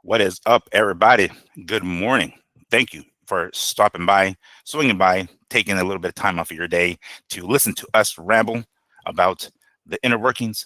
What is up, everybody? Good morning. Thank you for stopping by, swinging by, taking a little bit of time off of your day to listen to us ramble about the inner workings,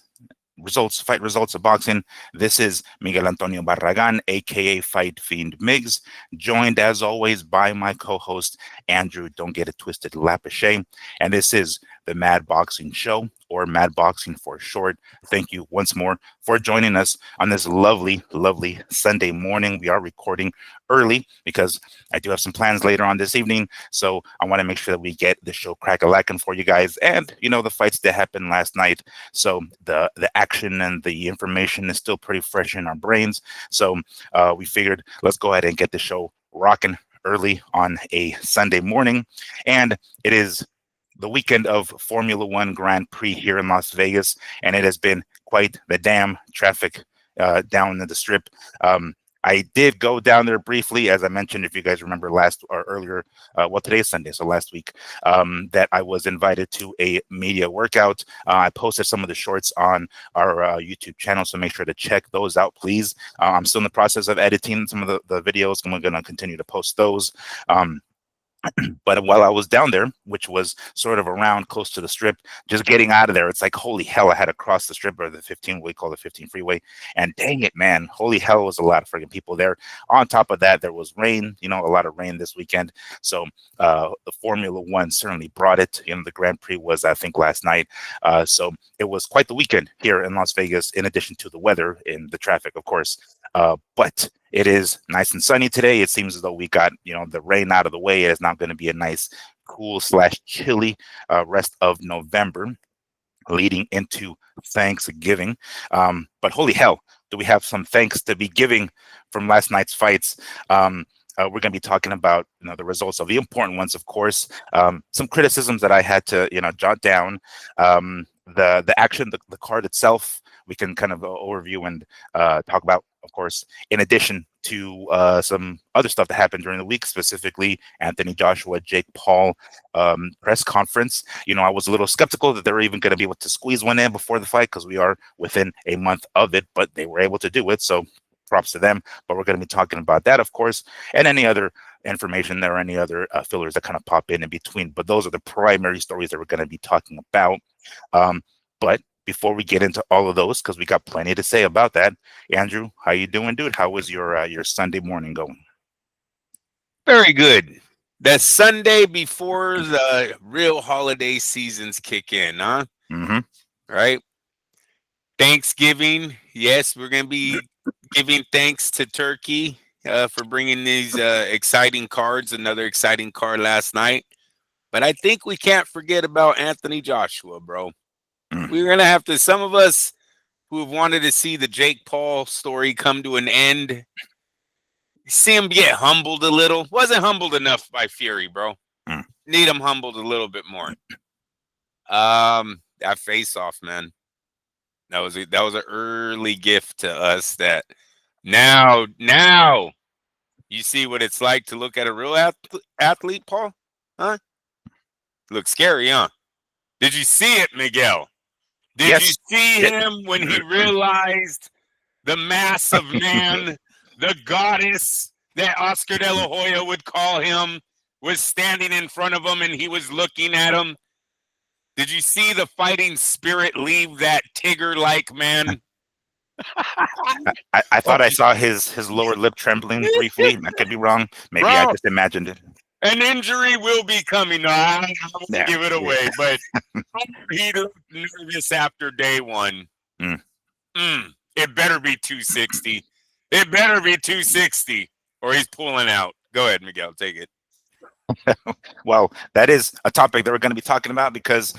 fight results of boxing. This is Miguel Antonio Barragan, aka Fight Fiend Migs, joined as always by my co-host Andrew. Don't get it twisted, Lapachet, and this is the Mad Boxing Show, or Mad Boxing for short. Thank you once more for joining us on this lovely, lovely Sunday morning. We are recording early because I do have some plans later on this evening, so I want to make sure that we get the show crack-a-lackin' for you guys, and the fights that happened last night. So the action and the information is still pretty fresh in our brains. So we figured let's go ahead and get the show rocking early on a Sunday morning, and it is the weekend of Formula One Grand Prix here in Las Vegas, and it has been quite the damn traffic down in the strip. I did go down there briefly, as I mentioned, if you guys remember earlier, today's Sunday, so last week, that I was invited to a media workout. I posted some of the shorts on our YouTube channel, so make sure to check those out, please. I'm still in the process of editing some of the videos, and we're going to continue to post those. But while I was down there, which was sort of around close to the strip, just getting out of there, it's like, holy hell, I had to cross the strip, or the 15, we call the 15 freeway. And dang it, man, holy hell, was a lot of freaking people there. On top of that, there was rain, a lot of rain this weekend. So the Formula One certainly brought it. The Grand Prix was, I think, last night. So it was quite the weekend here in Las Vegas, in addition to the weather and the traffic, of course. But it is nice and sunny today. It seems as though we got, the rain out of the way. It is now going to be a nice, cool/chilly rest of November, leading into Thanksgiving. But holy hell, do we have some thanks to be giving from last night's fights? We're going to be talking about the results of the important ones, of course. Some criticisms that I had to jot down. The action, the card itself, we can kind of overview and talk about, of course, in addition to some other stuff that happened during the week, specifically Anthony Joshua, Jake Paul press conference. I was a little skeptical that they were even going to be able to squeeze one in before the fight, because we are within a month of it, but they were able to do it. So props to them. But we're going to be talking about that, of course, and any other information there, any other fillers that kind of pop in between. But those are the primary stories that we're going to be talking about. But before we get into all of those, because we got plenty to say about that, Andrew, how you doing, dude? How was your Sunday morning going? Very good. The Sunday before the real holiday seasons kick in, huh? Mm-hmm. Right? Thanksgiving. Yes, we're going to be giving thanks to Turkey for bringing these exciting cards. Another exciting card last night. But I think we can't forget about Anthony Joshua, bro. We're going to have to, some of us who have wanted to see the Jake Paul story come to an end, see him get humbled a little. Wasn't humbled enough by Fury, bro. Need him humbled a little bit more. That face-off, man. That was an early gift to us. That now you see what it's like to look at a real athlete, Paul. Huh? Looks scary, huh? Did you see it, Miguel? Did you see him when he realized the mass of man, the goddess that Oscar De La Hoya would call him, was standing in front of him and he was looking at him? Did you see the fighting spirit leave that Tigger-like man? I thought I saw his lower lip trembling briefly. I could be wrong. Maybe I just imagined it. An injury will be coming. No, I won't give it away, but he looked nervous after day one. It better be 260. It better be 260, or he's pulling out. Go ahead, Miguel. Take it. Well, that is a topic that we're going to be talking about, because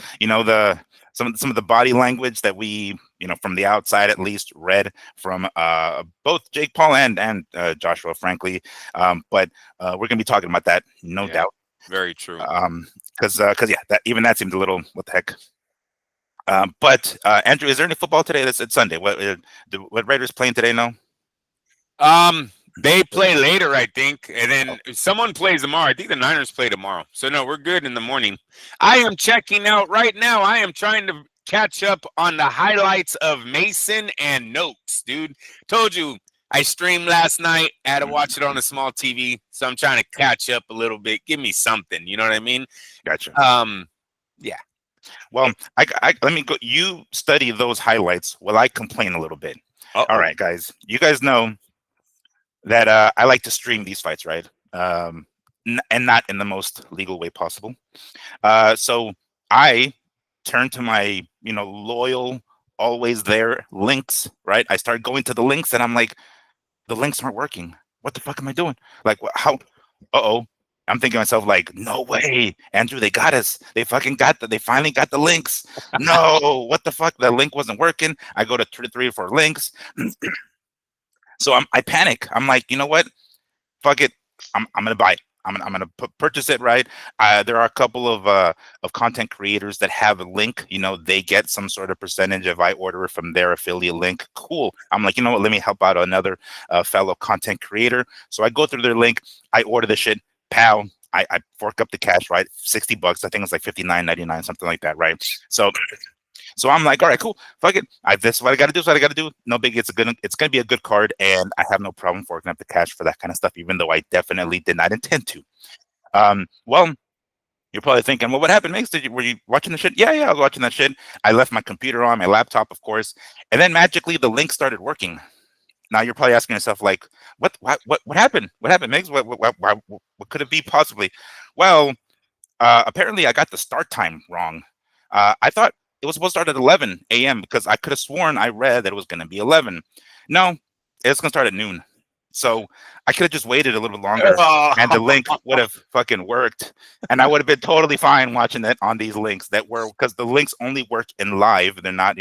some of the body language that we from the outside at least read from both Jake Paul and Joshua, frankly, but we're going to be talking about that, no doubt. Very true. Because that seemed a little, what the heck. But Andrew, is there any football today? It's Sunday. What Raiders playing today? No. They play later, I think, and then someone plays tomorrow. I think the Niners play tomorrow. So, no, we're good in the morning. I am checking out right now. I am trying to catch up on the highlights of Mason and Noakes, dude. Told you, I streamed last night. Had to watch it on a small TV, so I'm trying to catch up a little bit. Give me something, you know what I mean? Gotcha. Yeah. Well, let me go. You study those highlights while I complain a little bit. All right, guys. You guys know that I like to stream these fights, right? And not in the most legal way possible. So I turn to my, loyal, always there links, right? I start going to the links, and I'm like, the links aren't working. What the fuck am I doing? Like, how? Uh-oh. I'm thinking to myself, like, no way, Andrew, they got us. They fucking they finally got the links. No, what the fuck? The link wasn't working. I go to 3 or 4 links. So I panic. I'm like, you know what? Fuck it. I'm gonna buy it. I'm gonna purchase it, right? There are a couple of content creators that have a link. They get some sort of percentage if I order it from their affiliate link. Cool. I'm like, you know what? Let me help out another fellow content creator. So I go through their link. I order the shit. Pow. I fork up the cash, right? $60. I think it's like $59.99, something like that, right? So I'm like, all right, cool, fuck it. This is what I got to do. This is what I got to do. No big. It's gonna be a good card, and I have no problem forking up the cash for that kind of stuff, even though I definitely did not intend to. Well, you're probably thinking, well, what happened, Max? Were you watching the shit? Yeah, I was watching that shit. I left my computer on, my laptop, of course, and then magically the link started working. Now you're probably asking yourself, like, what happened? What happened, Migs? What could it be possibly? Well, apparently I got the start time wrong. I thought it was supposed to start at 11 a.m. because I could have sworn I read that it was going to be 11. No, it's going to start at noon. So I could have just waited a little longer, and the link would have fucking worked, and I would have been totally fine watching it on these links because the links only work in live. They're not,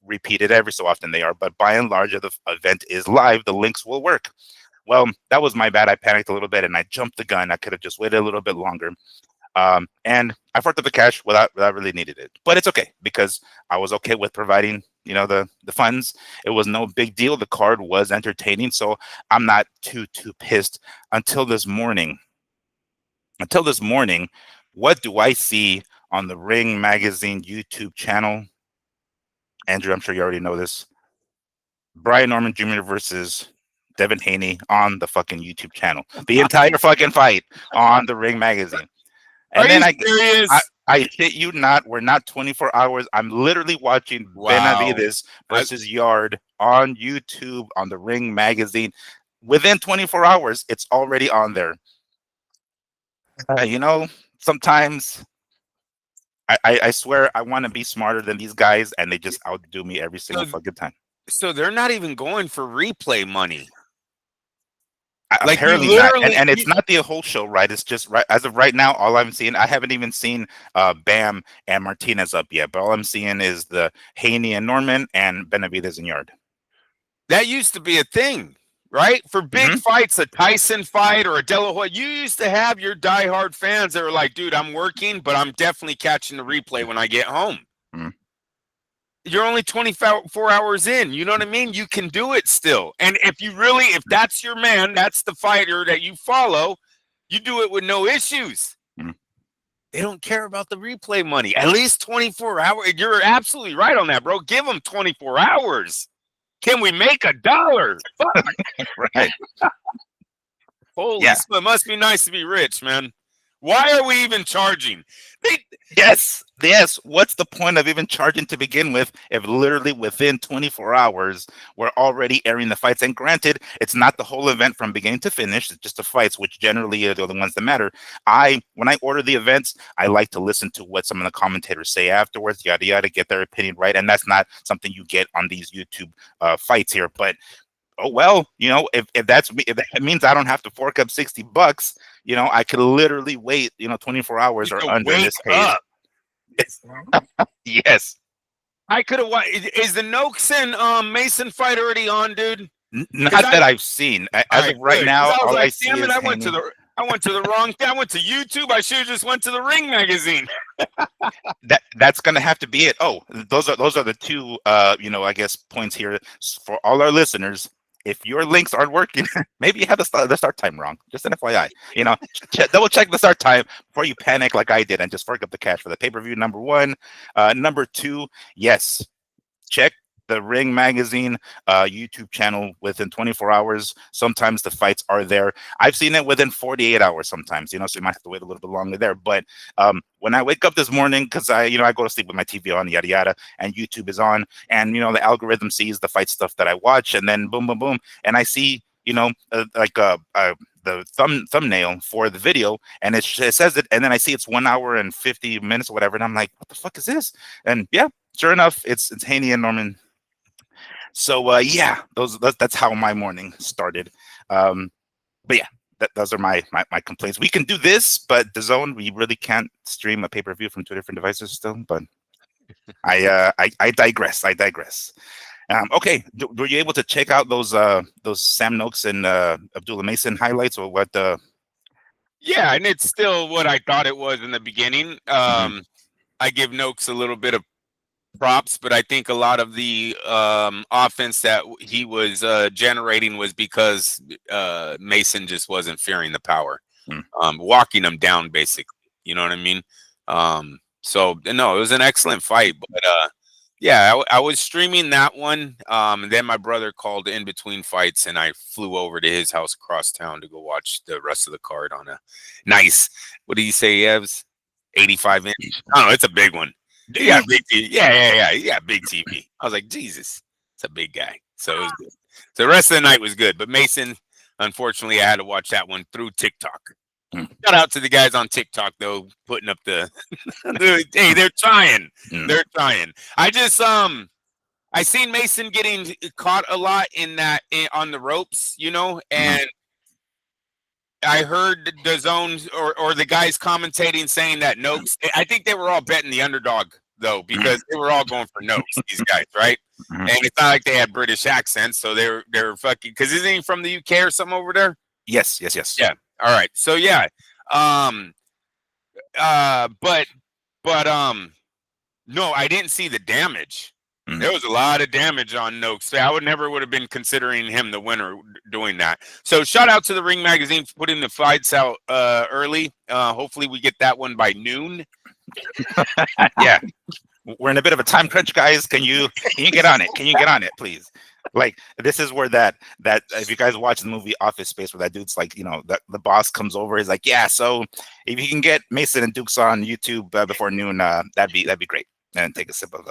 repeated every so often. They are, but by and large, if the event is live, the links will work. Well, that was my bad. I panicked a little bit and I jumped the gun. I could have just waited a little bit longer. And I forked up the cash without really needed it. But it's okay because I was okay with providing, the funds. It was no big deal. The card was entertaining, so I'm not too pissed until this morning. What do I see on the Ring Magazine YouTube channel? Andrew, I'm sure you already know this. Brian Norman Jr. versus Devin Haney on the fucking YouTube channel. The entire fucking fight on the Ring Magazine. And then I shit you not, we're not 24 hours. I'm literally watching Benavidez versus Yard on YouTube on the Ring Magazine. Within 24 hours, it's already on there. Sometimes I swear I want to be smarter than these guys, and they just outdo me every single fucking time. So they're not even going for replay money. Like, apparently not, and it's not the whole show, right? It's just right as of right now. All I'm seeing, I haven't even seen Bam and Martinez up yet, but all I'm seeing is the Haney and Norman and Benavidez and Yard. That used to be a thing, right? For big fights, a Tyson fight or a De La Hoya, you used to have your diehard fans that were like, dude, I'm working, but I'm definitely catching the replay when I get home. You're only 24 hours in. You know what I mean? You can do it still. And if that's your man, that's the fighter that you follow, you do it with no issues. They don't care about the replay money. At least 24 hours. You're absolutely right on that, bro. Give them 24 hours. Can we make $1? Right. Holy, it must be nice to be rich, man. Why are we even charging? Yes. What's the point of even charging to begin with if literally within 24 hours we're already airing the fights? And granted, it's not the whole event from beginning to finish. It's just the fights, which generally are the only ones that matter. When I order the events, I like to listen to what some of the commentators say afterwards, yada yada, get their opinion right. And that's not something you get on these YouTube fights here. But oh well, if that means I don't have to fork up $60, I could literally wait, 24 hours or under in this case. Yes. I could have. Is the Noakes and Mason fight already on, dude? Not that I've seen. As of right now, all I see is I went to the wrong thing. I went to YouTube. I should have just went to the Ring Magazine. That's gonna have to be it. Oh, those are the two I guess points here for all our listeners. If your links aren't working, maybe you have the start time wrong. Just an FYI, double check the start time before you panic like I did and just fork up the cash for the pay-per-view. Number one. Number two, yes, check the Ring Magazine YouTube channel within 24 hours. Sometimes the fights are there. I've seen it within 48 hours sometimes, so you might have to wait a little bit longer there. But when I wake up this morning, because I go to sleep with my TV on, yada yada, and YouTube is on, and the algorithm sees the fight stuff that I watch, and then boom, boom, boom, and I see the thumbnail for the video, and it says it, and then I see it's 1 hour and 50 minutes or whatever, and I'm like, what the fuck is this? And yeah, sure enough, it's Haney and Norman. So yeah, that's how my morning started. But yeah, those are my complaints. We can do this, but the Zone, we really can't stream a pay-per-view from 2 different devices still. But I digress. Okay, were you able to check out those Sam Noakes and Abdullah Mason highlights, or what? Yeah, and it's still what I thought it was in the beginning. I give Noakes a little bit of props, but I think a lot of the offense that he was generating was because Mason just wasn't fearing the power, walking him down, basically. You know what I mean? So no, it was an excellent fight, but yeah, I was streaming that one. And then my brother called in between fights, and I flew over to his house across town to go watch the rest of the card on a nice, what did you say, Evs? 85 inch. Oh, it's a big one. Yeah, big TV. Yeah. Yeah, big TV. I was like, Jesus, it's a big guy. So it was good. So the rest of the night was good. But Mason, unfortunately, I had to watch that one through TikTok. Shout out to the guys on TikTok, though, putting up the hey, they're trying. They're trying. I just I seen Mason getting caught a lot on the ropes, and I heard the Zones or the guys commentating saying that Noakes, I think they were all betting the underdog, though, because they were all going for Noakes, these guys, right? And it's not like they had British accents, so they're fucking, because isn't he from the UK or something over there? Yes. Yeah. All right. So yeah. But no, I didn't see the damage. There was a lot of damage on Noakes. I would have been considering him the winner doing that. So shout out to the Ring Magazine for putting the fights out early. Hopefully we get that one by noon. Yeah, we're in a bit of a time crunch, guys. Can you get on it? Can you get on it, please? Like, this is where that if you guys watch the movie Office Space, where that dude's like, the boss comes over, he's like, yeah, so if you can get Mason and Dukes on YouTube before noon, that'd be great. And take a sip of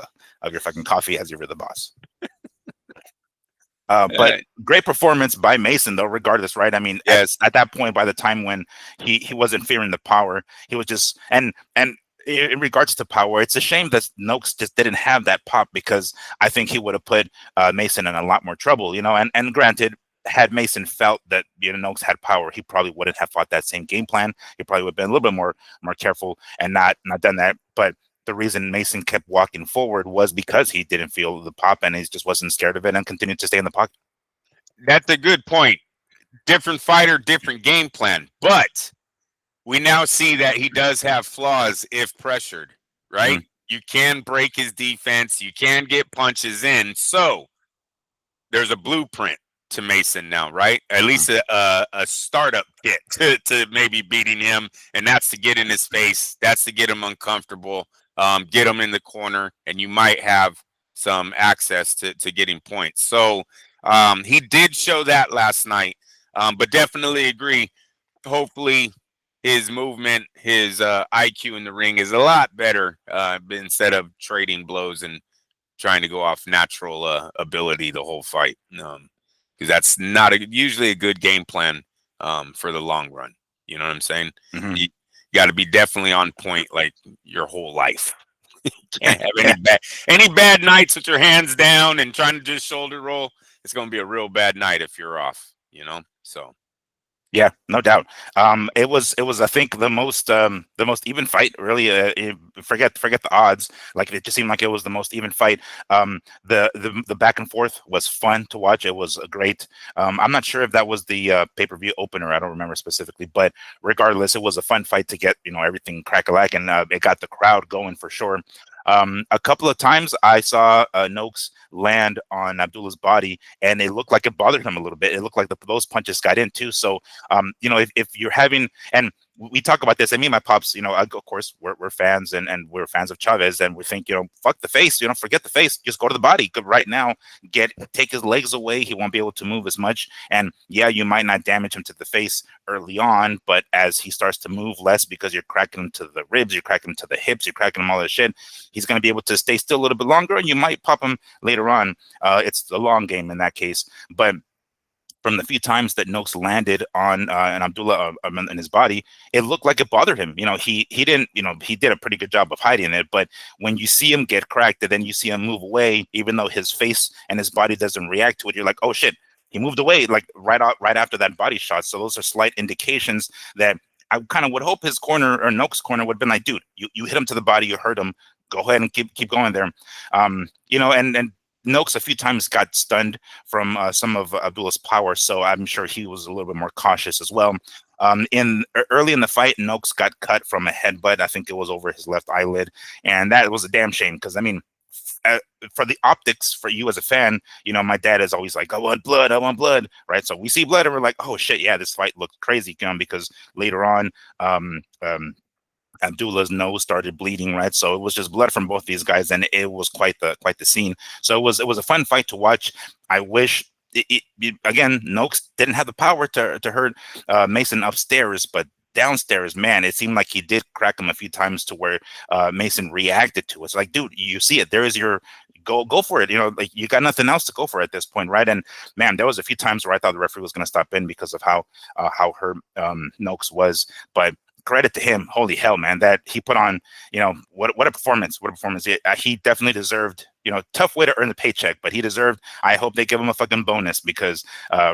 your fucking coffee as you're the boss. But great performance by Mason, though, regardless, right? I mean, yes. At that point, by the time when he wasn't fearing the power, he was just and in regards to power, it's a shame that Noakes just didn't have that pop, because I think he would have put Mason in a lot more trouble, and granted, had Mason felt that Noakes had power, he probably wouldn't have fought that same game plan. He probably would have been a little bit more careful and not done that. But the reason Mason kept walking forward was because he didn't feel the pop, and he just wasn't scared of it and continued to stay in the pocket. That's a good point. Different fighter, different game plan. But we now see that he does have flaws if pressured, right? You can break his defense. You can get punches in. So there's a blueprint to Mason now, right? At least a startup kit to maybe beating him. And that's to get in his face. That's to get him uncomfortable. Get him in the corner, and you might have some access to getting points. So he did show that last night, but definitely agree. Hopefully his movement, his IQ in the ring is a lot better instead of trading blows and trying to go off natural ability the whole fight, because that's not usually a good game plan for the long run. You know what I'm saying? You got to be definitely on point like your whole life. You can't have any bad nights with your hands down and trying to just shoulder roll. It's going to be a real bad night if you're off, so. Yeah, no doubt. It was I think the most even fight, really. Forget the odds. Like, it just seemed like it was the most even fight. The back and forth was fun to watch. It was great. I'm not sure if that was the pay-per-view opener. I don't remember specifically, but regardless, it was a fun fight to get everything crack-a-lack, and it got the crowd going for sure. A couple of times I saw Noakes land on Abdullah's body, and it looked like it bothered him a little bit. It looked like those punches got in too. So, if you're having, and we talk about this. I mean, my pops, of course, we're fans, and we're fans of Chavez, and we think, fuck the face, forget the face, just go to the body. Right now, take his legs away. He won't be able to move as much. And yeah, you might not damage him to the face early on, but as he starts to move less because you're cracking him to the ribs, you're cracking him to the hips, you're cracking him all that shit, he's going to be able to stay still a little bit longer, and you might pop him later on. It's the long game in that case. But from the few times that Noakes landed on an Abdullah in his body, it looked like it bothered him. He didn't. He did a pretty good job of hiding it. But when you see him get cracked, and then you see him move away, even though his face and his body doesn't react to it, you're like, oh shit, he moved away, like right after that body shot. So those are slight indications that I kind of would hope his corner, or Noakes' corner, would have been like, dude, you hit him to the body, you hurt him, go ahead and keep going there. And Noakes a few times got stunned from some of Abdullah's power, so I'm sure he was a little bit more cautious as well. Early in the fight, Noakes got cut from a headbutt. I think it was over his left eyelid, and that was a damn shame because, I mean, for the optics, for you as a fan, my dad is always like, I want blood, right? So we see blood and we're like, oh shit, yeah, this fight looked crazy, because later on, Abdullah's nose started bleeding, right? So it was just blood from both these guys, and it was quite the scene. So it was a fun fight to watch. I wish again, Noakes didn't have the power to hurt Mason upstairs, but downstairs, man, it seemed like he did crack him a few times to where Mason reacted to it. It's like, dude, you see it. There is your go for it. Like, you got nothing else to go for at this point, right? And man, there was a few times where I thought the referee was going to stop in because of how hurt Noakes was, but credit to him. Holy hell, man, that he put on, what a performance. He definitely deserved, tough way to earn the paycheck, but he deserved. I hope they give him a fucking bonus because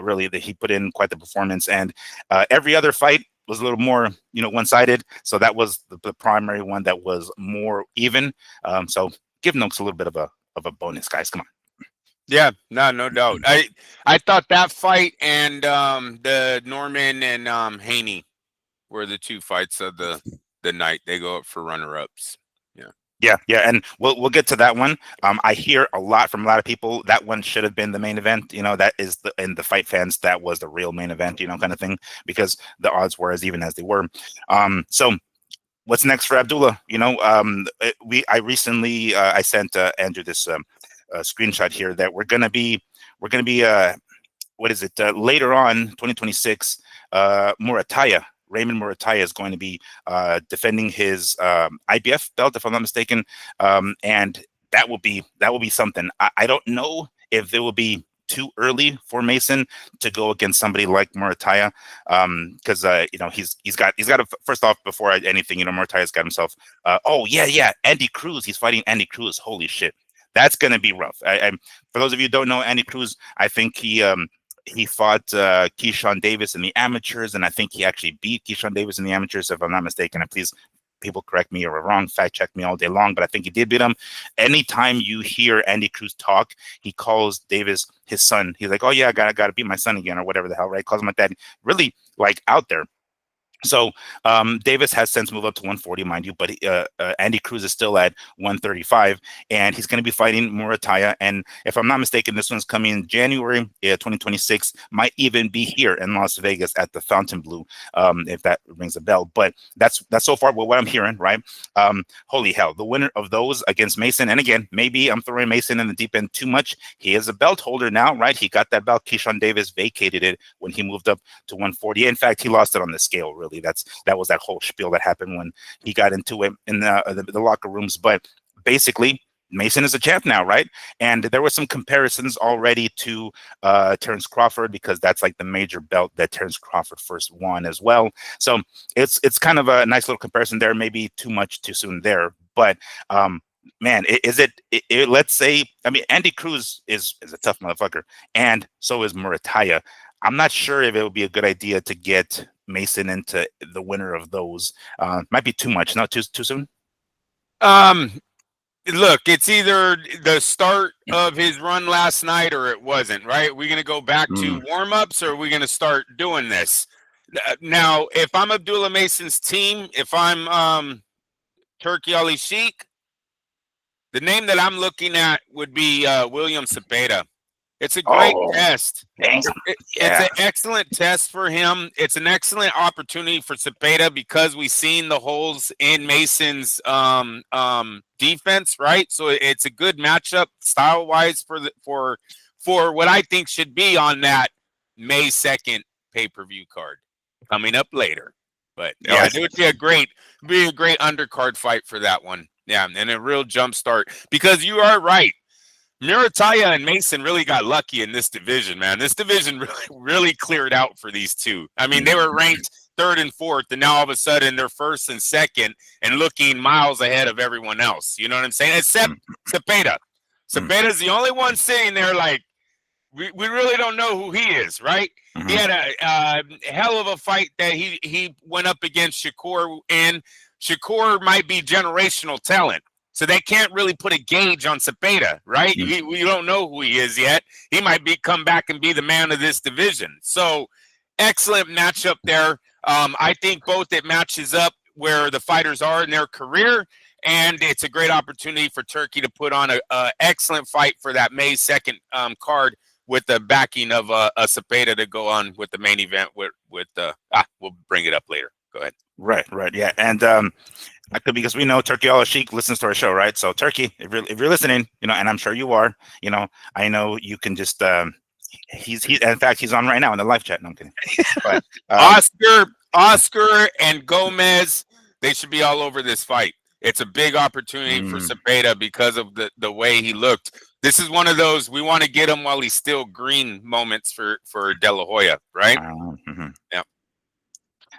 really he put in quite the performance. And every other fight was a little more, one-sided. So that was the primary one that was more even. So give Noakes a little bit of a bonus, guys. Come on. Yeah, no doubt. I thought that fight and the Norman and Haney were the two fights of the night. They go up for runner-ups. Yeah, and we'll get to that one. I hear a lot from a lot of people that one should have been the main event. That is in the fight fans, that was the real main event, kind of thing, because the odds were as even as they were. So what's next for Abdullah? I recently I sent Andrew this screenshot here that we're gonna be what is it, later on 2026, Raymond Murataya is going to be defending his IBF belt, if I'm not mistaken, and that will be something. I don't know if it will be too early for Mason to go against somebody like Murataya, because he's got to, first off, before anything, Murataya's got himself. Andy Cruz. He's fighting Andy Cruz. Holy shit, that's gonna be rough. For those of you who don't know Andy Cruz, I think he fought Keyshawn Davis in the amateurs, and I think he actually beat Keyshawn Davis in the amateurs, if I'm not mistaken. And please, people correct me or wrong, fact check me all day long, but I think he did beat him. Anytime you hear Andy Cruz talk, he calls Davis his son. He's like, oh yeah, I gotta beat my son again, or whatever the hell, right? Calls him like that. Really, like, out there. So Davis has since moved up to 140, mind you, but Andy Cruz is still at 135, and he's going to be fighting Murataya. And if I'm not mistaken, this one's coming in January 2026. Might even be here in Las Vegas at the Fontainebleau, if that rings a bell. But that's so far what I'm hearing, right? Holy hell, the winner of those against Mason. And again, maybe I'm throwing Mason in the deep end too much. He is a belt holder now, right? He got that belt. Keyshawn Davis vacated it when he moved up to 140. In fact, he lost it on the scale, really. That was that whole spiel that happened when he got into it in the locker rooms. But basically, Mason is a champ now, right? And there were some comparisons already to Terrence Crawford, because that's like the major belt that Terrence Crawford first won as well. So it's kind of a nice little comparison there. Maybe too much too soon there, but man, let's say, I mean, Andy Cruz is a tough motherfucker, and so is Murataya. I'm not sure if it would be a good idea to get Mason into the winner of those. Might be too much, not too soon. Look, it's either the start of his run last night or it wasn't, right? We're going to go back to warm-ups, or are we going to start doing this? Now, if I'm Abdullah Mason's team, if I'm Turki Ali Sheikh, the name that I'm looking at would be William Cepeda. It's a great Oh, test. damn. It's Yeah. an excellent test for him. It's an excellent opportunity for Cepeda because we've seen the holes in Mason's defense, right? So it's a good matchup style wise for what I think should be on that May 2nd pay-per-view card coming up later. But Oh, yeah, it would be a great undercard fight for that one. Yeah, and a real jump start because you are right. Murataya and Mason really got lucky in this division, man. This division really cleared out for these two. I mean, they were ranked third and fourth, and now all of a sudden they're first and second and looking miles ahead of everyone else. You know what I'm saying? Except Cepeda. Cepeda's the only one sitting there like, we really don't know who he is, right? He had a hell of a fight that he went up against Shakur, and Shakur might be generational talent. So they can't really put a gauge on Cepeda, right? We don't know who he is yet. He might come back and be the man of this division. So excellent matchup there. I think both it matches up where the fighters are in their career, and it's a great opportunity for Turkey to put on a excellent fight for that May 2nd card with the backing of a Cepeda to go on with the main event with we'll bring it up later. Go ahead. Right, yeah, and I could, because we know Turkey Al Sheikh listens to our show, right? So Turkey, if you're listening, and I'm sure you are, I know you can just he's in fact he's on right now in the live chat. No, I'm kidding. But Oscar and Gomez, they should be all over this fight. It's a big opportunity for Cepeda because of the way he looked. This is one of those we want to get him while he's still green moments for De La Hoya, right? Yeah.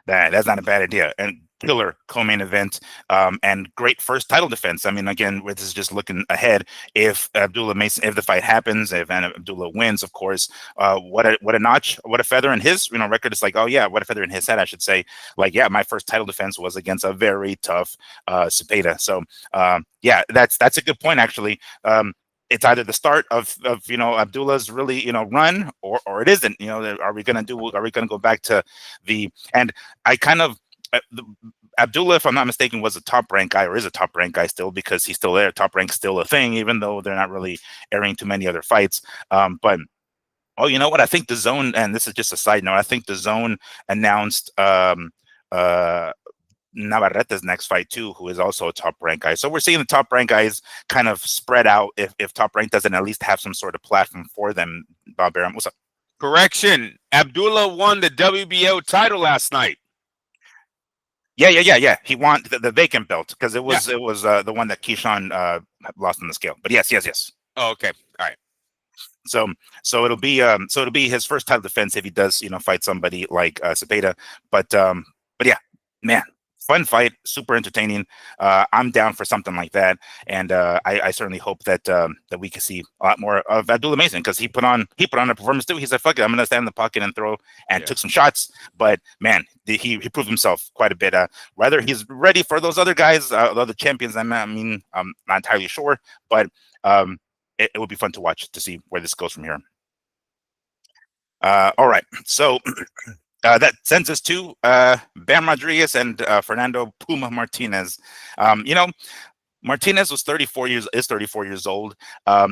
That's not a bad idea. And killer co-main event, and great first title defense. I mean, again, this is just looking ahead. If Abdullah Mason, if the fight happens, if Abdullah wins, of course, what a notch, what a feather in his record. It's like, oh yeah, what a feather in his head, I should say. Like, yeah, my first title defense was against a very tough Cepeda. So yeah, that's a good point actually. It's either the start of Abdullah's really run, or it isn't. Are we gonna go back to and I kind of Abdullah, if I'm not mistaken, was a top rank guy, or is a top rank guy still, because he's still there. Top rank's still a thing, even though they're not really airing too many other fights. But oh, you know what? I think the Zone, and this is just a side note, I think the Zone announced Navarrete's next fight too, who is also a top rank guy. So we're seeing the top rank guys kind of spread out. If top rank doesn't at least have some sort of platform for them. Bob Arum, what's up? Correction. Abdullah won the WBO title last night. Yeah. He won the vacant belt, because it was the one that Keyshawn lost on the scale. But yes. Oh, okay. All right. So it'll be his first title defense if he does fight somebody like Cepeda. But yeah, man, fun fight, super entertaining. I'm down for something like that, and I certainly hope that we can see a lot more of Abdullah Mason, because he put on a performance too. He said, "Fuck it, I'm gonna stand in the pocket and throw," and took some shots. But man, he proved himself quite a bit. Whether he's ready for those other guys, the other champions, I'm not entirely sure, but it would be fun to watch, to see where this goes from here. All right, so. That sends us to Bam Rodriguez and Fernando Puma Martinez. Martinez is 34 years old.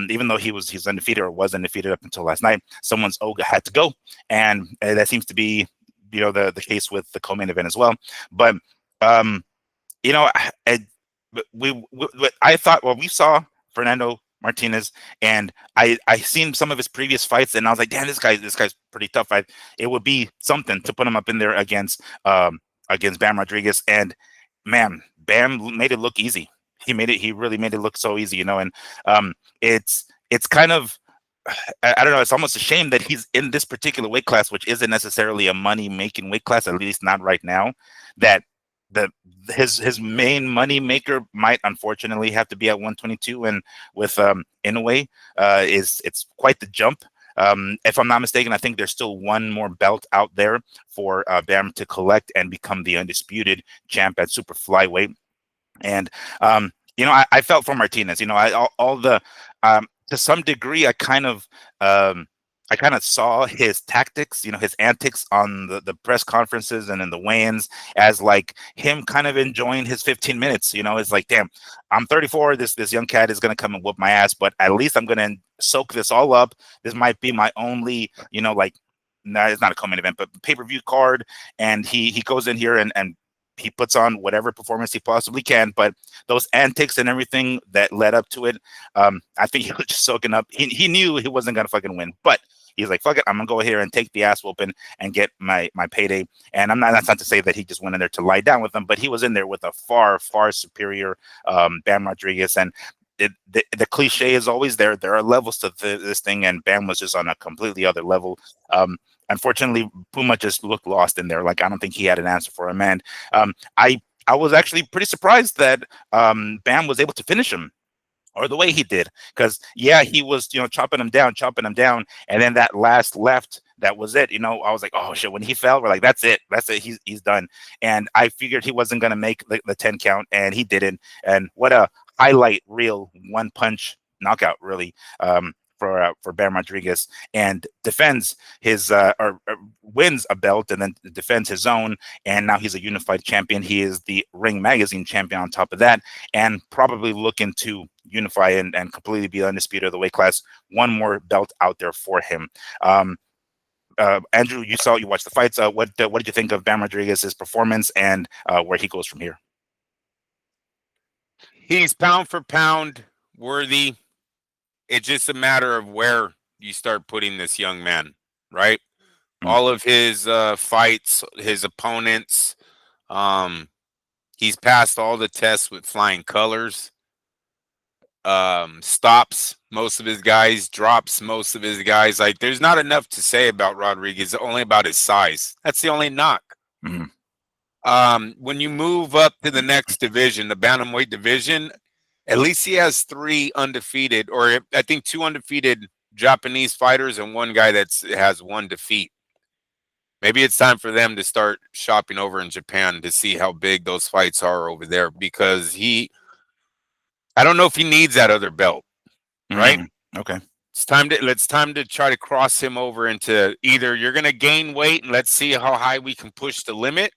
Even though he's undefeated, or was undefeated up until last night, someone's Oga had to go, and that seems to be the case with the co-main event as well. But I thought, well, we saw Fernando Martinez, and I seen some of his previous fights, and I was like, damn, this guy's pretty tough. It would be something to put him up in there against Bam Rodriguez, and man, Bam made it look easy. He really made it look so easy, and it's kind of, I don't know, it's almost a shame that he's in this particular weight class, which isn't necessarily a money making weight class, at least not right now. That his main money maker might unfortunately have to be at 122, and with Inoue, it's quite the jump. If I'm not mistaken, I think there's still one more belt out there for Bam to collect and become the undisputed champ at super flyweight. And I felt for Martinez. To some degree, I kind of I kind of saw his tactics, his antics on the press conferences and in the weigh-ins as like him kind of enjoying his 15 minutes. It's like, damn, I'm 34. This young cat is gonna come and whoop my ass, but at least I'm gonna soak this all up. This might be my only, like, no, it's not a co-main event, but pay-per-view card. And he goes in here and he puts on whatever performance he possibly can. But those antics and everything that led up to it, I think he was just soaking up. He knew he wasn't gonna fucking win, but he's like, fuck it, I'm gonna go here and take the ass whooping and get my payday. And that's not to say that he just went in there to lie down with them, but he was in there with a far, far superior Bam Rodriguez. And the cliche is always there. There are levels to this thing, and Bam was just on a completely other level. Unfortunately, Puma just looked lost in there. Like, I don't think he had an answer for him. And I was actually pretty surprised that Bam was able to finish him, or the way he did, because he was chopping him down, and then that last left, that was it. I was like, oh shit, when he fell, we're like, that's it, he's done. And I figured he wasn't going to make the 10 count, and he didn't. And what a highlight reel one punch knockout, really, for Bam Rodriguez, and defends his or wins a belt and then defends his own, and now he's a unified champion. He is the Ring Magazine champion on top of that, and probably looking to unify and completely be undisputed of the weight class. One more belt out there for him. Andrew, you watched the fights. What did you think of Bam Rodriguez's performance and where he goes from here? He's pound for pound worthy. It's just a matter of where you start putting this young man, right? All of his fights, his opponents, he's passed all the tests with flying colors. Stops most of his guys, drops most of his guys. Like, there's not enough to say about Rodriguez, only about his size. That's the only knock. When you move up to the next division, the bantamweight division, at least he has 3 undefeated, or I think 2 undefeated Japanese fighters and 1 guy that has 1 defeat. Maybe it's time for them to start shopping over in Japan to see how big those fights are over there, because I don't know if he needs that other belt, right? Okay. It's time to try to cross him over into either you're going to gain weight and let's see how high we can push the limit,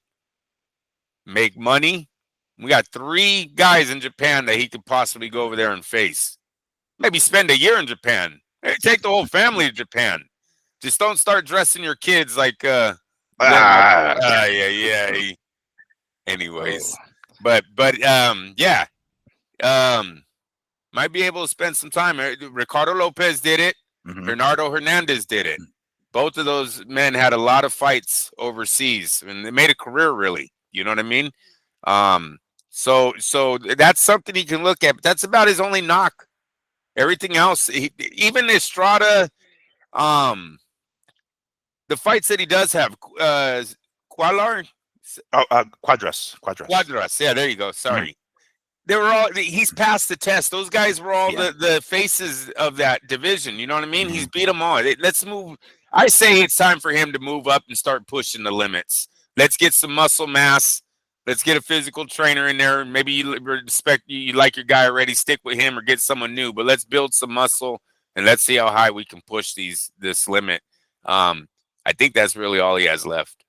make money. We got 3 guys in Japan that he could possibly go over there and face. Maybe spend a year in Japan. Hey, take the whole family to Japan. Just don't start dressing your kids like Anyways, but yeah. Might be able to spend some time. Ricardo Lopez did it. Bernardo Hernandez did it. Both of those men had a lot of fights overseas, and they made a career, really. You know what I mean? So that's something he can look at. But that's about his only knock. Everything else, even Estrada, the fights that he does have, Quadras. Yeah, there you go. Sorry. They were all, he's passed the test. Those guys were all the faces of that division. You know what I mean? He's beat them all. Let's move. I say it's time for him to move up and start pushing the limits. Let's get some muscle mass. Let's get a physical trainer in there. Maybe you like your guy already, stick with him or get someone new. But let's build some muscle and let's see how high we can push this limit. I think that's really all he has left.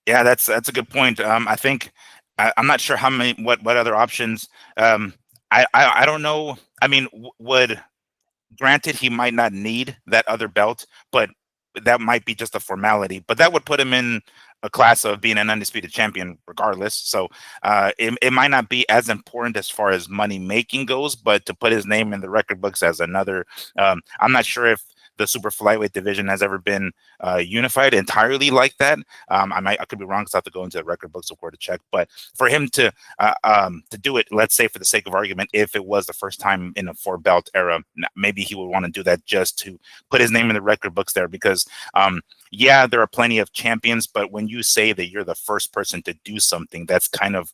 Yeah, that's a good point. I think I'm not sure what other options. I don't know. I mean, granted, he might not need that other belt, but that might be just a formality. But that would put him in a class of being an undisputed champion regardless. So it might not be as important as far as money making goes, but to put his name in the record books as another, I'm not sure if the super flyweight division has ever been unified entirely like that. I could be wrong because I have to go into the record books of course to check. But for him to do it, let's say for the sake of argument, if it was the first time in a 4-belt era, maybe he would want to do that just to put his name in the record books there. Because yeah, there are plenty of champions, but when you say that you're the first person to do something, that's kind of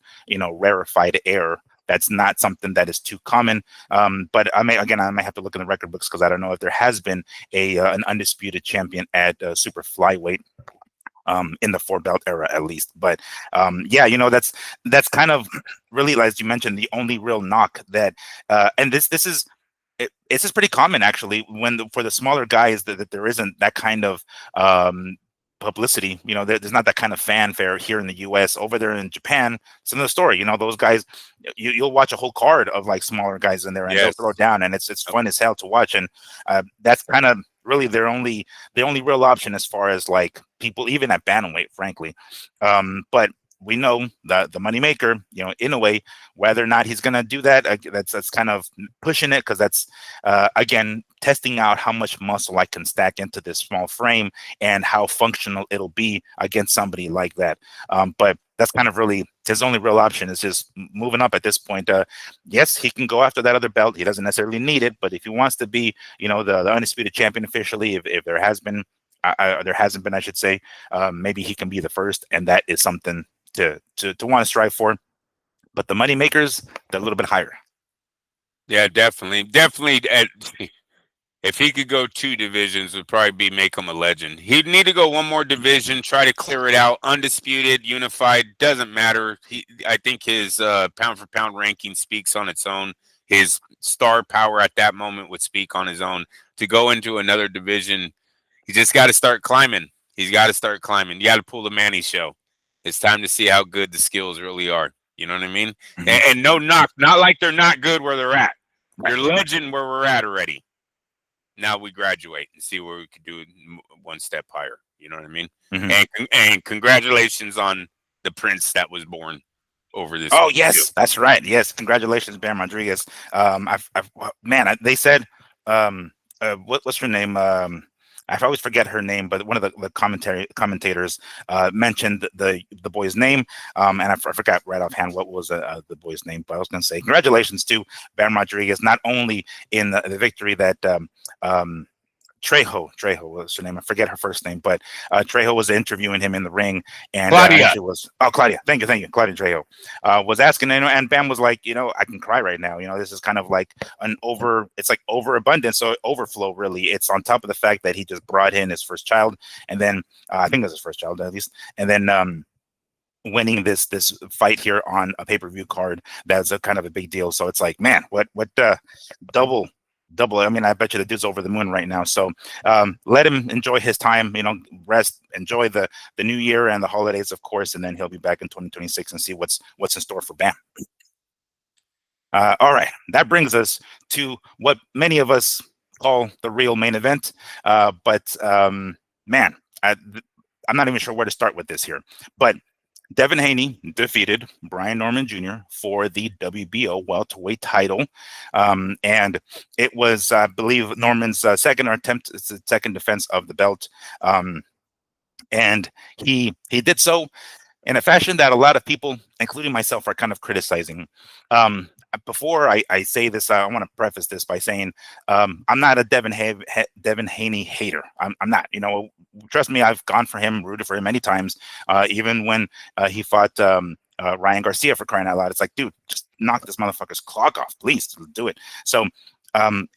rarefied air. That's not something that is too common. But I might have to look in the record books because I don't know if there has been an undisputed champion at super flyweight in the 4-belt era at least. But yeah, that's kind of really, as you mentioned, the only real knock that and this is it's just pretty common actually when for the smaller guys that there isn't that kind of um, publicity. There's not that kind of fanfare here in the U.S. Over there in Japan, similar story. Those guys, you'll watch a whole card of like smaller guys in there, and they'll throw Yes. down, and it's fun as hell to watch. And that's kind of really the only real option as far as like people, even at bantamweight, frankly. But we know the moneymaker, in a way, whether or not he's going to do that, that's kind of pushing it because that's again testing out how much muscle I can stack into this small frame and how functional it'll be against somebody like that. But that's kind of really his only real option is just moving up at this point. Yes, he can go after that other belt. He doesn't necessarily need it, but if he wants to be, the undisputed champion officially, if there has been, there hasn't been, I should say, maybe he can be the first, and that is something to want to strive for. But the money makers, they're a little bit higher. Yeah, definitely. If he could go 2 divisions, would probably be make him a legend. He'd need to go 1 more division, try to clear it out. Undisputed, unified, doesn't matter. I think his pound for pound ranking speaks on its own. His star power at that moment would speak on his own. To go into another division, he just got to start climbing. He's got to start climbing. You got to pull the Manny show. It's time to see how good the skills really are. You know what I mean? Mm-hmm. And no knock, not like they're not good where they're at. Right. You're legend where we're at already. Now we graduate and see where we could do 1 step higher. You know what I mean? Mm-hmm. And congratulations on the prince that was born over this. Oh yes, too. That's right. Yes, congratulations, Bam Rodriguez. Man, they said, what's her name? I always forget her name, but one of the commentators mentioned the boy's name, and I forgot right offhand what was the boy's name. But I was going to say congratulations to Bam Rodriguez, not only in the victory that Trejo was her name. I forget her first name, but Trejo was interviewing him in the ring, and Claudia. Claudia. Thank you, Claudia Trejo was asking, and Bam was like, I can cry right now. This is kind of like it's like overabundance, so overflow. Really, it's on top of the fact that he just brought in his first child, and then I think it was his first child at least, and then winning this fight here on a pay-per-view card. That's a kind of a big deal. So it's like, man, what double. I mean, I bet you the dude's over the moon right now. So let him enjoy his time, rest, enjoy the new year and the holidays, of course, and then he'll be back in 2026 and see what's in store for Bam. All right, that brings us to what many of us call the real main event. But man, I'm not even sure where to start with this here. But Devin Haney defeated Brian Norman Jr. for the WBO welterweight title, and it was, I believe, Norman's second defense of the belt, and he did so in a fashion that a lot of people, including myself, are kind of criticizing. Before I say this, I want to preface this by saying I'm not a Devin Haney hater. I'm not. Trust me, I've gone for him, rooted for him many times. Even when he fought Ryan Garcia, for crying out loud, it's like, dude, just knock this motherfucker's clock off, please do it. So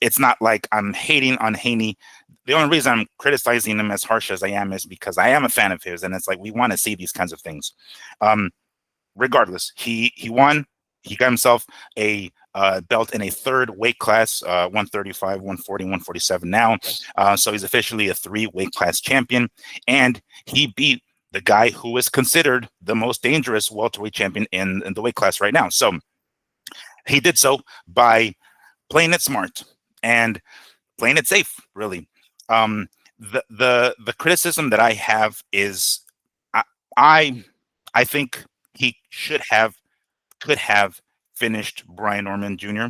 it's not like I'm hating on Haney. The only reason I'm criticizing him as harsh as I am is because I am a fan of his, and it's like we want to see these kinds of things. Regardless, he won. He got himself a belt in a third weight class, 135, 140, 147 now. So he's officially a 3 weight class champion. And he beat the guy who is considered the most dangerous welterweight champion in the weight class right now. So he did so by playing it smart and playing it safe, really. The criticism that I have is I think he could have finished Brian Norman Jr.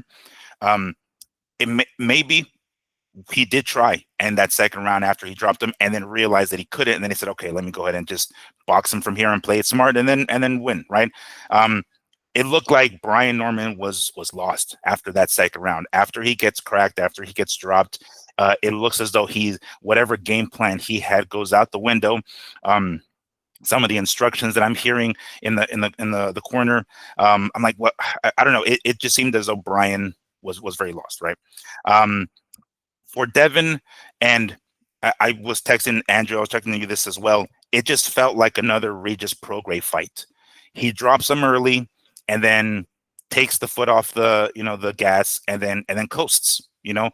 Maybe he did try in that second round after he dropped him, and then realized that he couldn't, and then he said, "Okay, let me go ahead and just box him from here and play it smart, and then win." Right? It looked like Brian Norman was lost after that second round. After he gets cracked, after he gets dropped, it looks as though whatever game plan he had goes out the window. Some of the instructions that I'm hearing in the corner, I'm like, what? I don't know. It just seemed as though Brian was very lost, right? For Devin, and I was texting Andrew, I was texting you this as well. It just felt like another Regis Prograis fight. He drops him early, and then takes the foot off the gas, and then coasts. You know,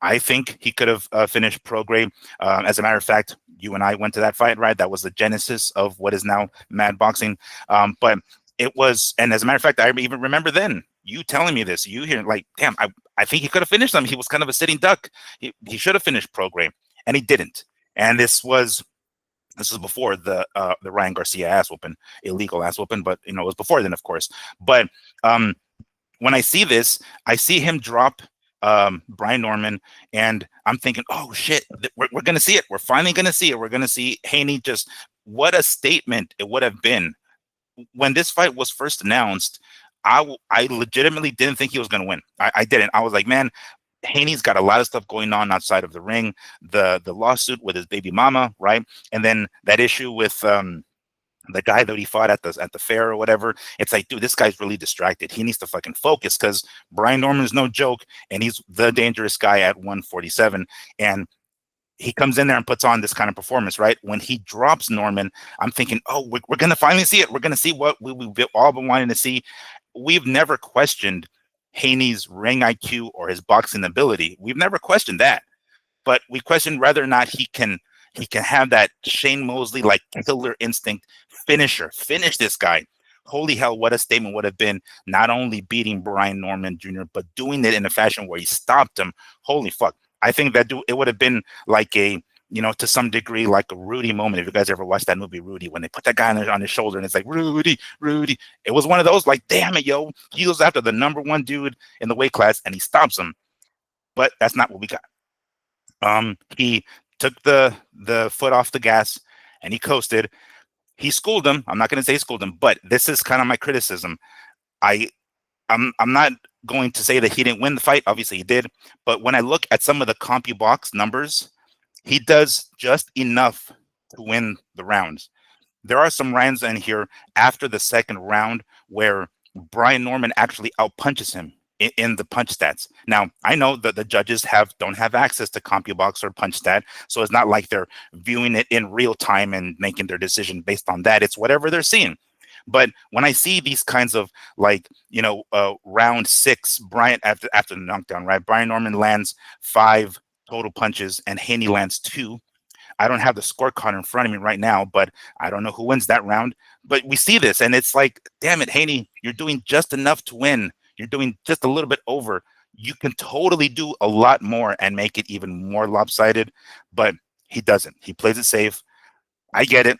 I think he could have finished pro grade. As a matter of fact, you and I went to that fight, right? That was the genesis of what is now Mad Boxing. But it was, and as a matter of fact, I even remember then you telling me this. You hearing like, damn, I think he could have finished him. He was kind of a sitting duck. He should have finished pro grade, and he didn't. And this was before the Ryan Garcia ass whooping, illegal ass whooping, but it was before then, of course. But um, when I see this, I see him drop Brian Norman, and I'm thinking, oh shit, we're gonna see it. We're finally gonna see it. We're gonna see Haney. Just what a statement it would have been when this fight was first announced. I legitimately didn't think he was gonna win. I didn't. I was like, man, Haney's got a lot of stuff going on outside of the ring. The lawsuit with his baby mama, right? And then that issue with the guy that he fought at the fair or whatever. It's like, dude, this guy's really distracted. He needs to fucking focus because Brian Norman's no joke, and he's the dangerous guy at 147. And he comes in there and puts on this kind of performance, right? When he drops Norman, I'm thinking, oh, we're going to finally see it. We're going to see what we've all been wanting to see. We've never questioned Haney's ring IQ or his boxing ability. We've never questioned that, but we question whether or not he can have that Shane Mosley like killer instinct finisher, finish this guy. Holy hell, what a statement would have been, not only beating Brian Norman Jr., but doing it in a fashion where he stopped him. Holy fuck. I think that it would have been like to some degree, like a Rudy moment. If you guys ever watched that movie, Rudy, when they put that guy on his shoulder and it's like, Rudy, Rudy. It was one of those, like, damn it, yo. He goes after the number one dude in the weight class and he stops him. But that's not what we got. He took the foot off the gas and he coasted. He schooled him. I'm not going to say he schooled him, but this is kind of my criticism. I'm not going to say that he didn't win the fight. Obviously he did. But when I look at some of the CompuBox numbers, he does just enough to win the rounds. There are some rounds in here after the second round where Brian Norman actually outpunches him in the punch stats. Now, I know that the judges don't have access to CompuBox or PunchStat, so it's not like they're viewing it in real time and making their decision based on that. It's whatever they're seeing. But when I see these kinds of round 6, Brian after the knockdown, right? Brian Norman lands 5 total punches and Haney lands 2. I don't have the scorecard in front of me right now, but I don't know who wins that round. But we see this, and it's like, damn it, Haney, you're doing just enough to win. You're doing just a little bit over. You can totally do a lot more and make it even more lopsided, but he doesn't. He plays it safe. I get it.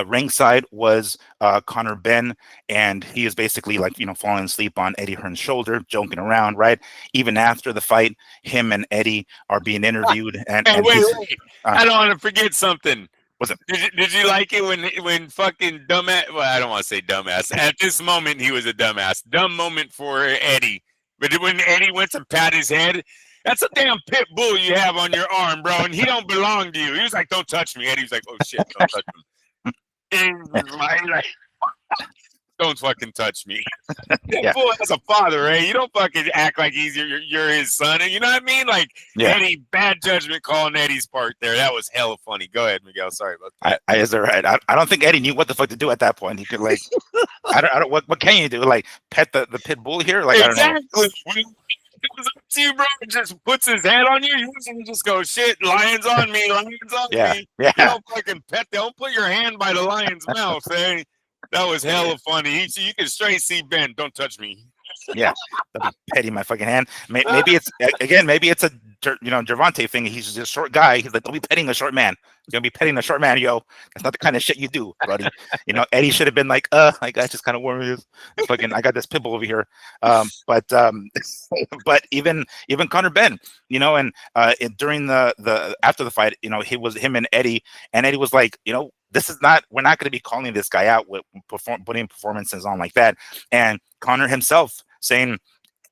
Ringside was Connor Ben, and he is basically like, falling asleep on Eddie Hearn's shoulder, joking around, right? Even after the fight, him and Eddie are being interviewed. And wait. I don't want to forget something. What's it? Did you like it when fucking dumbass? Well, I don't want to say dumbass. At this moment, he was a dumbass. Dumb moment for Eddie. But when Eddie went to pat his head, that's a damn pit bull you have on your arm, bro, and he don't belong to you. He was like, "Don't touch me." Eddie was like, "Oh shit, don't touch him." Like, don't fucking touch me. That fool has a father, right? You don't fucking act like you're his son. You know what I mean? Like, Eddie, bad judgment call on Eddie's part there. That was hella funny. Go ahead, Miguel. Sorry about that. Is that right? I don't think Eddie knew what the fuck to do at that point. He could like, I don't. What can you do? Like, pet the pit bull here? Like, exactly. I don't know. It was up to you, bro. It just puts his head on you. You just go, shit, lions on me, lions on me. Yeah. You don't fucking don't put your hand by the lion's mouth, eh? That was hella funny. You can straight see Ben. Don't touch me. Yeah, petting my fucking hand. Maybe it's a Gervonta thing. He's just a short guy. He's like, don't be petting a short man. You're gonna be petting a short man, yo. That's not the kind of shit you do, buddy. Eddie should have been like, I got just kind of warm. Fucking, I got this pit bull over here. But even Connor Ben, and during the after the fight, he was him and Eddie was like, this is not. We're not going to be calling this guy out with putting performances on like that. And Connor himself saying,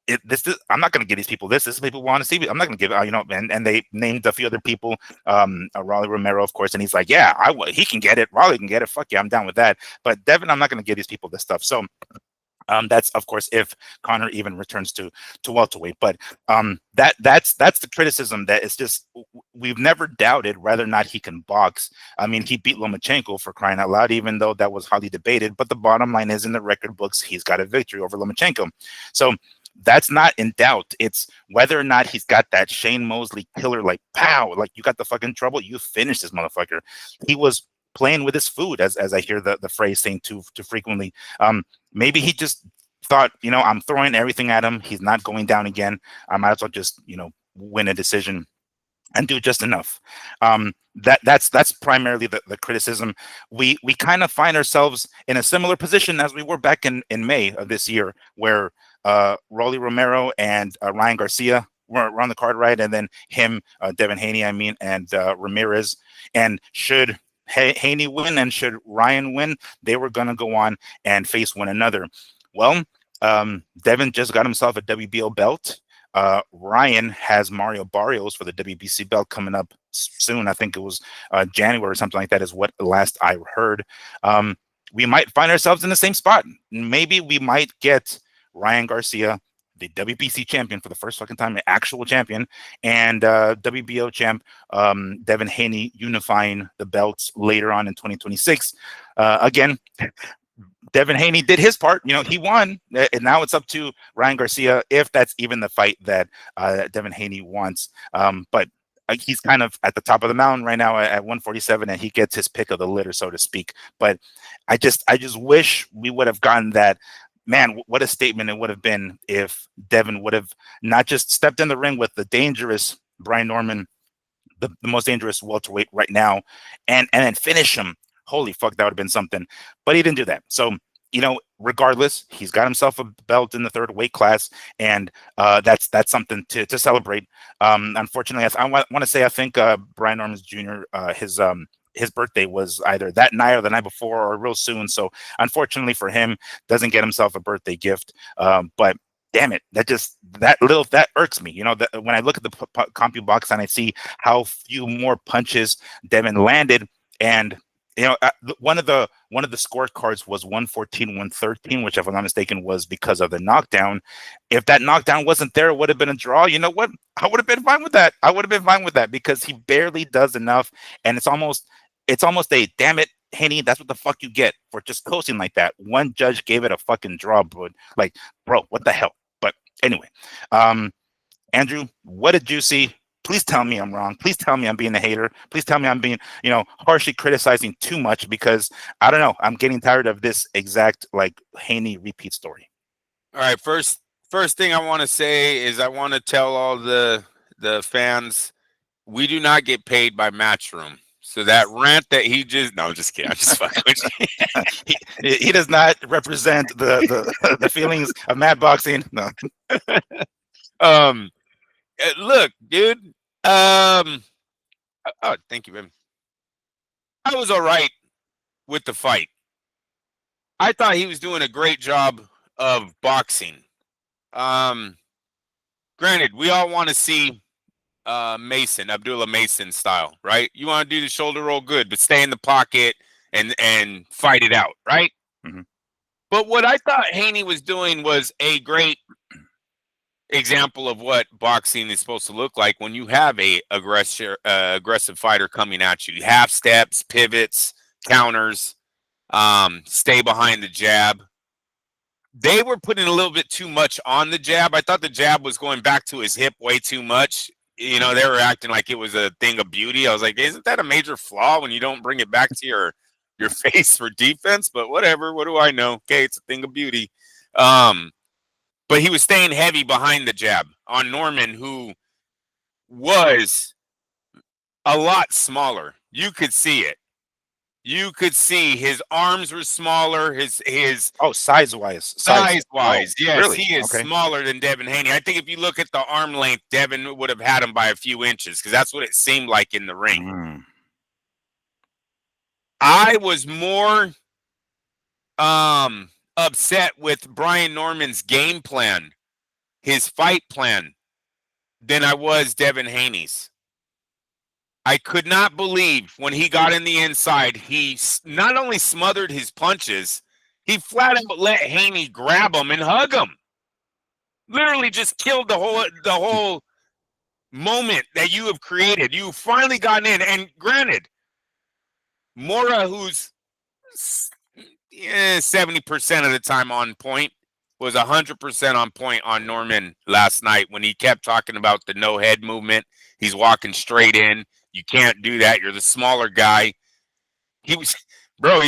I'm not going to give these people this. This is people want to see. I'm not going to give and they named a few other people, Raleigh Romero, of course, and he's like, yeah, he can get it. Raleigh can get it. Fuck yeah, I'm down with that. But Devin, I'm not going to give these people this stuff. So that's of course if Connor even returns to welterweight. But that's the criticism, that it's just we've never doubted whether or not he can box. I mean, he beat Lomachenko, for crying out loud, even though that was highly debated. But the bottom line is, in the record books, he's got a victory over Lomachenko. So that's not in doubt. It's whether or not he's got that Shane Mosley killer, like pow, like you got the fucking trouble, you finish this motherfucker. He was playing with his food, as I hear the phrase saying too frequently. Maybe he just thought, I'm throwing everything at him. He's not going down again. I might as well just, win a decision and do just enough. That's primarily the criticism. We kind of find ourselves in a similar position as we were back in May of this year, where Rolly Romero and Ryan Garcia were on the card, right, and then him, Devin Haney, and Ramirez. And should Haney win and should Ryan win, they were gonna go on and face one another. Well, Devin just got himself a WBO belt. Ryan has Mario Barrios for the WBC belt coming up soon. I think it was January or something like that is what last I heard. We might find ourselves in the same spot. Maybe we might get Ryan Garcia, the WBC champion for the first fucking time, an actual champion, and WBO champ Devin Haney unifying the belts later on in 2026. Again, Devin Haney did his part. He won, and now it's up to Ryan Garcia if that's even the fight that Devin Haney wants. But he's kind of at the top of the mountain right now at 147, and he gets his pick of the litter, so to speak. But I just wish we would have gotten that. Man, what a statement it would have been if Devin would have not just stepped in the ring with the dangerous Brian Norman, the most dangerous welterweight right now, and then finish him. Holy fuck, that would have been something. But he didn't do that. So, regardless, he's got himself a belt in the third weight class, and that's something to celebrate. Unfortunately, I want to say I think Brian Norman Jr. His birthday was either that night or the night before or real soon. So unfortunately for him, doesn't get himself a birthday gift. But damn it, that irks me. When I look at the CompuBox and I see how few more punches Devin landed, and one of the scorecards was 114-113, which, if I'm not mistaken, was because of the knockdown. If that knockdown wasn't there, it would have been a draw. You know what? I would have been fine with that. Because he barely does enough, and it's almost a damn it, Haney, that's what the fuck you get for just coasting like that. One judge gave it a fucking draw, bro. Like, bro, what the hell? But anyway, Andrew, what did you see? Please tell me I'm wrong. Please tell me I'm being a hater. Please tell me I'm being, harshly criticizing too much, because I don't know. I'm getting tired of this exact Haney repeat story. All right. First thing I want to say is I want to tell all the fans, we do not get paid by Matchroom. So that rant that he no, I'm just kidding. I'm just fucking with you. he does not represent the feelings of Mad Boxing. No. Look, dude. Oh, thank you, man. I was all right with the fight. I thought he was doing a great job of boxing. Granted, we all want to see Abdullah Mason style, right? You want to do the shoulder roll, good, but stay in the pocket and fight it out, right? Mm-hmm. But what I thought Haney was doing was a great example of what boxing is supposed to look like when you have a aggressive fighter coming at you. Half steps, pivots, counters, stay behind the jab. They were putting a little bit too much on the jab. I thought the jab was going back to his hip way too much. They were acting like it was a thing of beauty. I was like, isn't that a major flaw when you don't bring it back to your face for defense? But whatever, what do I know? Okay, it's a thing of beauty. But he was staying heavy behind the jab on Norman, who was a lot smaller. You could see it. You could see his arms were smaller. His size-wise. Yes, really? He is smaller than Devin Haney. I think if you look at the arm length, Devin would have had him by a few inches, because that's what it seemed like in the ring. Mm. I was more upset with Brian Norman's game plan, his fight plan, than I was Devin Haney's. I could not believe when he got in the inside, he not only smothered his punches, he flat out let Haney grab him and hug him. Literally just killed the whole moment that you have created. You finally gotten in, and granted, Mora, who's 70% of the time on point, was 100% on point on Norman last night when he kept talking about the no head movement. He's walking straight in. You can't do that. You're the smaller guy. He's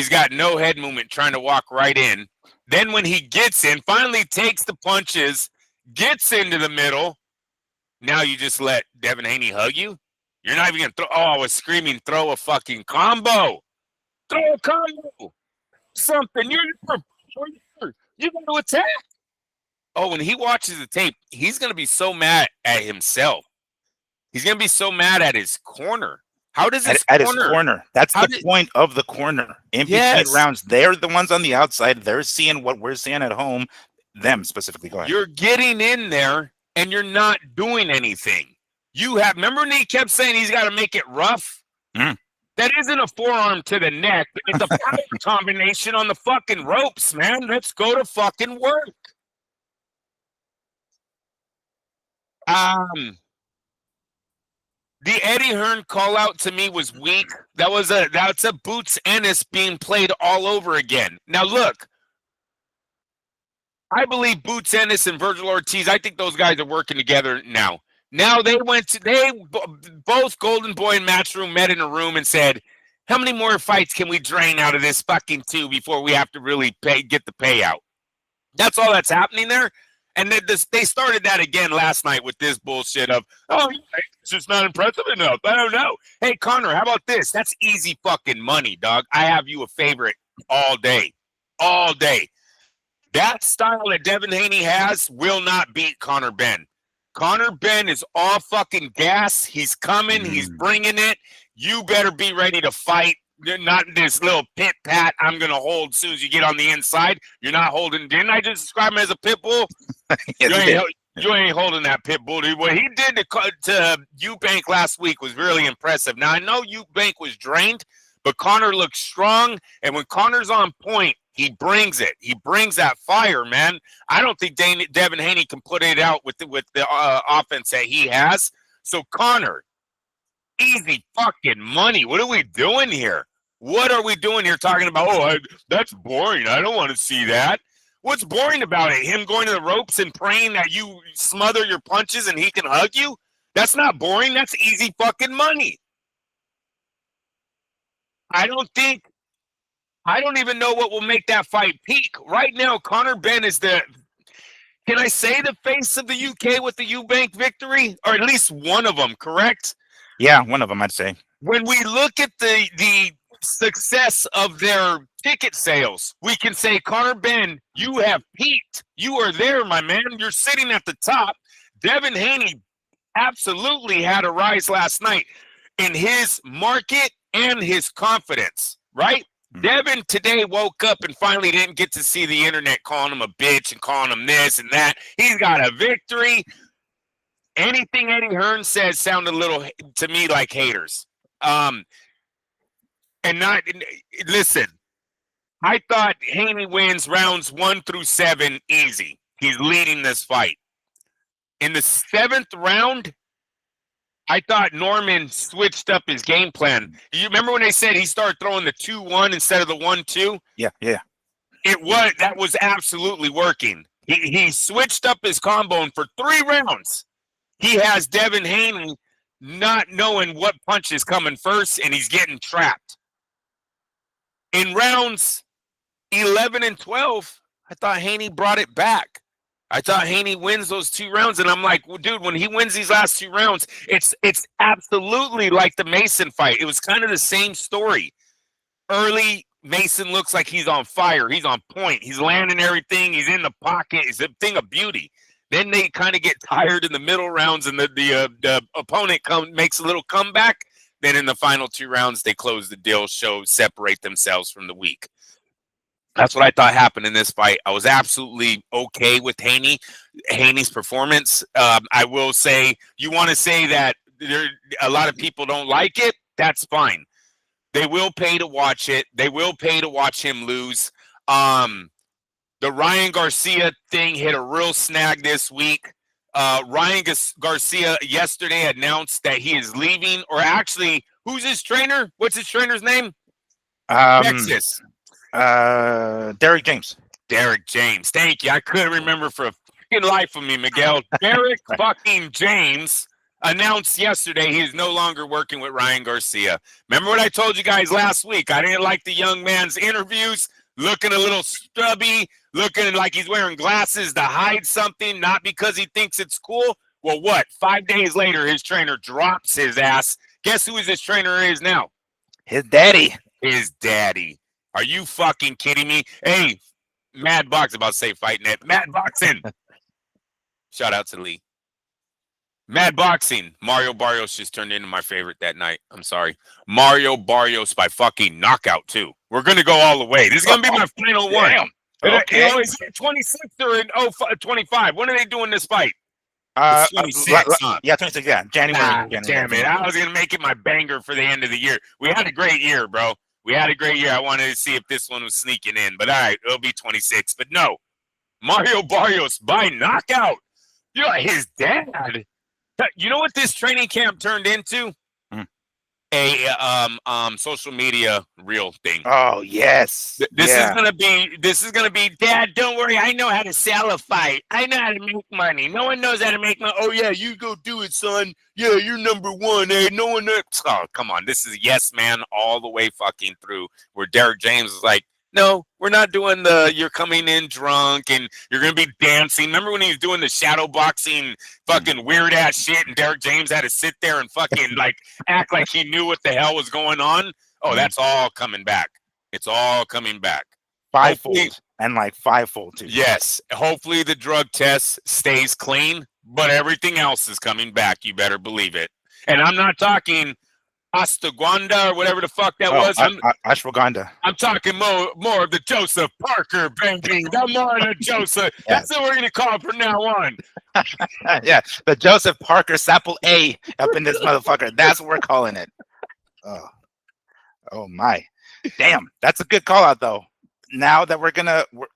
got no head movement trying to walk right in. Then when he gets in, finally takes the punches, gets into the middle. Now you just let Devin Haney hug you? You're not even going to throw. Oh, I was screaming, throw a fucking combo. Throw a combo. Something. You're going to attack. Oh, when he watches the tape, he's going to be so mad at himself. He's going to be so mad at his corner. How does his at his corner? That's the point of the corner. In between rounds, they're the ones on the outside. They're seeing what we're seeing at home. Them specifically. Go ahead. You're getting in there and you're not doing anything. Remember when he kept saying he's got to make it rough? Mm. That isn't a forearm to the neck. It's a power combination on the fucking ropes, man. Let's go to fucking work. The Eddie Hearn call out to me was weak. That's a Boots Ennis being played all over again. Now look, I believe Boots Ennis and Virgil Ortiz, I think those guys are working together now. Now both Golden Boy and Matchroom met in a room and said, how many more fights can we drain out of this fucking two before we have to really get the payout? That's all that's happening there. And they started that again last night with this bullshit of, it's just not impressive enough. I don't know. Hey, Connor, how about this? That's easy fucking money, dog. I have you a favorite all day. All day. That style that Devin Haney has will not beat Conor Benn. Conor Benn is all fucking gas. He's coming. He's bringing it. You better be ready to fight. Not this little pit pat I'm going to hold as soon as you get on the inside. You're not holding. Didn't I just describe him as a pit bull? You ain't holding that pit bull, dude. What he did to Eubank last week was really impressive. Now, I know Eubank was drained, but Conor looks strong. And when Conor's on point, he brings it. He brings that fire, man. I don't think Devin Haney can put it out with the offense that he has. So, Conor, easy fucking money. What are we doing here? What are we doing here talking about, that's boring. I don't want to see that. What's boring about it? Him going to the ropes and praying that you smother your punches and he can hug you? That's not boring. That's easy fucking money. I don't even know what will make that fight peak. Right now, Conor Benn is can I say the face of the UK with the Eubank victory? Or at least one of them, correct? Yeah, one of them, I'd say. When we look at the success of their ticket sales, we can say, Conor Benn, you have peaked. You are there, my man. You're sitting at the top. Devin Haney absolutely had a rise last night in his market and his confidence, right? Mm-hmm. Devin today woke up and finally didn't get to see the internet calling him a bitch and calling him this and that. He's got a victory. Anything Eddie Hearn says sounded a little to me like haters. Listen, I thought Haney wins rounds 1 through 7 easy. He's leading this fight. In the 7th round, I thought Norman switched up his game plan. You remember when they said he started throwing the 2-1 instead of the 1-2? Yeah. That was absolutely working. He switched up his combo, and for 3 rounds, he has Devin Haney not knowing what punch is coming first, and he's getting trapped. In rounds 11 and 12, I thought Haney brought it back. I thought Haney wins those 2 rounds, and I'm like, well, dude, when he wins these last 2 rounds, it's absolutely like the Mason fight. It was kind of the same story. Early, Mason looks like he's on fire. He's on point. He's landing everything. He's in the pocket. It's a thing of beauty. Then they kind of get tired in the middle rounds, and the opponent makes a little comeback. Then in the final 2 rounds, they close the deal, separate themselves from the weak. That's what I thought happened in this fight. I was absolutely okay with Haney's performance. I will say, you want to say that a lot of people don't like it, that's fine. They will pay to watch it. They will pay to watch him lose. The Ryan Garcia thing hit a real snag this week. Ryan Garcia yesterday announced that he is leaving, or actually, who's his trainer? What's his trainer's name? Texas. Derek James. Derek James. Thank you. I couldn't remember for a fucking life of me, Miguel. Derek fucking James announced yesterday he is no longer working with Ryan Garcia. Remember what I told you guys last week? I didn't like the young man's interviews, looking a little stubby, looking like he's wearing glasses to hide something, not because he thinks it's cool. Well, what? 5 days later, his trainer drops his ass. Guess who his trainer is now? His daddy. His daddy. Are you fucking kidding me? Hey, MADBox, about to say Fight Net. MADBoxing. Shout out to Lee. MADBoxing. Mario Barrios just turned into my favorite that night. I'm sorry. Mario Barrios by fucking knockout, too. We're going to go all the way. This is going to be my final one. Okay. You know, is it 26 or in 25? When are they doing this fight? 26, huh? Yeah, 26. Yeah, January. Damn it! I was gonna make it my banger for the end of the year. We had a great year, bro. We had a great year. I wanted to see if this one was sneaking in, but all right, it'll be 26. But no, Mario Barrios by knockout. You know, his dad. You know what this training camp turned into? A social media reel thing. Oh yes. This is gonna be Dad, don't worry, I know how to sell a fight. I know how to make money. No one knows how to make money. Oh yeah, you go do it, son. Yeah, you're number one. Hey, no one knows. Oh, come on. This is yes man all the way fucking through. Where Derek James is like, no, we're not doing the you're coming in drunk and you're gonna be dancing. Remember when he was doing the shadow boxing fucking weird ass shit and Derek James had to sit there and fucking like act like he knew what the hell was going on? Oh, that's all coming back. It's all coming back. Fivefold and like fivefold too. Yes. Hopefully the drug test stays clean, but everything else is coming back. You better believe it. And I'm not talking Astagwanda or whatever the fuck that was. Ashwagandha. I'm talking more of the Joseph Parker, baby. I'm more of the Joseph. Yeah. That's what we're going to call it from now on. Yeah, the Joseph Parker Sapple A up in this motherfucker. That's what we're calling it. Oh my. Damn, that's a good call out though. Now that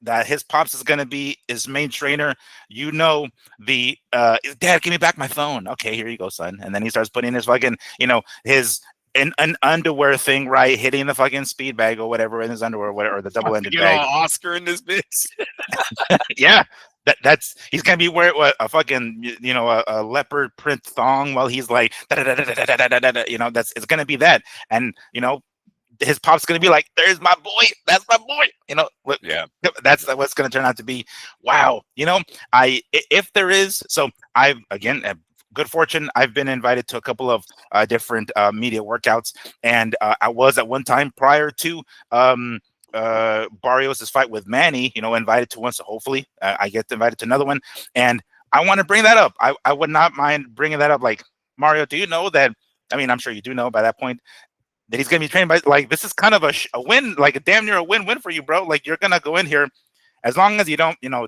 that his pops is gonna be his main trainer, you know, Dad, give me back my phone. Okay, here you go, son. And then he starts putting his fucking, you know, his an underwear thing, right, hitting the fucking speed bag or whatever in his underwear, or the double-ended bag. Oscar in this bitch. Yeah, that's he's gonna be wearing a fucking, you know, a leopard print thong while he's like, you know, it's gonna be that, and you know. His pop's gonna be like, "There's my boy. That's my boy." You know, yeah. That's what's gonna turn out to be. Wow. You know, if there is, so I've again good fortune. I've been invited to a couple of different media workouts, and I was at one time prior to Barrios' fight with Manny. You know, invited to one, so hopefully I get invited to another one, and I want to bring that up. I would not mind bringing that up. Like, Mario, do you know that? I mean, I'm sure you do know by that point. That he's gonna be trained by, like, this is kind of a win, like a damn near a win-win for you, bro. Like, you're gonna go in here, as long as you don't, you know,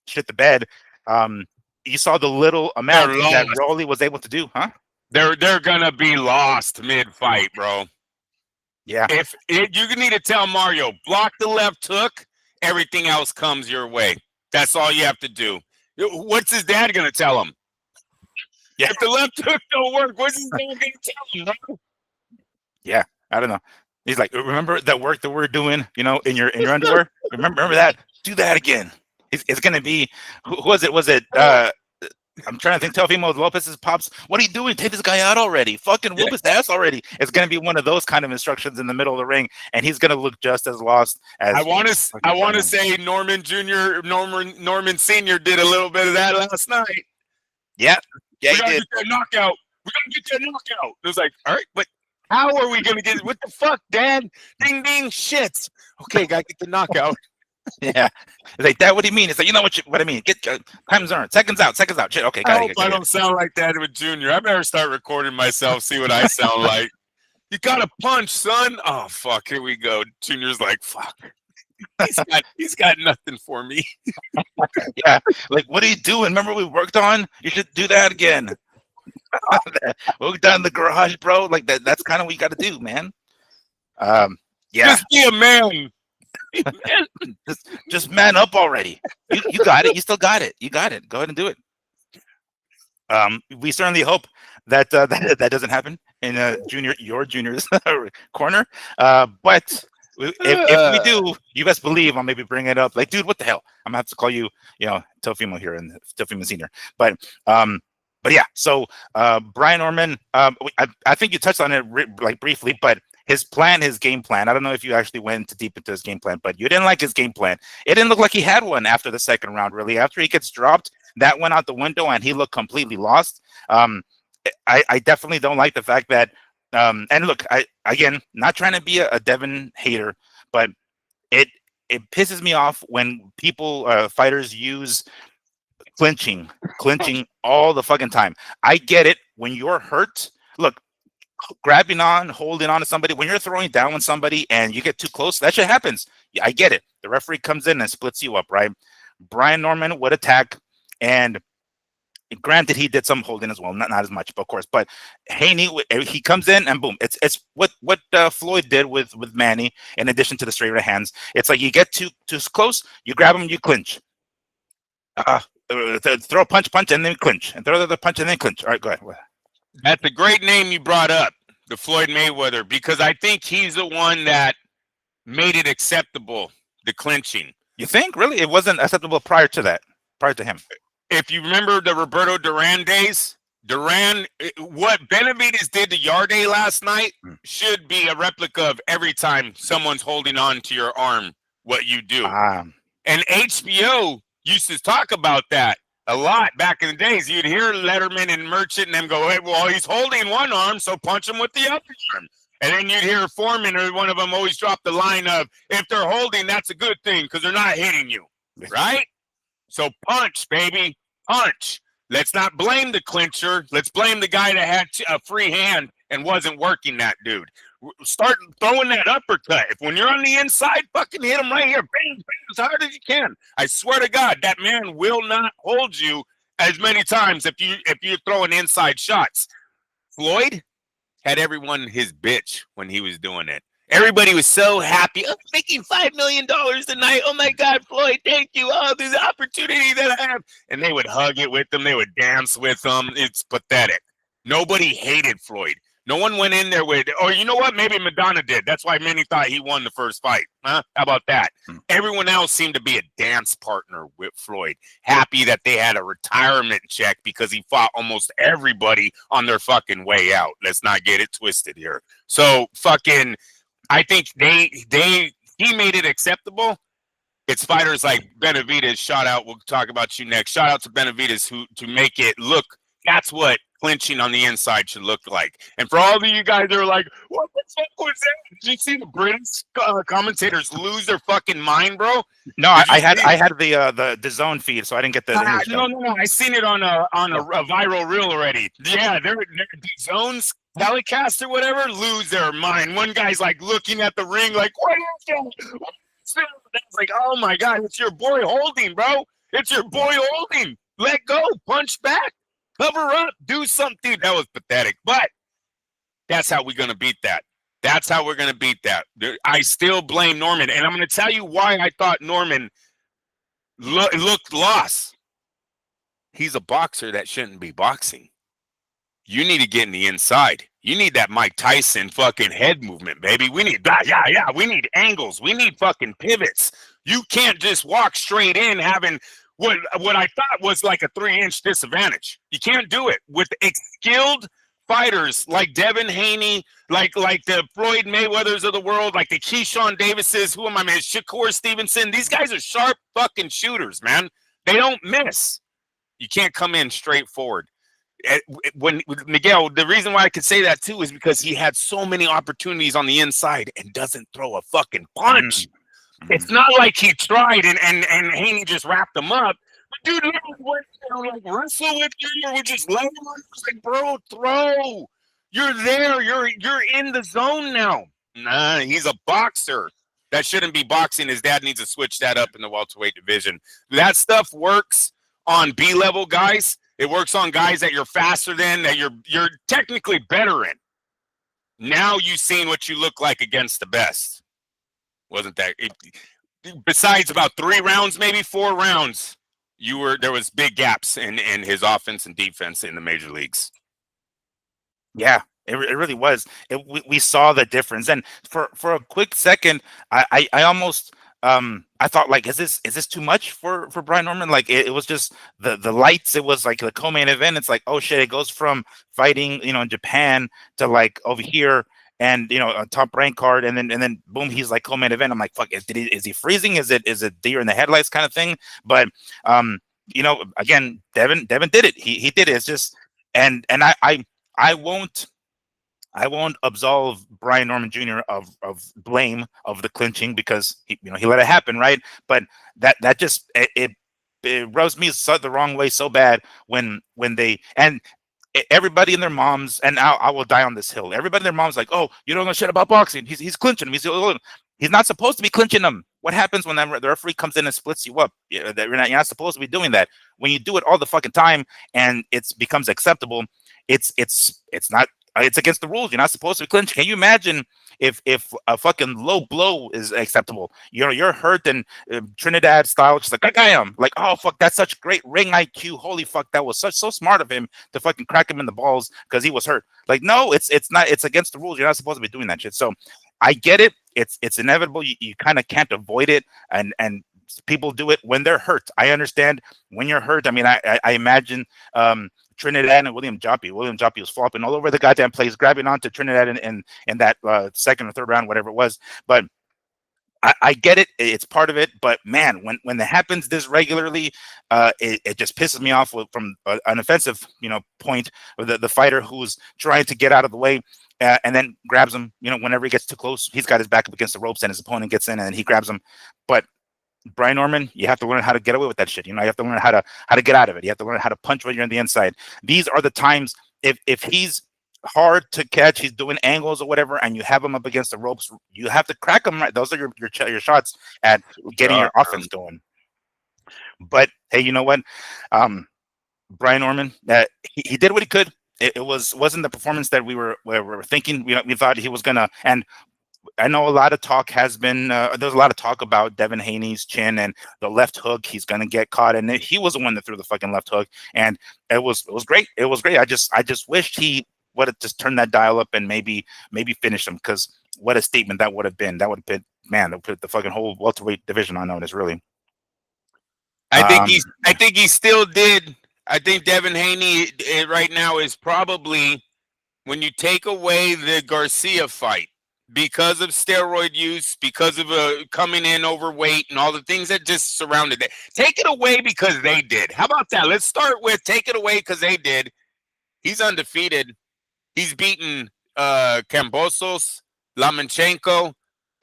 shit the bed. You saw the little amount that Rolly was able to do, huh? They're gonna be lost mid-fight, bro. Yeah. If you need to tell Mario, block the left hook, everything else comes your way. That's all you have to do. What's his dad gonna tell him? Yeah. If the left hook don't work, what's his dad gonna tell him, bro? Yeah, I don't know. He's like, remember that work that we're doing, you know, in your underwear? remember that? Do that again. It's gonna be who was it? Was it I'm trying to think. Teofimo Lopez's pops. What are you doing? Take this guy out already. Fucking whoop his ass already. It's gonna be one of those kind of instructions in the middle of the ring, and he's gonna look just as lost as. I want to say Norman Jr. Norman Sr. did a little bit of that last night. Yeah, yeah, we gotta get that knockout. We gotta get that knockout. It was like, all right, but. How are we gonna get? What the fuck, Dad? Ding ding, shit. Okay, gotta get the knockout. Yeah, it's like, Dad, what do you mean? It's like, you know what I mean? Get time's earned. Seconds out. Shit. Okay, got it. I don't sound like that with Junior. I better start recording myself. See what I sound like. You got a punch, son. Oh fuck, here we go. Junior's like, fuck. He's got nothing for me. Yeah, like, what are you doing? Remember we worked on? You should do that again. We're down in the garage, bro. Like that's kind of what you got to do, man. Yeah. Just be a man. just man up already. You got it. You still got it. You got it. Go ahead and do it. We certainly hope that that doesn't happen in your junior's corner. But If we do, you best believe I'll maybe bring it up. Like, dude, what the hell? I'm gonna have to call you, Teofimo here and Teofimo Senior. Um, but yeah. So Brian Norman, I think you touched on it like briefly, but his game plan. I don't know if you actually went too deep into his game plan, but you didn't like his game plan. It didn't look like he had one after the second round. Really, after he gets dropped, that went out the window, and he looked completely lost. I definitely don't like the fact that. And look, again, not trying to be a Devin hater, but it it pisses me off when fighters use clinching, clinching all the fucking time. I get it when you're hurt. Look, grabbing on, holding on to somebody, when you're throwing down on somebody and you get too close, that shit happens. Yeah, I get it. The referee comes in and splits you up, right? Brian Norman would attack, and granted, he did some holding as well, not as much, but of course. But Haney, he comes in and boom, it's what Floyd did with Manny. In addition to the straight right hands, it's like you get too close, you grab him, you clinch. Throw a punch, and then clinch, and throw the punch and then clinch. All right, go ahead. That's a great name you brought up, the Floyd Mayweather, because I think he's the one that made it acceptable, the clinching. You think really it wasn't acceptable prior to that, prior to him? If you remember the Roberto Duran days, what Benavidez did to Yarde last night should be a replica of every time someone's holding on to your arm, what you do. And HBO used to talk about that a lot back in the days. You'd hear Letterman and Merchant and them go, hey, well, he's holding one arm, so punch him with the other arm. And then you'd hear Foreman or one of them always drop the line of, if they're holding, that's a good thing because they're not hitting you, right? So punch, baby, punch. Let's not blame the clincher. Let's blame the guy that had a free hand and wasn't working that dude. Start throwing that uppercut. If when you're on the inside, fucking hit him right here. Bang, bang, as hard as you can. I swear to God, that man will not hold you as many times if you're throwing inside shots. Floyd had everyone his bitch when he was doing it. Everybody was so happy. I'm making $5 million tonight. Oh my God, Floyd, thank you. Oh, there's an opportunity that I have. And they would hug it with them. They would dance with them. It's pathetic. Nobody hated Floyd. No one went in there with, or you know what? Maybe Madonna did. That's why many thought he won the first fight. Huh? How about that? Everyone else seemed to be a dance partner with Floyd. Happy that they had a retirement check because he fought almost everybody on their fucking way out. Let's not get it twisted here. So fucking, I think he made it acceptable. It's fighters like Benavidez, shout out, we'll talk about you next. Shout out to Benavidez to make it look, that's what clinching on the inside should look like. And for all of you guys that are like, what the fuck was that? Did you see the British commentators lose their fucking mind, bro? No, I had the zone feed, so I didn't get the English. No. I seen it on a viral reel already. Yeah, they're the zones telecast or whatever lose their mind. One guy's like looking at the ring like, what is that? It's like, oh my God, it's your boy holding, bro. It's your boy holding. Let go, punch back, cover up, do something. That was pathetic, but that's how we're gonna beat that. That's how we're gonna beat that. I still blame Norman, and I'm gonna tell you why I thought Norman looked lost. He's a boxer that shouldn't be boxing. You need to get in the inside. You need that Mike Tyson fucking head movement, baby. We need that. Yeah. We need angles. We need fucking pivots. You can't just walk straight in having what I thought was like a 3-inch disadvantage. You can't do it with skilled fighters like Devin Haney, like the Floyd Mayweathers of the world, like the Keyshawn Davises. Who am I, man? Shakur Stevenson. These guys are sharp fucking shooters, man. They don't miss. You can't come in straight forward. When Miguel, the reason why I could say that too is because he had so many opportunities on the inside and doesn't throw a fucking punch. It's not like he tried and Haney just wrapped him up. But dude, like wrestle with you or would just let him. Like, bro, throw. You're there. You're in the zone now. Nah, he's a boxer. That shouldn't be boxing. His dad needs to switch that up in the welterweight division. That stuff works on B-level guys. It works on guys that you're faster than, that you're technically better in. Now you've seen what you look like against the best. Wasn't that? Besides about 3 rounds, maybe 4 rounds, there was big gaps in his offense and defense in the major leagues. Yeah, It really was. We saw the difference, and for a quick second, I almost I thought like, is this too much for Brian Norman? Like it was just the lights. It was like the co-main event. It's like, oh shit, it goes from fighting in Japan to like over here, and a top rank card, and then boom, he's like co-main event. I'm like, fuck, is he freezing? Is it deer in the headlights kind of thing? But again, Devin did it. He did it. It's just and I won't. I won't absolve Brian Norman Jr. of blame of the clinching because he let it happen, right? But that just it rubs me the wrong way so bad when they and everybody and their moms, and I will die on this hill. Everybody and their moms like, oh, you don't know shit about boxing. He's clinching him. He's not supposed to be clinching them. What happens when the referee comes in and splits you up? You're not supposed to be doing that. When you do it all the fucking time and it becomes acceptable, it's not. It's against the rules. You're not supposed to be clinching. Can you imagine if a fucking low blow is acceptable? You're hurt and Trinidad style, just like I am. Like, oh fuck, that's such great ring IQ. Holy fuck, that was so smart of him to fucking crack him in the balls because he was hurt. Like, no, it's not. It's against the rules. You're not supposed to be doing that shit. So I get it. It's inevitable. You kind of can't avoid it, and people do it when they're hurt. I understand when you're hurt. I mean, I imagine Trinidad and William Joppy. William Joppy was flopping all over the goddamn place, grabbing onto Trinidad in that second or third round, whatever it was. But I get it. It's part of it. But man, when it happens this regularly, it just pisses me off from an offensive point of the fighter who's trying to get out of the way. And then grabs him, whenever he gets too close, he's got his back up against the ropes and his opponent gets in and he grabs him. But Brian Norman, you have to learn how to get away with that shit. You have to learn how to get out of it. You have to learn how to punch when you're on the inside. These are the times if he's hard to catch, he's doing angles or whatever, and you have him up against the ropes, you have to crack him right. Those are your shots at getting your offense going. But hey, you know what? Brian Norman, he did what he could. It wasn't the performance that we were thinking. We thought he was gonna. And I know a lot of talk has been. There's a lot of talk about Devin Haney's chin and the left hook. He's gonna get caught, and he was the one that threw the fucking left hook. And it was great. It was great. I just wished he would have just turned that dial up and maybe finish him, because what a statement that would have been. That would have been, man. That would put the fucking whole welterweight division on notice, really. I think he still did. I think Devin Haney right now is probably, when you take away the Garcia fight, because of steroid use, because of coming in overweight and all the things that just surrounded it. Take it away because they did. How about that? Let's start with take it away because they did. He's undefeated. He's beaten Kambosos, Lomachenko,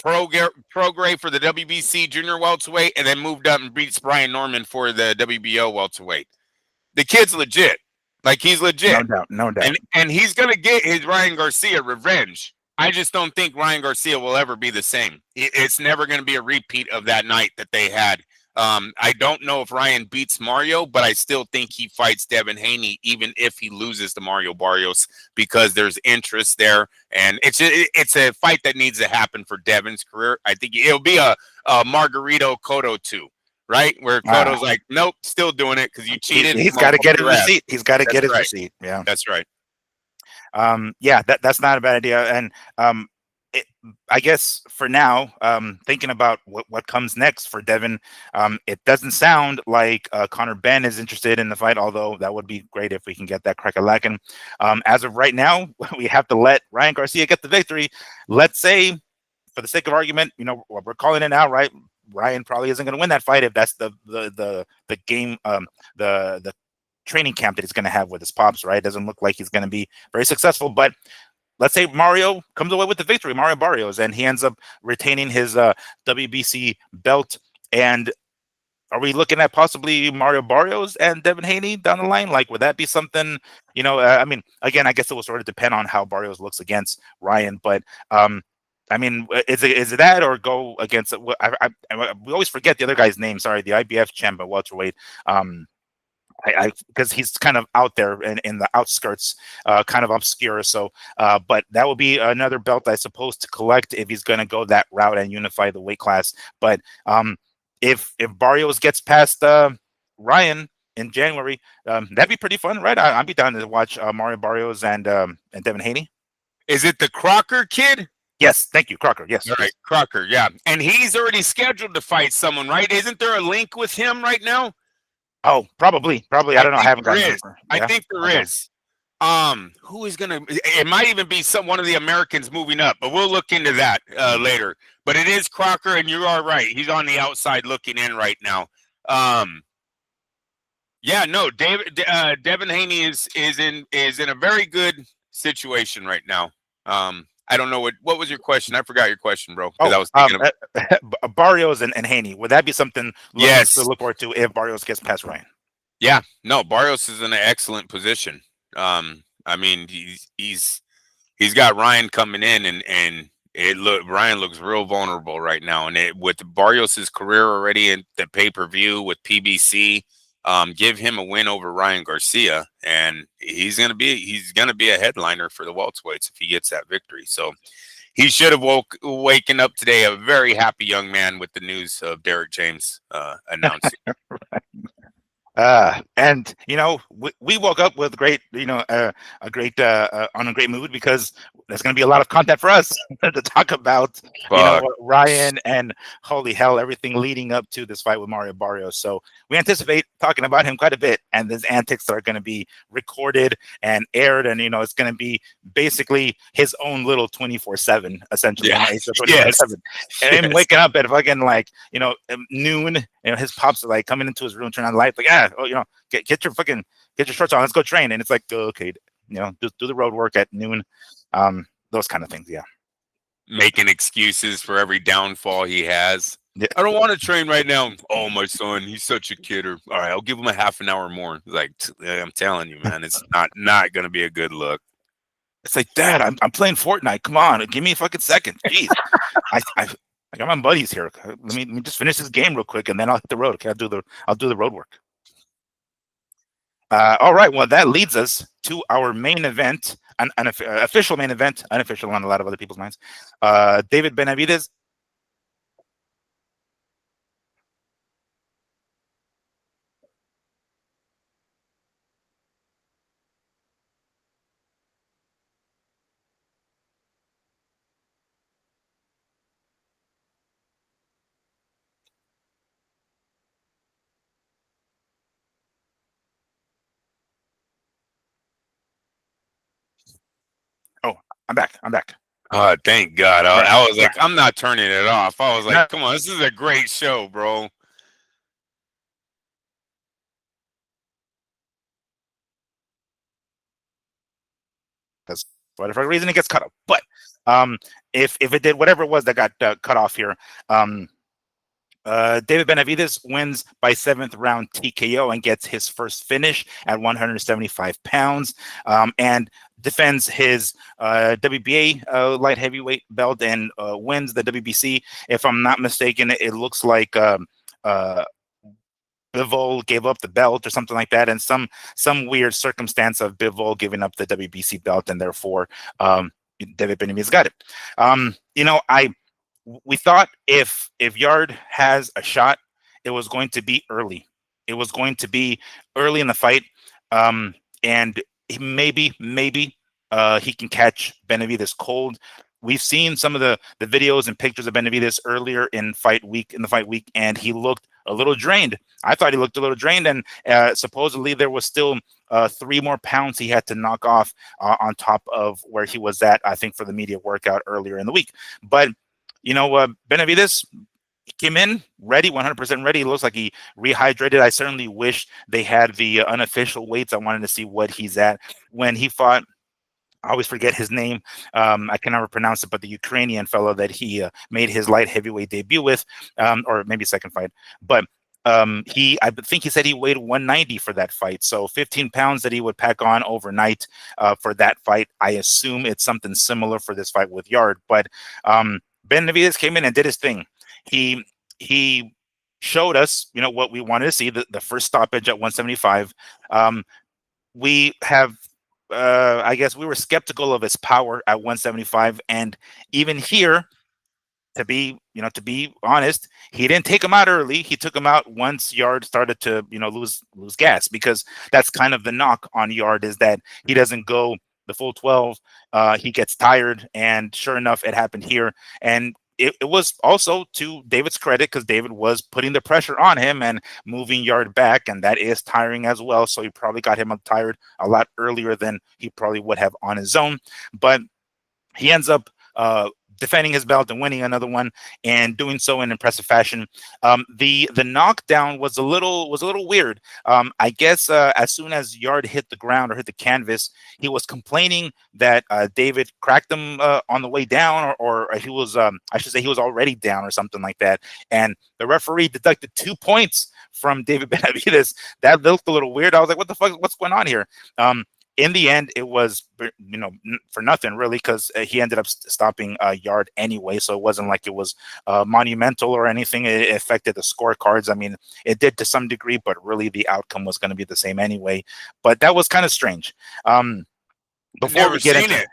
Prograis for the WBC junior welterweight, and then moved up and beats Brian Norman for the WBO welterweight. The kid's legit. Like, he's legit. No doubt. And he's going to get his Ryan Garcia revenge. I just don't think Ryan Garcia will ever be the same. It's never going to be a repeat of that night that they had. I don't know if Ryan beats Mario, but I still think he fights Devin Haney, even if he loses to Mario Barrios, because there's interest there. And it's a fight that needs to happen for Devin's career. I think it'll be a Margarito Cotto 2. Right, where Cotto's like, nope, still doing it because you cheated. He's got to get his receipt. He's got to get his receipt. Yeah, that's right. Yeah, that's not a bad idea. And I guess for now, thinking about what comes next for Devin, it doesn't sound like Conor Benn is interested in the fight, although that would be great if we can get that crack-a-lackin'. As of right now, we have to let Ryan Garcia get the victory. Let's say, for the sake of argument, we're calling it now, right? Ryan probably isn't going to win that fight if that's the game, the training camp that he's going to have with his pops, right? It doesn't look like he's going to be very successful. But let's say Mario comes away with the victory, Mario Barrios, and he ends up retaining his WBC belt. And are we looking at possibly Mario Barrios and Devin Haney down the line? Like, would that be something? I mean, again, I guess it will sort of depend on how Barrios looks against Ryan, but I mean, is it that, or go against? We always forget the other guy's name. Sorry, the IBF champ at welterweight. Because he's kind of out there in the outskirts, kind of obscure. So, but that will be another belt, I suppose, to collect if he's going to go that route and unify the weight class. But if Barrios gets past Ryan in January, that'd be pretty fun, right? I'd be down to watch Mario Barrios and Devin Haney. Is it the Crocker kid? Yes, thank you, Crocker. Yes, All yes. right, Crocker. Yeah, and he's already scheduled to fight someone, right? Isn't there a link with him right now? Oh, probably. I I don't know. I think haven't there gotten is. over. I Yeah. think there Okay. is. Who is gonna? It might even be one of the Americans moving up, but we'll look into that later. But it is Crocker, and you are right. He's on the outside looking in right now. Um, yeah, no, Devin Haney is in a very good situation right now. I don't know what was your question. I forgot your question, bro, because Oh, I was thinking of Barrios and Haney. Would that be something to yes, look forward to if Barrios gets past Ryan? yeah, no, Barrios is in an excellent position. I mean, he's got Ryan coming in, and Ryan looks real vulnerable right now, and with Barrios's career already in the pay-per-view with PBC, give him a win over Ryan Garcia, and he's gonna be a headliner for the welterweights if he gets that victory. So he should have waken up today a very happy young man with the news of Derek James announcing. And we woke up with great, a great on a great mood because there's going to be a lot of content for us to talk about, Fuck. Ryan and holy hell, everything leading up to this fight with Mario Barrios. So we anticipate talking about him quite a bit, and his antics are going to be recorded and aired, and it's going to be basically his own little 24/7, essentially, Yeah. on 24/7. Yes. And him waking up at fucking noon, his pops are like coming into his room, turn on the lights, like, get your shorts on, let's go train. And it's like, okay, do the road work at noon, those kind of things. Yeah. Making excuses for every downfall he has. Yeah. I don't want to train right now. Oh, my son, he's such a kidder. All right, I'll give him a half an hour more. Like, I'm telling you, man, it's not going to be a good look. It's like, Dad, I'm playing Fortnite. Come on, give me a fucking second. Jeez. I got my buddies here. Let me just finish this game real quick, and then I'll hit the road. Okay, I'll do the road work. All right. Well, that leads us to our main event, an official main event, unofficial on a lot of other people's minds. David Benavidez. Oh, I'm back. Oh, thank God. All right. I was Yeah. like, I'm not turning it off. I was like, No, come on, this is a great show, bro. because for whatever reason it gets cut off. But if it did whatever it was that got cut off here, David Benavidez wins by 7th round TKO and gets his first finish at 175 pounds, and defends his WBA light heavyweight belt and wins the WBC. If I'm not mistaken, it looks like Bivol gave up the belt or something like that, and some weird circumstance of Bivol giving up the WBC belt, and therefore David Benavidez got it. We thought if Yard has a shot, it was going to be early. It was going to be early in the fight, and maybe he can catch Benavidez cold. We've seen some of the videos and pictures of Benavidez earlier in the fight week, and he looked a little drained. I thought he looked a little drained, and supposedly there was still 3 more pounds he had to knock off on top of where he was at, I think, for the media workout earlier in the week. But Benavidez came in ready, 100% ready. It looks like he rehydrated. I certainly wish they had the unofficial weights. I wanted to see what he's at when he fought. I always forget his name. I can never pronounce it, but the Ukrainian fellow that he made his light heavyweight debut with, or maybe second fight. But I think he said he weighed 190 for that fight. So 15 pounds that he would pack on overnight for that fight. I assume it's something similar for this fight with Yard. But Benavidez came in and did his thing. He showed us, what we wanted to see, the first stoppage at 175. We have I guess we were skeptical of his power at 175, and even here, to be honest, he didn't take him out early. He took him out once Yard started to lose gas, because that's kind of the knock on Yard, is that he doesn't go the full 12, he gets tired, and sure enough, it happened here. And it was also to David's credit because David was putting the pressure on him and moving Yard back, and that is tiring as well. So he probably got him tired a lot earlier than he probably would have on his own. But he ends up defending his belt and winning another one, and doing so in impressive fashion. The knockdown was a little weird. I guess as soon as Yard hit the ground or hit the canvas, he was complaining that David cracked him on the way down, or he was I should say he was already down or something like that. And the referee deducted 2 points from David Benavidez. That looked a little weird. I was like, what the fuck? What's going on here? In the end, it was for nothing really, because he ended up stopping Yard anyway. So it wasn't like it was monumental or anything. It affected the scorecards. I mean, it did to some degree, but really the outcome was going to be the same anyway. But that was kind of strange. Before Never we get seen into it.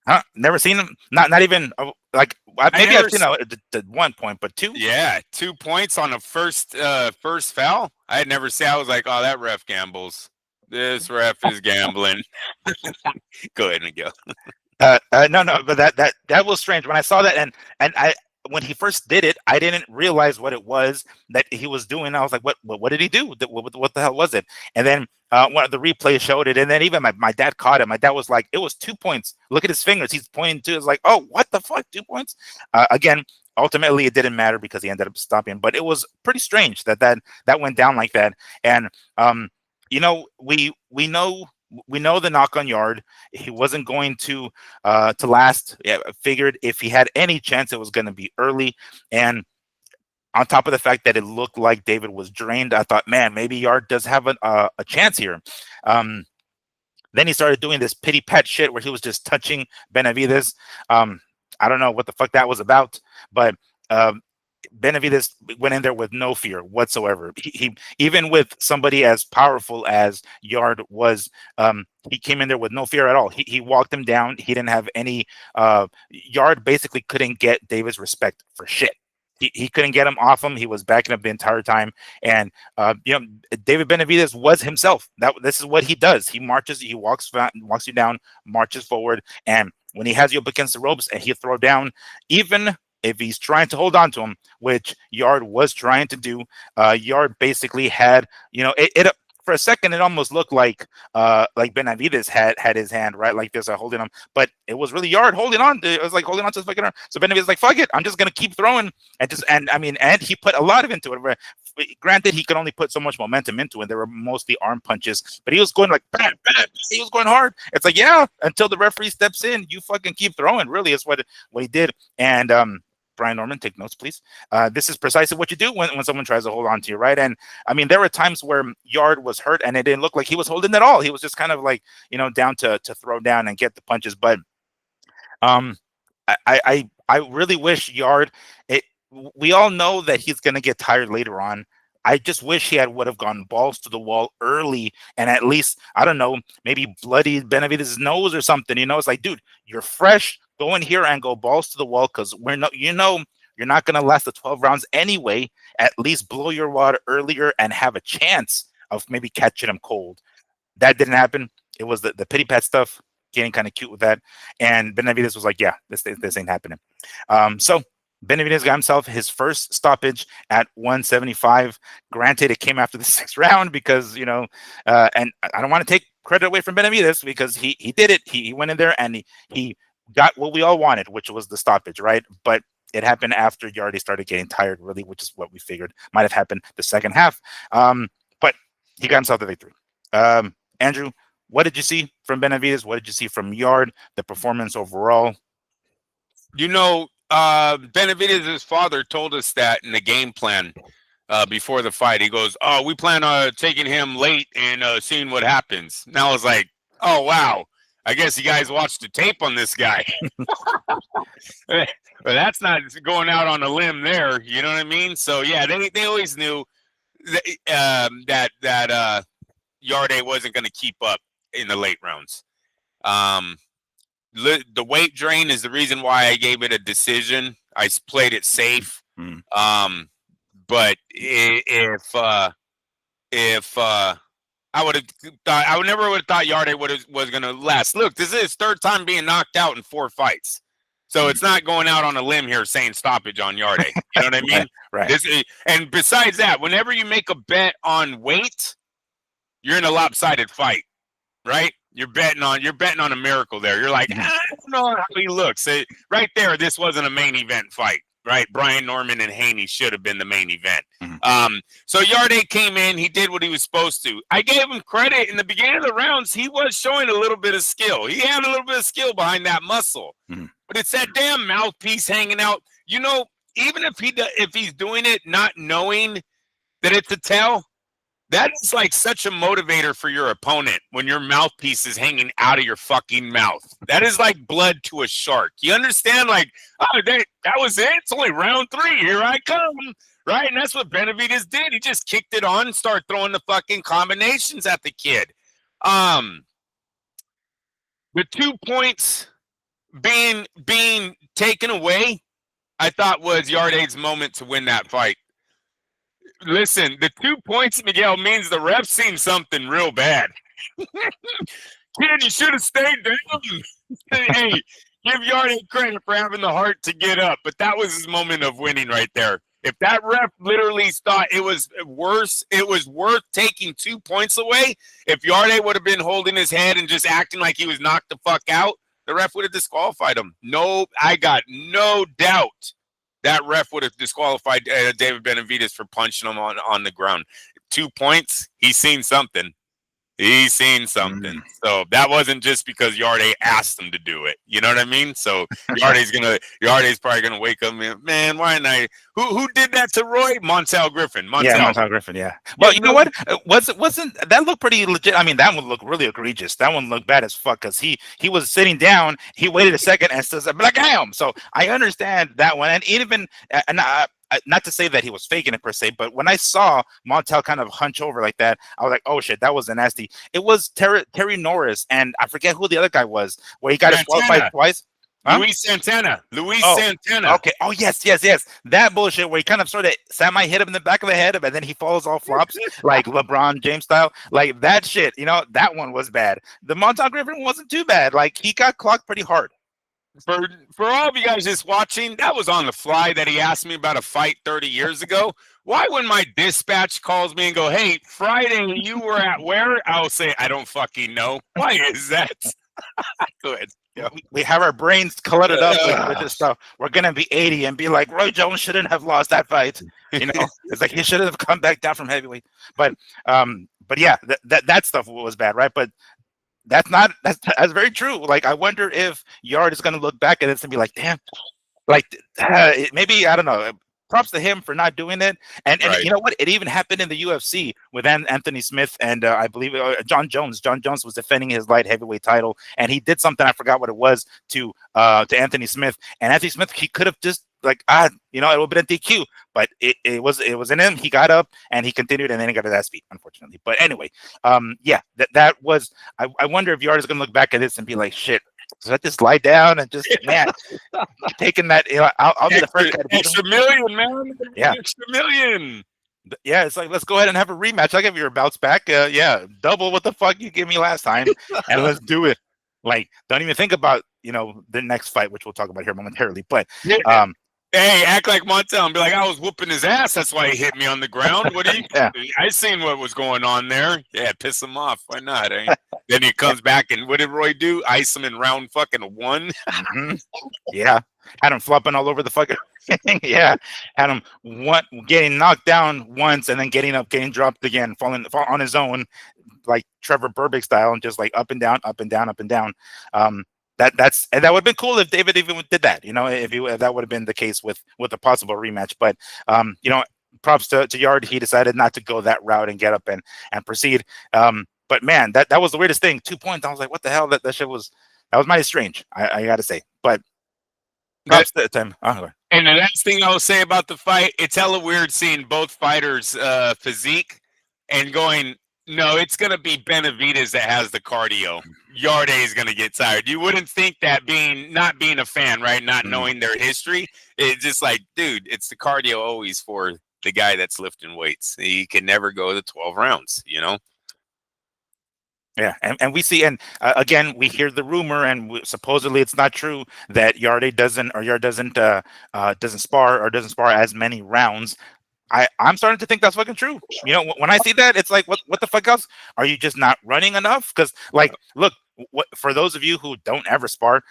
Huh? Never seen him. Not even like I maybe I've never. seen the 1 point, but two. Yeah, 2 points on the first foul. I had never seen. I was like, oh, that ref gambles. This ref is gambling. Go ahead and go. No, but that was strange when I saw that, and I when he first did it, I didn't realize what it was that he was doing. I was like, what did he do? What the hell was it? And then one of the replays showed it, and then even my dad caught it. My dad was like, it was 2 points. Look at his fingers. He's pointing to. It's like, oh, what the fuck, 2 points? Again, ultimately, it didn't matter because he ended up stopping. But it was pretty strange that went down like that. And we know the knock on Yard. He wasn't going to last. Yeah, I figured if he had any chance, it was going to be early. And on top of the fact that it looked like David was drained, I thought, man, maybe Yard does have a chance here. Then he started doing this pity pat shit where he was just touching Benavidez. I don't know what the fuck that was about, but Benavidez went in there with no fear whatsoever. He even with somebody as powerful as Yard was, he came in there with no fear at all. He walked him down. He didn't have any. Yard basically couldn't get David's respect for shit. He couldn't get him off him. He was backing up the entire time, and David Benavidez was himself. This is what he does. He marches. He walks you down, marches forward, and when he has you up against the ropes and he throw down, even if he's trying to hold on to him, which Yard was trying to do, Yard basically had, it for a second, it almost looked like Benavidez had his hand right like this, holding him, but it was really Yard holding on. It was like holding on to his fucking arm. So Benavidez like, fuck it, I'm just gonna keep throwing, and he put a lot of into it. Granted, he could only put so much momentum into it. There were mostly arm punches, but he was going like bam, bam. He was going hard. It's like, yeah, until the referee steps in, you fucking keep throwing. Really, is what he did. And Brian Norman, take notes, please. This is precisely what you do when someone tries to hold on to you, right? And I mean, there were times where Yard was hurt and it didn't look like he was holding at all. He was just kind of like, down to throw down and get the punches. But um, I really wish Yard. We all know that he's going to get tired later on. I just wish he would have gone balls to the wall early and at least, I don't know, maybe bloodied Benavidez's nose or something. It's like, dude, you're fresh. Go in here and go balls to the wall because you're not going to last the 12 rounds anyway. At least blow your wad earlier and have a chance of maybe catching him cold. That didn't happen. It was the pity pat stuff, getting kind of cute with that. And Benavidez was like, yeah, this ain't happening. So Benavidez got himself his first stoppage at 175. Granted, it came after the 6th round because, and I don't want to take credit away from Benavidez because he did it. He went in there and he got what we all wanted, which was the stoppage, right? But it happened after Yardy started getting tired, really, which is what we figured might have happened the second half. But he got himself the victory. Andrew, what did you see from Benavidez? What did you see from Yard? The performance overall? Benavidez's father told us that in the game plan before the fight. He goes, "Oh, we plan on taking him late and seeing what happens." And I was like, "Oh wow, I guess you guys watched the tape on this guy." But that's not going out on a limb there. You know what I mean? So yeah, they always knew that Yarde wasn't going to keep up in the late rounds. The weight drain is the reason why I gave it a decision. I played it safe. But if I would have thought I would never would have thought Yarde was going to last. Look, this is his third time being knocked out in 4 fights, so it's not going out on a limb here saying stoppage on Yarde. You know what I mean? Right. And besides that, whenever you make a bet on weight, you're in a lopsided fight, right? You're betting on a miracle there. You're like, I don't know how he looks. Right there, this wasn't a main event fight, right? Brian Norman and Haney should have been the main event. So Yarde came in, he did what he was supposed to. I gave him credit in the beginning of the rounds. He was showing a little bit of skill. He had a little bit of skill behind that muscle, but it's that damn mouthpiece hanging out. You know, even if he's doing it not knowing that it's a tell, that is like such a motivator for your opponent when your mouthpiece is hanging out of your fucking mouth. That is like blood to a shark. You understand? Like, oh, that was it. It's only round 3. Here I come. Right? And that's what Benavidez did. He just kicked it on and started throwing the fucking combinations at the kid. The 2 points being taken away, I thought was Yarde's moment to win that fight. Listen, the 2 points, Miguel, means the ref seen something real bad. Kid, you should have stayed down. Hey, give Yarde credit for having the heart to get up, but that was his moment of winning right there. If that ref literally thought it was worth taking 2 points away, if Yarde would have been holding his head and just acting like he was knocked the fuck out, the ref would have disqualified him. No, I got no doubt that ref would have disqualified David Benavidez for punching him on the ground. 2 points, he's seen something. He's seen something. So that wasn't just because Yarde asked him to do it. You know what I mean? So Yarde's probably gonna wake up and, man, why didn't I? Who did that to Roy? Montel Griffin. Montel Griffin. Yeah. Well, you know what? Wasn't that looked pretty legit? I mean, that one looked really egregious. That one looked bad as fuck because he was sitting down. He waited a second and says, "Like I am." So I understand that one, and even not to say that he was faking it per se, but when I saw Montel kind of hunch over like that, I was like, "Oh shit, that was nasty." It was Terry Norris, and I forget who the other guy was, where he got disqualified twice. Huh? Luis Santana. Santana. Okay. Oh, yes. That bullshit where he kind of sort of semi hit him in the back of the head, and then he falls all flops like LeBron James style. Like that shit, that one was bad. The Montel Griffin wasn't too bad. Like he got clocked pretty hard. For all of you guys just watching, that was on the fly that he asked me about a fight 30 years ago. Why when my dispatch calls me and go, "Hey, Friday, you were at where?" I'll say, "I don't fucking know." Why is that? Go ahead. Yeah. We have our brains cluttered up with this stuff. We're gonna be 80 and be like, Roy Jones shouldn't have lost that fight. It's like he should have come back down from heavyweight. But yeah, that stuff was bad, right? But that's very true. Like I wonder if Yard is gonna look back at this and be like, damn, like maybe I don't know. Props to him for not doing it. And right. You know what? It even happened in the UFC with Anthony Smith and I believe John Jones. John Jones was defending his light heavyweight title, and he did something, I forgot what it was, to Anthony Smith. And Anthony Smith, he could have just it would have been a DQ, but it was in him. He got up and he continued, and then he got his ass beat, unfortunately. But anyway, that was. I wonder if Yard is gonna look back at this and be like, shit. So I just lie down and just taking that. I'll be the first guy to beat extra million, man. Yeah, extra million. Yeah, it's like, let's go ahead and have a rematch. I'll give you your bouts back. Double what the fuck you gave me last time, and let's do it. Like, don't even think about the next fight, which we'll talk about here momentarily. But hey, act like Montel and be like, I was whooping his ass. That's why he hit me on the ground. What do you? I seen what was going on there. Yeah, piss him off. Why not? Eh? Then he comes back and what did Roy do? Ice him in round fucking 1. Yeah, had him flopping all over the fucking. Yeah, had him getting knocked down once and then getting up, getting dropped again, falling on his own, like Trevor Burbick style, and just like up and down, up and down, up and down. That would have been cool if David even did that, if that would have been the case with a possible rematch. But props to Yard, he decided not to go that route and get up and proceed. But man, that was the weirdest thing. 2 points. I was like, what the hell? That shit was mighty strange. I gotta say. But props to him. And the last thing I'll say about the fight, it's hella weird seeing both fighters' physique and going, no, it's going to be Benavidez that has the cardio. Yarde is going to get tired. You wouldn't think that not being a fan, right? Not knowing their history. It's just like, dude, it's the cardio always for the guy that's lifting weights. He can never go the 12 rounds, Yeah, and we see, and again, we hear the rumor, and supposedly it's not true that Yard doesn't spar or doesn't spar as many rounds. I'm starting to think that's fucking true. You know, when I see that, it's like, what the fuck else? Are you just not running enough? Because like, look, what for those of you who don't ever spar,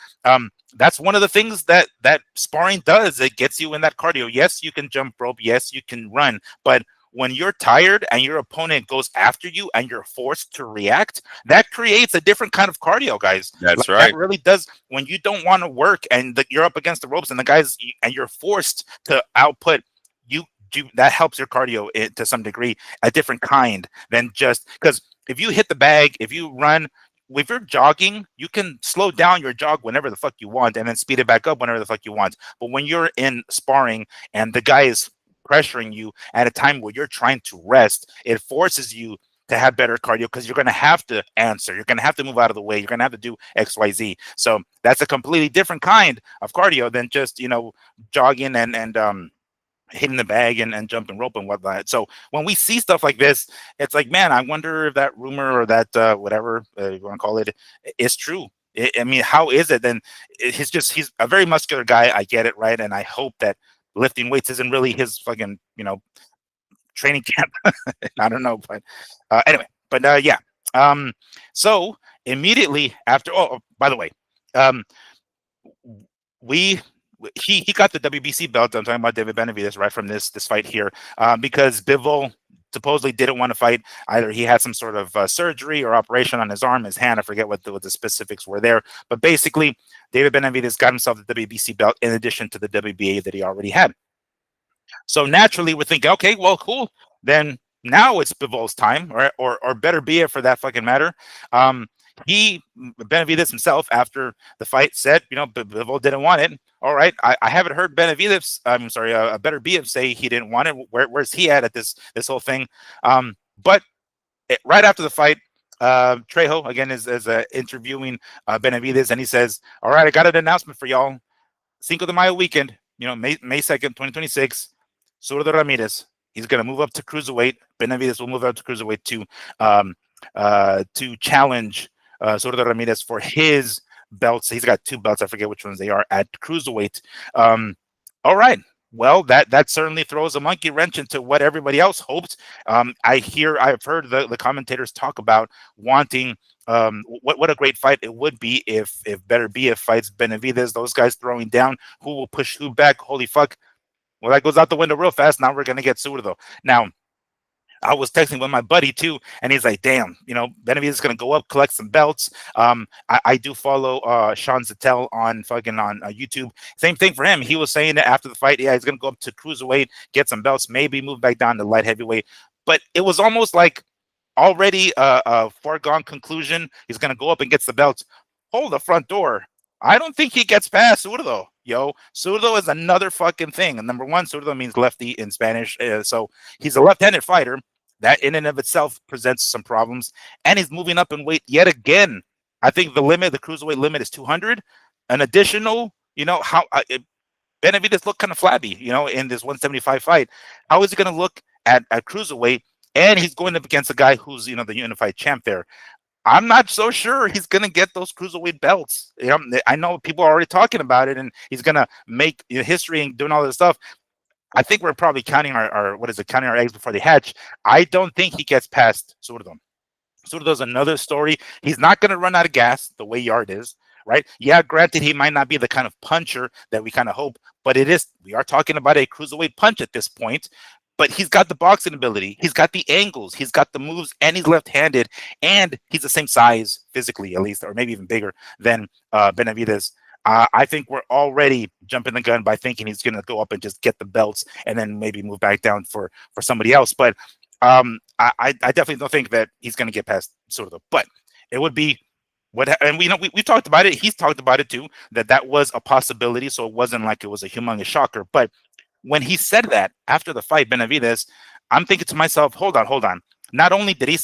that's one of the things that sparring does. It gets you in that cardio. Yes, you can jump rope. Yes, you can run, but when you're tired and your opponent goes after you and you're forced to react, that creates a different kind of cardio, guys. That's Like that right. really does. When you don't want to work and you're up against the ropes and the guys and you're forced to output, you that helps your cardio to some degree, a different kind than just because if you hit the bag, if you run, if you're jogging, you can slow down your jog whenever the fuck you want and then speed it back up whenever the fuck you want. But when you're in sparring and the guy is pressuring you at a time where you're trying to rest, it forces you to have better cardio because you're going to have to answer. You're going to have to move out of the way. You're going to have to do X, Y, Z. So that's a completely different kind of cardio than just, jogging and hitting the bag and jumping rope and whatnot. So when we see stuff like this, it's like, man, I wonder if that rumor or that whatever you want to call it is true. I mean, how is it then? He's a very muscular guy. I get it, right? And I hope that lifting weights isn't really his fucking training camp. I don't know, but anyway, but yeah. Um, so immediately after, by the way, um, we he got the WBC belt. I'm talking about David Benavidez right from this fight here because Bivol supposedly didn't want to fight. Either he had some sort of surgery or operation on his arm, his hand. I forget what the specifics were there. But basically, David Benavidez got himself the WBC belt in addition to the WBA that he already had. So naturally, we're thinking, okay, well, cool. Then now it's Bivol's time, or better be it for that fucking matter. Um, he Benavidez himself after the fight said, Bivol didn't want it. All right, I haven't heard Benavidez. I'm sorry, better be it say he didn't want it. Where's he at this whole thing? But right after the fight, Trejo again is interviewing Benavidez, and he says, "All right, I got an announcement for y'all. Cinco de Mayo weekend, May 2nd, 2026, Zurdo Ramirez, he's going to move up to cruiserweight. Benavidez will move up to cruiserweight um, to challenge Zurdo Ramirez for his belts. He's got two belts. I forget which ones they are at cruiserweight. All right. Well, that certainly throws a monkey wrench into what everybody else hoped. I've heard the commentators talk about wanting what a great fight it would be if Better Be if fights Benavidez, those guys throwing down, who will push who back. Holy fuck. Well, that goes out the window real fast. Now we're gonna get Zurdo. Now, I was texting with my buddy too, and he's like, "Damn, Benavidez is gonna go up, collect some belts." I do follow Sean Zattel on YouTube. Same thing for him. He was saying that after the fight, yeah, he's gonna go up to cruiserweight, get some belts, maybe move back down to light heavyweight. But it was almost like already a foregone conclusion. He's gonna go up and gets the belts. Hold the front door. I don't think he gets past Zurdo. Yo, Zurdo is another fucking thing. And number one, Zurdo means lefty in Spanish. So he's a left-handed fighter. That in and of itself presents some problems. And he's moving up in weight yet again. I think the cruiserweight limit is 200. An additional, how Benavidez looked kind of flabby, in this 175 fight. How is he going to look at cruiserweight? And he's going up against a guy who's, the unified champ there. I'm not so sure he's going to get those cruiserweight belts. I know people are already talking about it, and he's going to make history and doing all this stuff. I think we're probably counting counting our eggs before they hatch. I don't think he gets past Zurdo. Zurdo's another story. He's not going to run out of gas the way Yard is, right? Yeah, granted, he might not be the kind of puncher that we kind of hope, but we are talking about a cruiserweight punch at this point. But he's got the boxing ability. He's got the angles. He's got the moves, and he's left-handed, and he's the same size physically, at least, or maybe even bigger than Benavidez. I think we're already jumping the gun by thinking he's going to go up and just get the belts and then maybe move back down for somebody else. But I definitely don't think that he's going to get past Zurdo. But it would be and we talked about it. He's talked about it too, that was a possibility. So it wasn't like it was a humongous shocker. But when he said that after the fight, Benavidez, I'm thinking to myself, hold on. Not only did he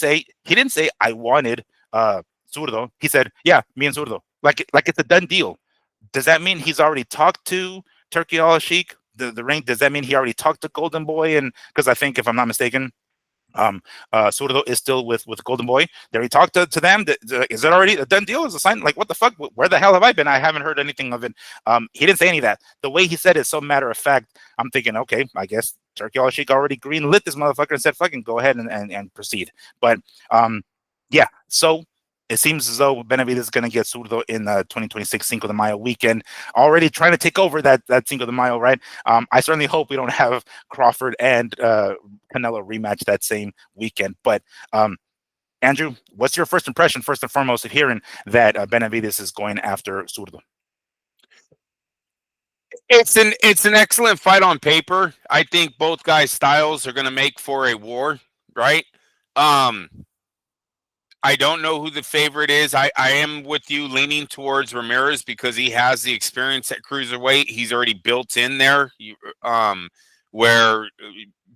didn't say I wanted Zurdo. He said, yeah, me and Zurdo. Like it's a done deal. Does that mean he's already talked to Turkey Al Sheikh, the ring? Does that mean he already talked to Golden Boy? And because I think, if I'm not mistaken, Zurdo is still with Golden Boy. Did we talk to them? Is it already a done deal? Is it signed? Like, what the fuck? Where the hell have I been? I haven't heard anything of it. He didn't say any of that. The way he said it is so matter of fact. I'm thinking, okay, I guess Turkey Al Sheikh already green lit this motherfucker and said, fucking go ahead and proceed. But yeah, so it seems as though Benavidez is going to get Zurdo in the 2026 Cinco de Mayo weekend. Already trying to take over that Cinco de Mayo, right? I certainly hope we don't have Crawford and Canelo rematch that same weekend. But Andrew, what's your first impression, first and foremost, of hearing that Benavidez is going after Zurdo? It's an excellent fight on paper. I think both guys' styles are going to make for a war, right? I don't know who the favorite is. I am with you leaning towards Ramirez because he has the experience at cruiserweight. He's already built in there. Where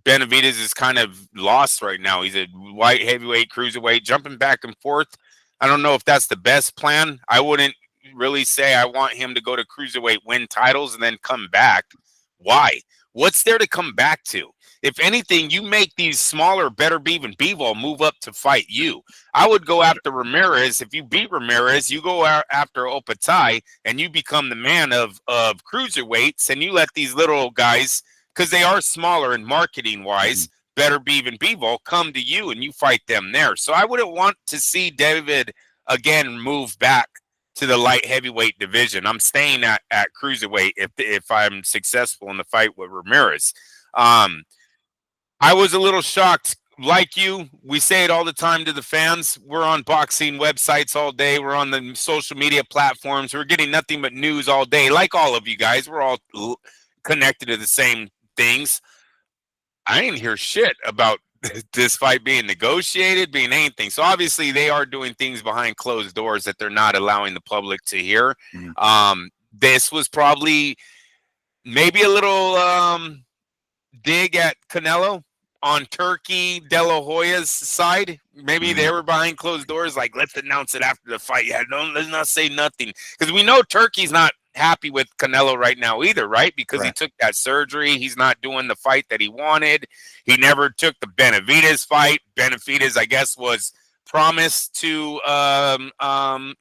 Benavidez is kind of lost right now. He's a light heavyweight, cruiserweight, jumping back and forth. I don't know if that's the best plan. I wouldn't really say I want him to go to cruiserweight, win titles, and then come back. Why? What's there to come back to? If anything, you make these smaller, better Beav and Bivol move up to fight you. I would go after Ramirez. If you beat Ramirez, you go after Opatai, and you become the man of cruiserweights, and you let these little guys, because they are smaller and marketing-wise, better Beav and Bivol, come to you, and you fight them there. So I wouldn't want to see David, again, move back to the light heavyweight division. I'm staying at cruiserweight if I'm successful in the fight with Ramirez. I was a little shocked. Like you, we say it all the time to the fans. We're on boxing websites all day. We're on the social media platforms. We're getting nothing but news all day. Like all of you guys, we're all connected to the same things. I didn't hear shit about this fight being negotiated, being anything. So obviously they are doing things behind closed doors that they're not allowing the public to hear. This was probably maybe a little dig at Canelo on Turkey De La Hoya's side. Maybe they were behind closed doors, like, let's announce it after the fight. Yeah, let's not say nothing. Because we know Turkey's not happy with Canelo right now either, right? Because he took that surgery. He's not doing the fight that he wanted. He never took the Benavidez fight. Benavidez, I guess, was promised to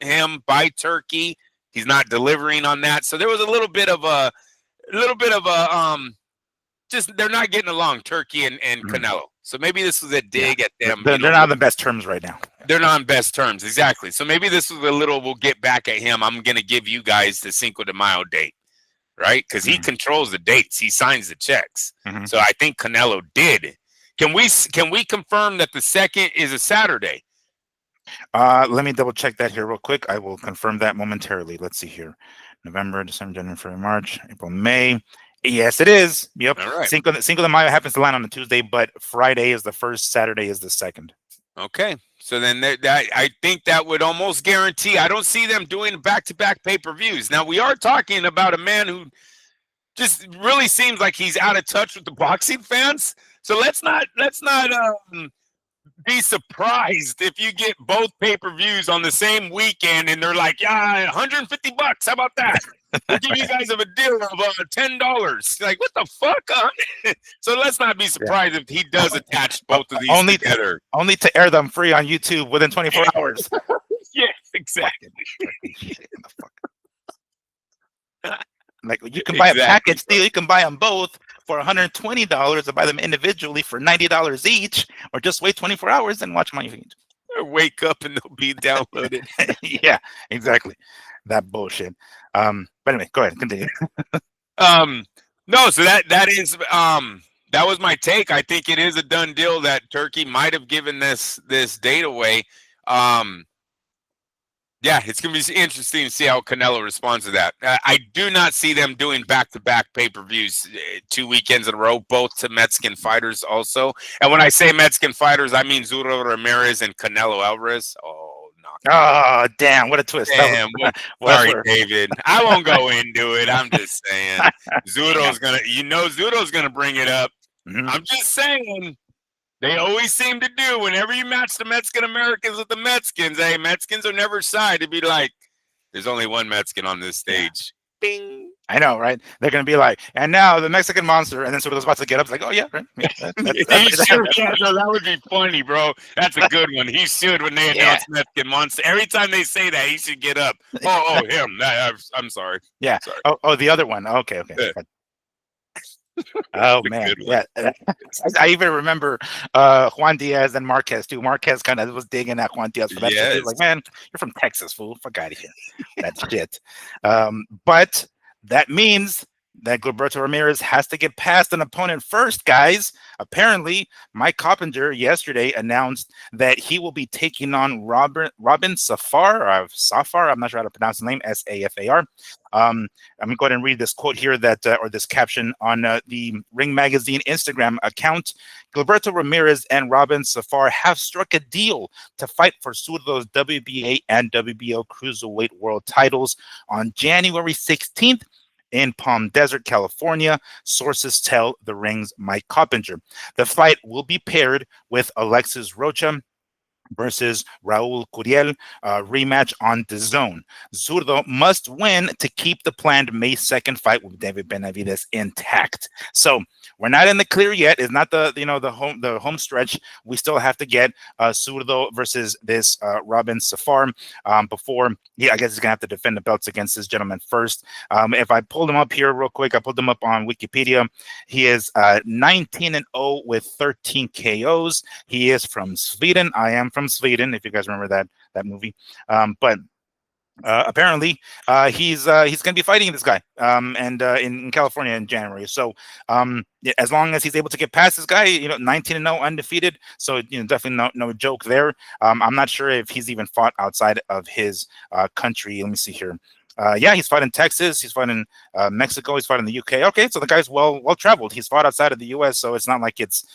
him by Turkey. He's not delivering on that. So there was a little bit of a just they're not getting along, Turkey and Canelo. So maybe this was a dig at them. They're not on the best terms right now. They're not on best terms, exactly. So maybe this was a little, we'll get back at him. I'm going to give you guys the Cinco de Mayo date, right? Because he controls the dates. He signs the checks. So I think Canelo did. Can we confirm that the second is a Saturday? Let me double check that here real quick. I will confirm that momentarily. Let's see here. November, December, January, February, March, April, May. Yes, it is. Yep. All right. Cinco de Mayo happens to land on a Tuesday, but Friday is the first, Saturday is the second. Okay. So then I think that would almost guarantee. I don't see them doing back-to-back pay-per-views. Now, we are talking about a man who just really seems like he's out of touch with the boxing fans. So let's not be surprised if you get both pay-per-views on the same weekend and they're like, yeah, $150. How about that? We'll give you guys a deal of $10. Like, what the fuck? So let's not be surprised if he does attach both of these together. Only to air them free on YouTube within 24 hours. Yes, exactly. Like, you can buy a package deal. You can buy them both for $120 or buy them individually for $90 each, or just wait 24 hours and watch them on your feed. Or wake up and they'll be downloaded. Yeah, exactly. That bullshit. But anyway, go ahead, continue. No, so that was my take. I think it is a done deal that Turkey might have given this date away. Yeah, it's going to be interesting to see how Canelo responds to that. I do not see them doing back-to-back pay-per-views 2 weekends in a row, both to Mexican fighters also. And when I say Mexican fighters, I mean Zurdo Ramirez and Canelo Alvarez. Oh, damn, what a twist. Damn, sorry, David. I won't go into it. I'm just saying. Zurdo's going to bring it up. I'm just saying. They always seem to do whenever you match the Mexican Americans with the Mexicans. Hey, Mexicans are never shy to be like, there's only one Mexican on this stage. Bing. I know, right? They're gonna be like, and now the Mexican monster, and then Zurdo's about to get up. It's like, oh yeah, right. Yeah, He should. Yeah, no, that would be funny, bro. That's a good one. He should when they yeah, announce Mexican monster. Every time they say that, he should get up. Oh, him. I'm sorry. yeah. Sorry. Oh, the other one. Okay, okay. Yeah, Oh the man, good one. yeah. I even remember Juan Diaz and Marquez too. Marquez kind of was digging at Juan Diaz for that shit. He was like, Yes. "Man, you're from Texas, fool. Fuck out of here." That shit. But that means that Gilberto Ramirez has to get past an opponent first, guys. Apparently, Mike Coppinger yesterday announced that he will be taking on Robin Safar, or Safar. I'm not sure how to pronounce the name. Safar. I'm going to go ahead and read this quote here or this caption on the Ring Magazine Instagram account. Gilberto Ramirez and Robin Safar have struck a deal to fight for Zurdo's WBA and WBO Cruiserweight World titles on January 16th in Palm Desert, California. Sources tell the Ring's Mike Coppinger. The fight will be paired with Alexis Rocha versus Raul Curiel, rematch on the zone. Zurdo must win to keep the planned May 2nd fight with David Benavidez intact. So we're not in the clear yet. It's not the home stretch. We still have to get Zurdo versus this Robin Safar before. Yeah, I guess he's gonna have to defend the belts against this gentleman first. If I pulled him up here real quick, I pulled him up on Wikipedia. He is 19-0 with 13 KOs. He is from Sweden. I am from Sweden, if you guys remember that movie. But apparently, he's going to be fighting this guy and in California in January. So as long as he's able to get past this guy, 19-0 undefeated. So definitely no joke there. I'm not sure if he's even fought outside of his country. Let me see here. Yeah, he's fought in Texas. He's fought in Mexico. He's fought in the UK. Okay, so the guy's well traveled. He's fought outside of the US, so it's not like it's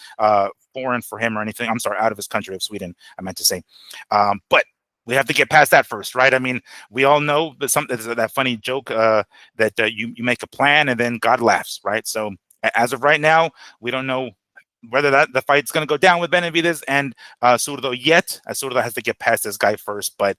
foreign for him or anything. I'm sorry, out of his country of Sweden, I meant to say. But we have to get past that first, right? I mean, we all know that funny joke that you make a plan and then God laughs, right? So as of right now, we don't know whether the fight's going to go down with Benavidez and Zurdo yet. Zurdo has to get past this guy first, but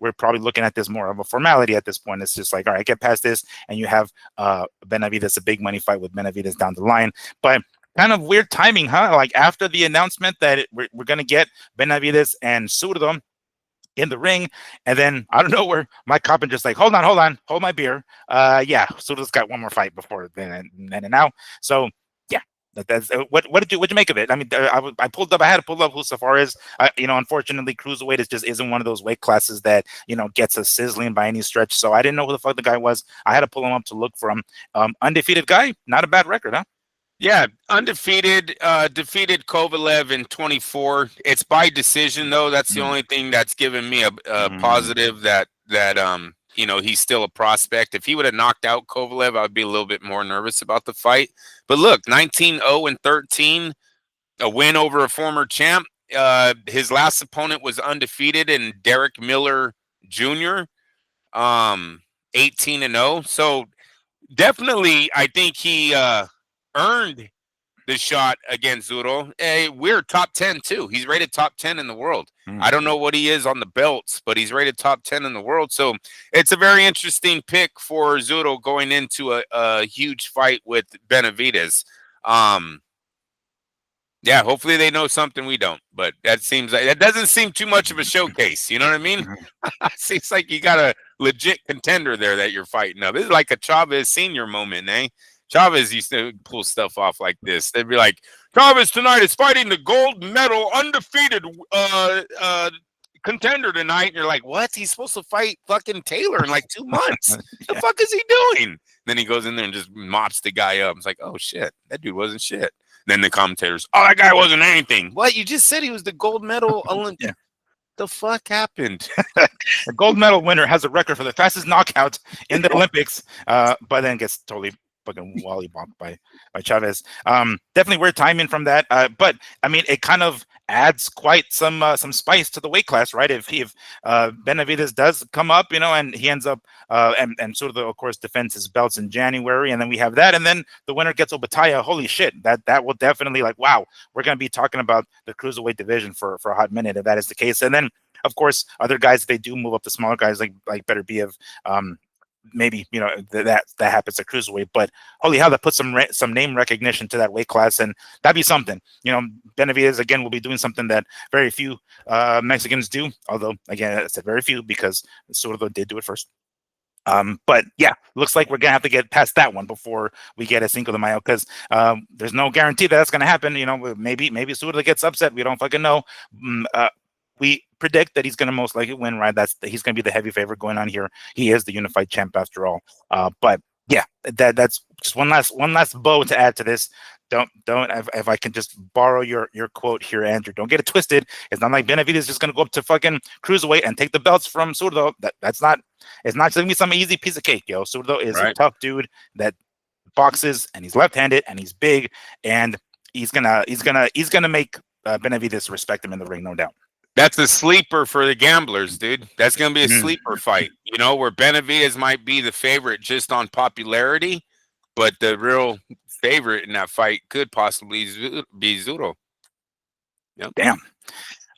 we're probably looking at this more of a formality at this point. It's just like, all right, get past this, and you have Benavidez, a big money fight with Benavidez down the line. But kind of weird timing, huh? Like after the announcement that we're going to get Benavidez and Zurdo in the ring, and then I don't know where Mike Coppinger's like, hold on, hold my beer. Yeah, Zurdo's got one more fight before then and now. So yeah, that's what did you make of it? I mean, I had to pull up who Safar is. Unfortunately, cruiserweight just isn't one of those weight classes that gets us sizzling by any stretch. So I didn't know who the fuck the guy was. I had to pull him up to look for him. Undefeated guy, not a bad record, huh? Yeah, undefeated, defeated Kovalev in 24. It's by decision though. That's the only thing that's given me a positive that he's still a prospect. If he would have knocked out Kovalev, I would be a little bit more nervous about the fight. But look, 19-0 and 13, a win over a former champ. His last opponent was undefeated in Derek Miller Jr. 18-0. So definitely, I think he earned the shot against Zurdo. We're top 10 too. He's rated top 10 in the world. I don't know what he is on the belts, but he's rated top 10 in the world. So it's a very interesting pick for Zurdo going into a huge fight with Benavidez. Yeah, hopefully they know something we don't, but that doesn't seem too much of a showcase. You know what I mean? Seems like you got a legit contender there that you're fighting now. This is like a Chavez senior moment, eh? Chavez used to pull stuff off like this. They'd be like, Chavez tonight is fighting the gold medal undefeated contender tonight. And you're like, what? He's supposed to fight fucking Taylor in like 2 months. The fuck is he doing? Then he goes in there and just mops the guy up. It's like, oh shit, that dude wasn't shit. Then the commentators, oh, that guy wasn't anything. What? You just said he was the gold medal Olympic. Yeah. The fuck happened? The gold medal winner has a record for the fastest knockout in the Olympics, but then gets totally fucking wallybombed by Chavez. Definitely weird timing from that. But I mean, it kind of adds quite some spice to the weight class, right? If Benavidez does come up, and he ends up and sort of course defends his belts in January, and then we have that, and then the winner gets Obataya. Holy shit, that will definitely, like, wow, we're gonna be talking about the cruiserweight division for a hot minute if that is the case. And then of course other guys, they do move up, the smaller guys like Beterbiev, maybe that happens at cruiserweight. But holy hell, that puts some name recognition to that weight class, and that'd be something. Benavidez again will be doing something that very few Mexicans do. Although again, I said very few because Zurdo did do it first. But yeah, looks like we're gonna have to get past that one before we get a Cinco de Mayo, because there's no guarantee that that's gonna happen. Maybe Zurdo gets upset. We don't fucking know. We predict that he's gonna most likely win. Right? He's gonna be the heavy favorite going on here. He is the unified champ after all. But yeah, that's just one last bow to add to this. Don't if I can just borrow your quote here, Andrew. Don't get it twisted. It's not like Benavidez is just gonna go up to fucking cruiserweight and take the belts from Zurdo. That's not. It's not gonna be some easy piece of cake, yo. Zurdo is a tough dude that boxes, and he's left-handed, and he's big, and he's gonna make Benavidez respect him in the ring, no doubt. That's a sleeper for the gamblers, dude. That's going to be a sleeper fight, where Benavidez might be the favorite just on popularity, but the real favorite in that fight could possibly be Zurdo. Yep. Damn.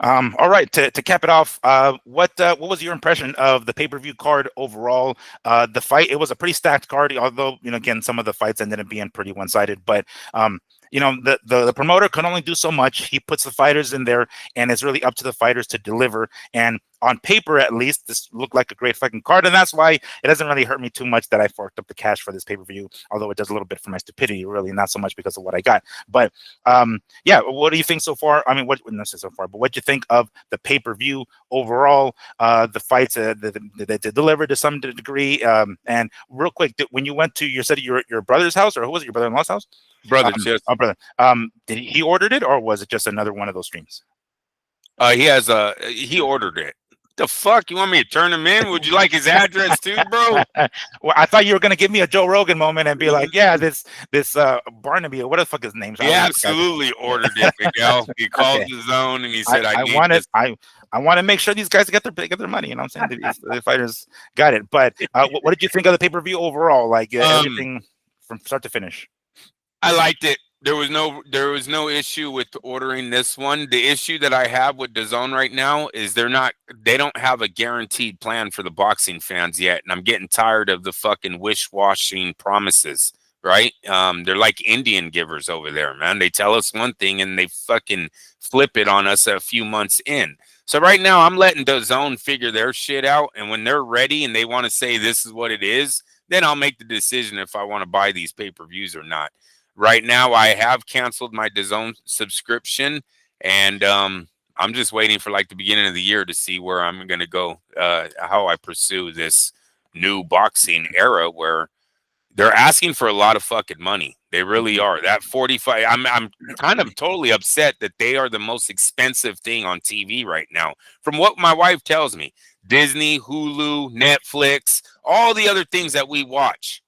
All right, to cap it off, what was your impression of the pay-per-view card overall? The fight, it was a pretty stacked card, although again, some of the fights ended up being pretty one-sided, but the promoter can only do so much. He puts the fighters in there, and it's really up to the fighters to deliver. And on paper, at least, this looked like a great fucking card, and that's why it doesn't really hurt me too much that I forked up the cash for this pay-per-view, although it does a little bit for my stupidity, really, not so much because of what I got. But yeah, what do you think so far? I mean, not so far, but what do you think of the pay-per-view overall? The fights that delivered to some degree. And real quick, when you went to you said your brother's house, or who was it? Your brother-in-law's house? Brothers, yes. Oh, brother. Did he ordered it, or was it just another one of those streams? He ordered it. The fuck? You want me to turn him in? Would you like his address too, bro? Well, I thought you were gonna give me a Joe Rogan moment and be like, yeah, this Barnaby, or what the fuck his name? He absolutely ordered it, Miguel. He called his own and he said, I want to make sure these guys get their money. You know what I'm saying? The fighters got it. But what did you think of the pay-per-view overall? Like everything from start to finish? I liked it. There was no issue with ordering this one. The issue that I have with DAZN right now is they don't have a guaranteed plan for the boxing fans yet, and I'm getting tired of the fucking wish-washing promises, right? They're like Indian givers over there, man. They tell us one thing and they fucking flip it on us a few months in. So right now I'm letting DAZN figure their shit out, and when they're ready and they want to say this is what it is, then I'll make the decision if I want to buy these pay-per-views or not. Right now, I have canceled my DAZN subscription, and I'm just waiting for like the beginning of the year to see where I'm going to go, how I pursue this new boxing era where they're asking for a lot of fucking money. They really are. That 45, I'm kind of totally upset that they are the most expensive thing on TV right now. From what my wife tells me, Disney, Hulu, Netflix, all the other things that we watch.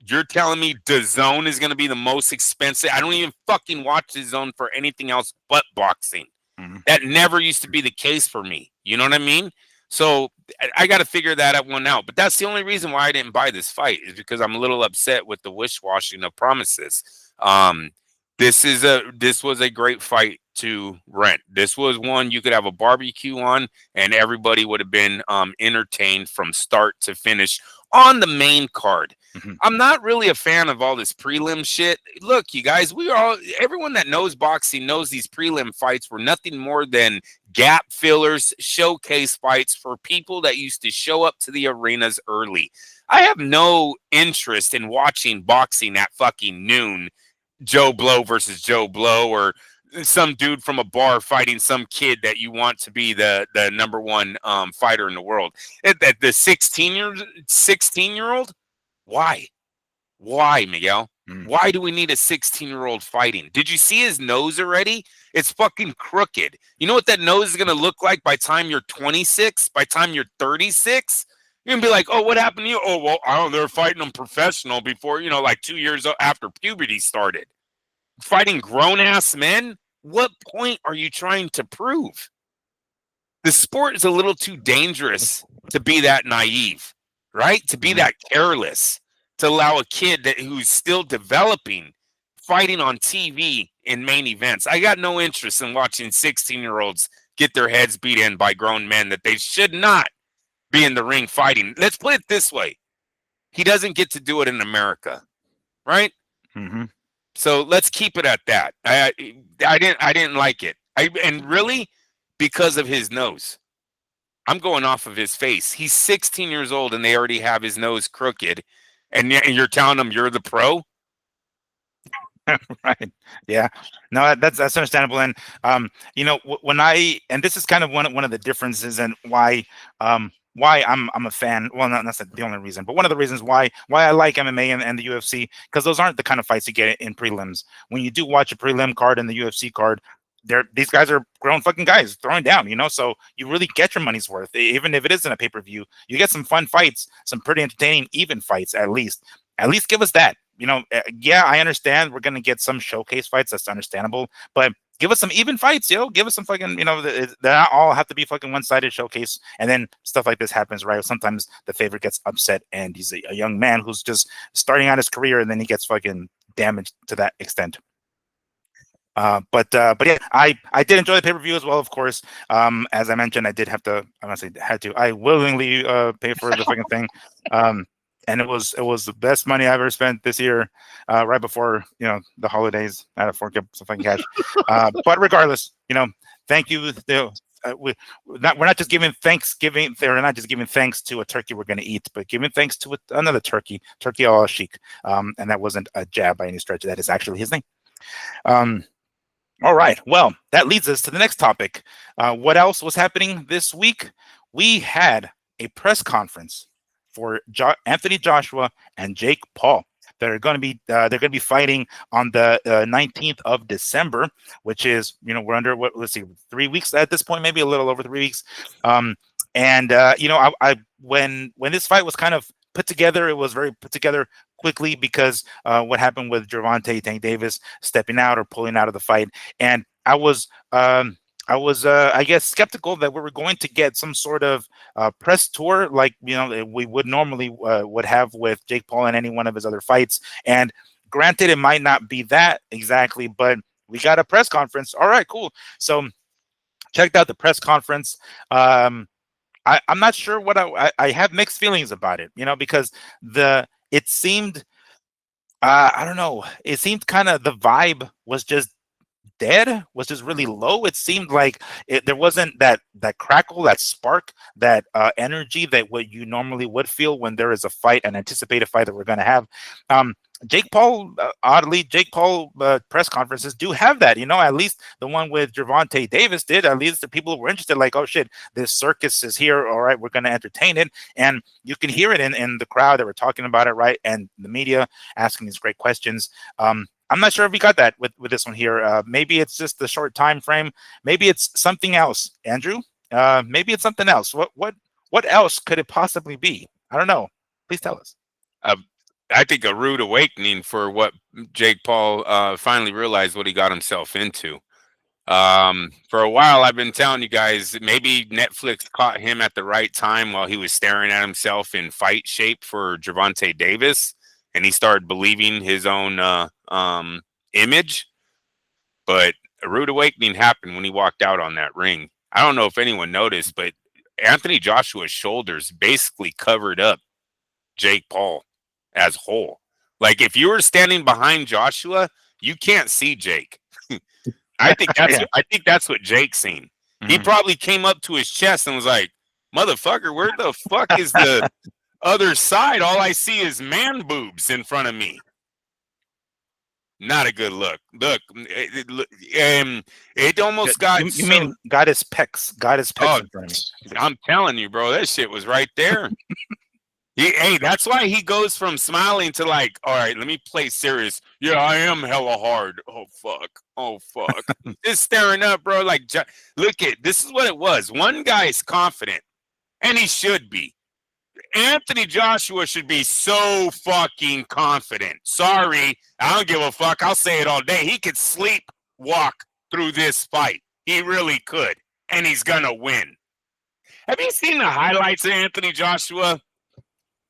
You're telling me DAZN is going to be the most expensive? I don't even fucking watch DAZN for anything else but boxing. Mm-hmm. That never used to be the case for me. You know what I mean? So I got to figure that one out. But that's the only reason why I didn't buy this fight, is because I'm a little upset with the wish-washing of promises. This was a great fight to rent. This was one you could have a barbecue on, and everybody would have been entertained from start to finish on the main card. Mm-hmm. I'm not really a fan of all this prelim shit. Look, you guys, everyone that knows boxing knows these prelim fights were nothing more than gap fillers, showcase fights for people that used to show up to the arenas early. I have no interest in watching boxing at fucking noon, Joe Blow versus Joe Blow, or some dude from a bar fighting some kid that you want to be the number one fighter in the world. The 16-year-old? Why, Miguel? Why do we need a 16-year-old fighting? Did you see his nose already? It's fucking crooked. You know what that nose is going to look like by time you're 26? By time you're 36? You're going to be like, oh, what happened to you? Oh, well, I don't know. They're fighting them professional before, like 2 years after puberty started. Fighting grown-ass men? What point are you trying to prove? The sport is a little too dangerous to be that naive, right? To be that careless, to allow a kid who's still developing fighting on TV in main events. I got no interest in watching 16-year-olds get their heads beat in by grown men that they should not be in the ring fighting. Let's put it this way. he doesn't get to do it in America, right? Mm-hmm. So let's keep it at that. I didn't like it. And really because of his nose. I'm going off of his face. He's 16 years old and they already have his nose crooked, and you're telling him you're the pro? Right. Yeah. No, that's understandable. And when I and this is kind of one of the differences and why I'm a fan. Well, not that's the only reason, but one of the reasons why I like MMA and the UFC, because those aren't the kind of fights you get in prelims. When you do watch a prelim card and the UFC card, these guys are grown fucking guys throwing down, so you really get your money's worth. Even if it isn't a pay-per-view, you get some fun fights, some pretty entertaining even fights at least. At least give us that. Yeah, I understand we're gonna get some showcase fights. That's understandable, but give us some even fights, Give us some fucking, they not all have to be fucking one-sided showcase. And then stuff like this happens, right? Sometimes the favorite gets upset, and he's a young man who's just starting out his career, and then he gets fucking damaged to that extent. But yeah, I did enjoy the pay-per-view as well, of course. As I mentioned, I did have to. I'm not saying had to. I willingly pay for the fucking thing. And it was the best money I ever spent this year, right before the holidays. I had to fork up some fucking cash. But regardless, thank you. We're not just giving Thanksgiving. They're not just giving thanks to a turkey we're going to eat, but giving thanks to another turkey al Sheik. And that wasn't a jab by any stretch. That is actually his name. All right. Well, that leads us to the next topic. What else was happening this week? We had a press conference for Anthony Joshua and Jake Paul. They're going to be fighting on the 19th of December, which is we're under let's see, 3 weeks at this point, maybe a little over 3 weeks. And when this fight was kind of put together, it was very put together quickly because what happened with Gervonta Tank Davis stepping out or pulling out of the fight, and I was I guess skeptical that we were going to get some sort of press tour like we would normally would have with Jake Paul in any one of his other fights. And granted, it might not be that exactly, but we got a press conference. All right, cool. So checked out the press conference. I'm not sure what I have mixed feelings about it, because it seemed I don't know. It seemed kind of the vibe was just dead, was just really low. It seemed like there wasn't that crackle, that spark, that energy that what you normally would feel when there is a fight, an anticipated fight that we're going to have. Jake Paul, oddly, press conferences do have that. At least the one with Gervonta Davis did. At least the people who were interested, like, oh shit, this circus is here. All right, we're going to entertain it, and you can hear it in the crowd that were talking about it, right, and the media asking these great questions. I'm not sure if we got that with this one here. Maybe it's just the short time frame. Maybe it's something else, Andrew. Maybe it's something else. What else could it possibly be? I don't know. Please tell us. I think a rude awakening for what Jake Paul finally realized what he got himself into. For a while, I've been telling you guys maybe Netflix caught him at the right time while he was staring at himself in fight shape for Gervonta Davis, and he started believing his own image. But a rude awakening happened when he walked out on that ring. I don't know if anyone noticed, but Anthony Joshua's shoulders basically covered up Jake Paul as whole. Like if you were standing behind Joshua, you can't see Jake. I think that's what Jake's seen. Mm-hmm. He probably came up to his chest and was like, "Motherfucker, where the fuck is the other side? All I see is man boobs in front of me." Not a good look. Look, it almost got. You mean got his pecs? Got his pecs in front of me. I'm telling you, bro, that shit was right there. Hey, that's why he goes from smiling to like, all right, let me play serious. Yeah, I am hella hard. Oh fuck. Just staring up, bro. Like, look at this is what it was. One guy's confident, and he should be. Anthony Joshua should be so fucking confident. Sorry, I don't give a fuck. I'll say it all day. He could walk through this fight. He really could, and he's gonna win. Have you seen the highlights of Anthony Joshua?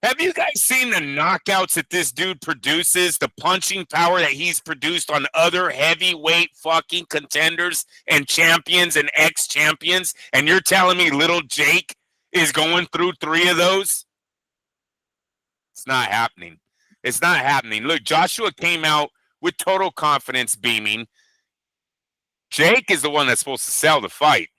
Have you guys seen the knockouts that this dude produces, the punching power that he's produced on other heavyweight fucking contenders and champions and ex-champions? And you're telling me little Jake is going through 3 of those? It's not happening. It's not happening. Look, Joshua came out with total confidence beaming. Jake is the one that's supposed to sell the fight.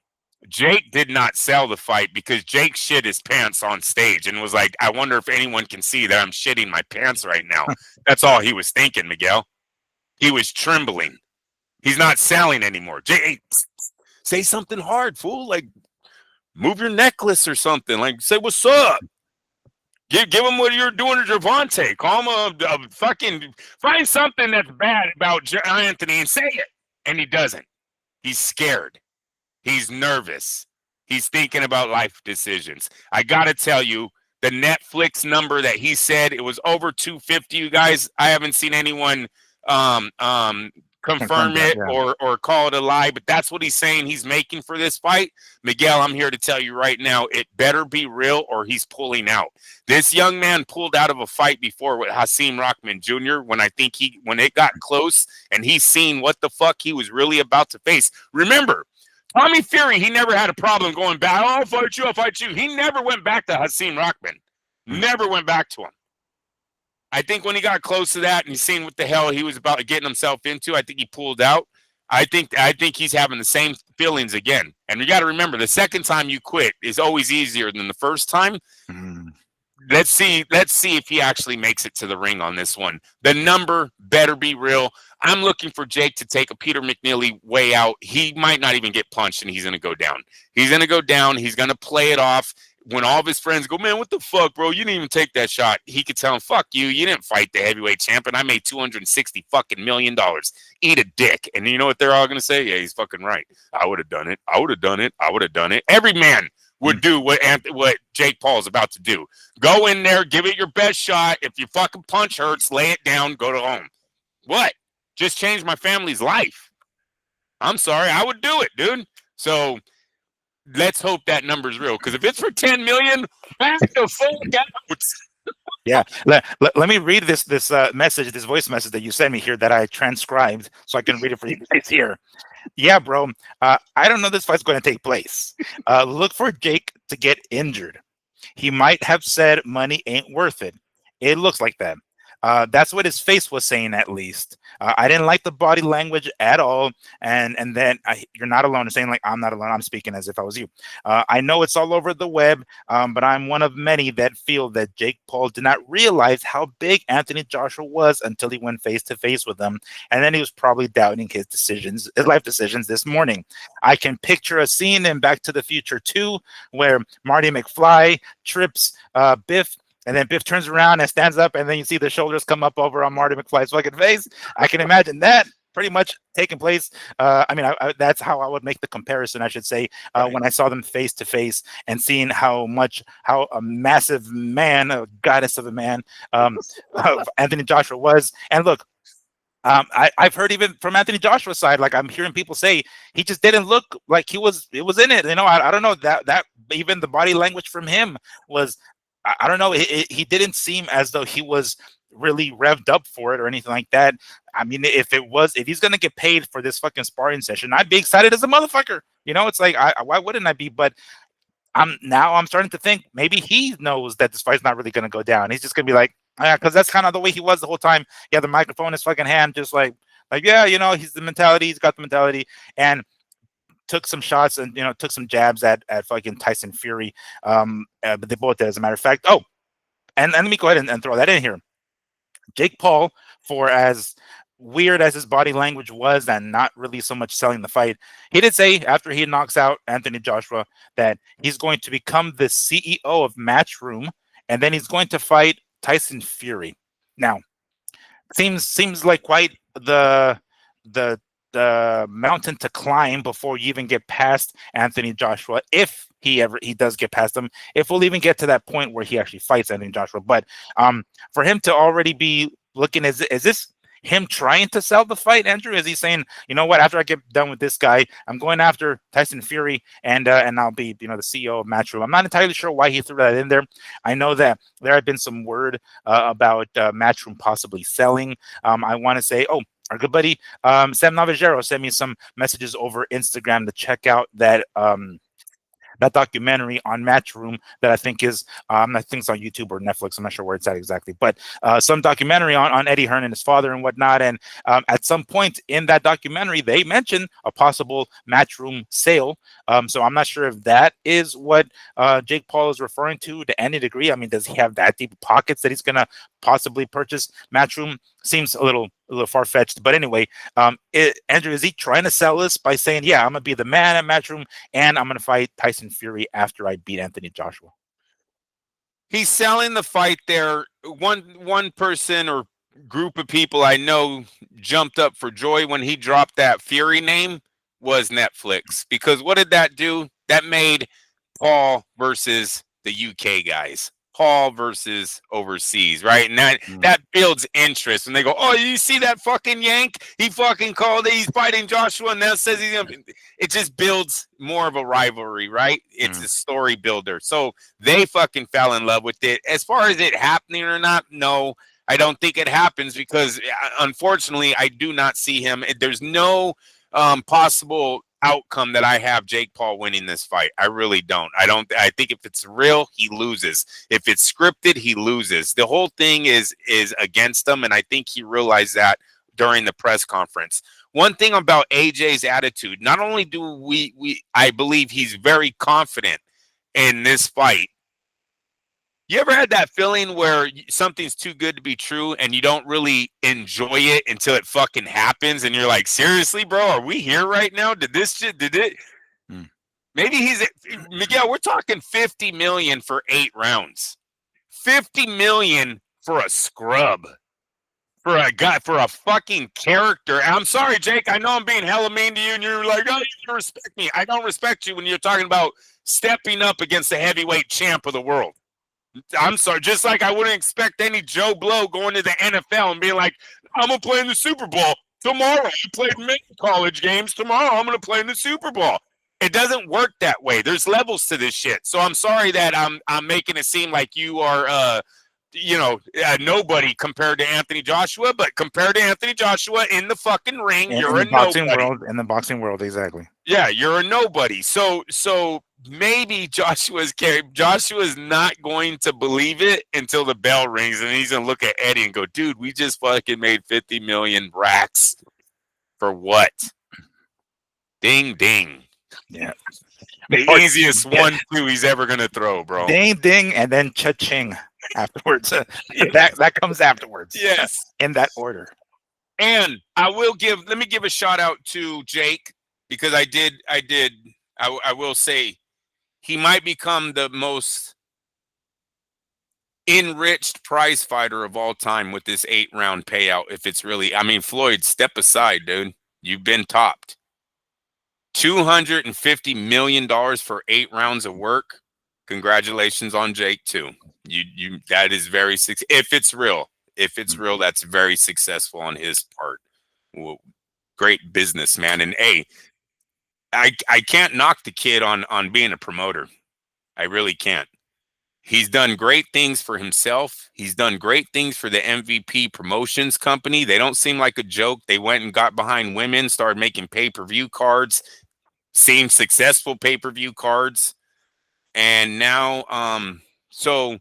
Jake did not sell the fight because Jake shit his pants on stage and was like, I wonder if anyone can see that I'm shitting my pants right now. That's all he was thinking, Miguel. He was trembling. He's not selling anymore. Jake, hey, say something hard, fool. Like, move your necklace or something. Like, say, what's up? Give him what you're doing to Javante. Call him a fucking, find something that's bad about Anthony and say it. And he doesn't. He's scared. He's nervous. He's thinking about life decisions. I got to tell you, the Netflix number that he said, it was over 250, you guys. I haven't seen anyone confirm that, it or call it a lie, but that's what he's saying he's making for this fight. Miguel, I'm here to tell you right now, it better be real or he's pulling out. This young man pulled out of a fight before with Hasim Rahman Jr. when it got close and he's seen what the fuck he was really about to face. Remember, Tommy Fury, he never had a problem going back. Oh, I'll fight you. He never went back to Hasim Rahman. Never went back to him. I think when he got close to that and he's seen what the hell he was about getting himself into, I think he pulled out. I think he's having the same feelings again. And you got to remember, the second time you quit is always easier than the first time. Mm. Let's see if he actually makes it to the ring on this one. The number better be real. I'm looking for Jake to take a Peter McNeely way out. He might not even get punched, and he's going to go down. He's going to go down. He's going to play it off. When all of his friends go, man, what the fuck, bro? You didn't even take that shot. He could tell him, fuck you. You didn't fight the heavyweight champion. I made $260 fucking million. Eat a dick. And you know what they're all going to say? Yeah, he's fucking right. I would have done it. I would have done it. I would have done it. Every man would do what Jake Paul's about to do. Go in there, give it your best shot. If your fucking punch hurts, lay it down, go to home. What? Just changed my family's life. I'm sorry. I would do it, dude. So let's hope that number's real. Because if it's for 10 million, back the fuck out. Yeah. Let me read this message, this voice message that you sent me here that I transcribed so I can read it for you guys here. Yeah, bro. I don't know this fight's going to take place. Look for Jake to get injured. He might have said money ain't worth it. It looks like that. That's what his face was saying, at least. I didn't like the body language at all. And then you're not alone in saying, like, I'm not alone. I'm speaking as if I was you. I know it's all over the web, but I'm one of many that feel that Jake Paul did not realize how big Anthony Joshua was until he went face to face with him. And then he was probably doubting his life decisions this morning. I can picture a scene in Back to the Future 2 where Marty McFly trips Biff. And then Biff turns around and stands up, and then you see the shoulders come up over on Marty McFly's fucking face. I can imagine that pretty much taking place. That's how I would make the comparison, I should say, Right. when I saw them face to face and seeing how a massive man, a goddess of a man, Anthony Joshua was. And look, I've heard even from Anthony Joshua's side, like I'm hearing people say he just didn't look like it was in it. You know, I don't know that even the body language from him was. I don't know. He didn't seem as though he was really revved up for it or anything like that. I mean, if he's gonna get paid for this fucking sparring session, I'd be excited as a motherfucker. You know, it's like, why wouldn't I be? But I'm starting to think maybe he knows that this fight's not really gonna go down. He's just gonna be like, yeah, because that's kind of the way he was the whole time. He had the microphone in his fucking hand, just like yeah, you know, he's got the mentality, and took some shots and took some jabs at fucking Tyson Fury, but they both did, as a matter of fact. Oh, and let me go ahead and throw that in here. Jake Paul, for as weird as his body language was and not really so much selling the fight, he did say after he knocks out Anthony Joshua that he's going to become the CEO of Matchroom, and then he's going to fight Tyson Fury. Now, seems like quite the mountain to climb before you even get past Anthony Joshua, if he does get past him, if we'll even get to that point where he actually fights Anthony Joshua. But for him to already be looking, is this him trying to sell the fight, Andrew? Is he saying, you know what, after I get done with this guy, I'm going after Tyson Fury, and I'll be the CEO of Matchroom? I'm not entirely sure why he threw that in there. I know that there had been some word about Matchroom possibly selling. I want to say, our good buddy Sam Navajero sent me some messages over Instagram to check out that that documentary on Matchroom that I think is I think it's on YouTube or Netflix. I'm not sure where it's at exactly, but some documentary on Eddie Hearn and his father and whatnot. And at some point in that documentary, they mention a possible Matchroom sale. So I'm not sure if that is what Jake Paul is referring to any degree. I mean, does he have that deep pockets that he's going to possibly purchase Matchroom? Seems a little far fetched, but anyway, Andrew, is he trying to sell this by saying, "Yeah, I'm gonna be the man at Matchroom, and I'm gonna fight Tyson Fury after I beat Anthony Joshua"? He's selling the fight there. One person or group of people I know jumped up for joy when he dropped that Fury name was Netflix, because what did that do? That made Paul versus the UK guys. Paul versus overseas, right? And that builds interest. And they go, "Oh, you see that fucking Yank? He fucking called it. He's fighting Joshua, and now says he's gonna." It just builds more of a rivalry, right? It's a story builder. So they fucking fell in love with it. As far as it happening or not, no, I don't think it happens, because unfortunately, I do not see him. There's no possible outcome that I have Jake Paul winning this fight. I really don't. I think if it's real, he loses. If it's scripted, he loses. The whole thing is against him, and I think he realized that during the press conference. One thing about AJ's attitude, not only do I believe he's very confident in this fight. You ever had that feeling where something's too good to be true and you don't really enjoy it until it fucking happens, and you're like, seriously, bro, are we here right now? Did it? Maybe Miguel, we're talking 50 million for 8 rounds. 50 million for a scrub. For a guy, for a fucking character. I'm sorry, Jake. I know I'm being hella mean to you, and you're like, "Oh, you don't respect me." I don't respect you when you're talking about stepping up against the heavyweight champ of the world. I'm sorry, just like I wouldn't expect any Joe Blow going to the NFL and being like, "I'm going to play in the Super Bowl tomorrow. I played many college games tomorrow. I'm going to play in the Super Bowl." It doesn't work that way. There's levels to this shit. So I'm sorry that I'm making it seem like you are nobody compared to Anthony Joshua, but compared to Anthony Joshua in the fucking ring, you're a nobody. In the boxing world, exactly. Yeah, you're a nobody. So maybe Joshua's not going to believe it until the bell rings, and he's gonna look at Eddie and go, "Dude, we just fucking made 50 million racks for what? Ding ding." Yeah. The easiest 1-2 he's ever gonna throw, bro. Ding ding, and then cha-ching afterwards. That comes afterwards. Yes. In that order. And let me give a shout out to Jake, because I will say he might become the most enriched prize fighter of all time with this 8-round payout. If it's really, I mean, Floyd, step aside, dude. You've been topped. $250 million for 8 rounds of work. Congratulations on Jake too. That is very if it's real. If it's real, that's very successful on his part. Well, great businessman. And hey, I can't knock the kid on being a promoter. I really can't. He's done great things for himself. He's done great things for the MVP Promotions Company. They don't seem like a joke. They went and got behind women, started making pay-per-view cards, seemed successful pay-per-view cards. And now, so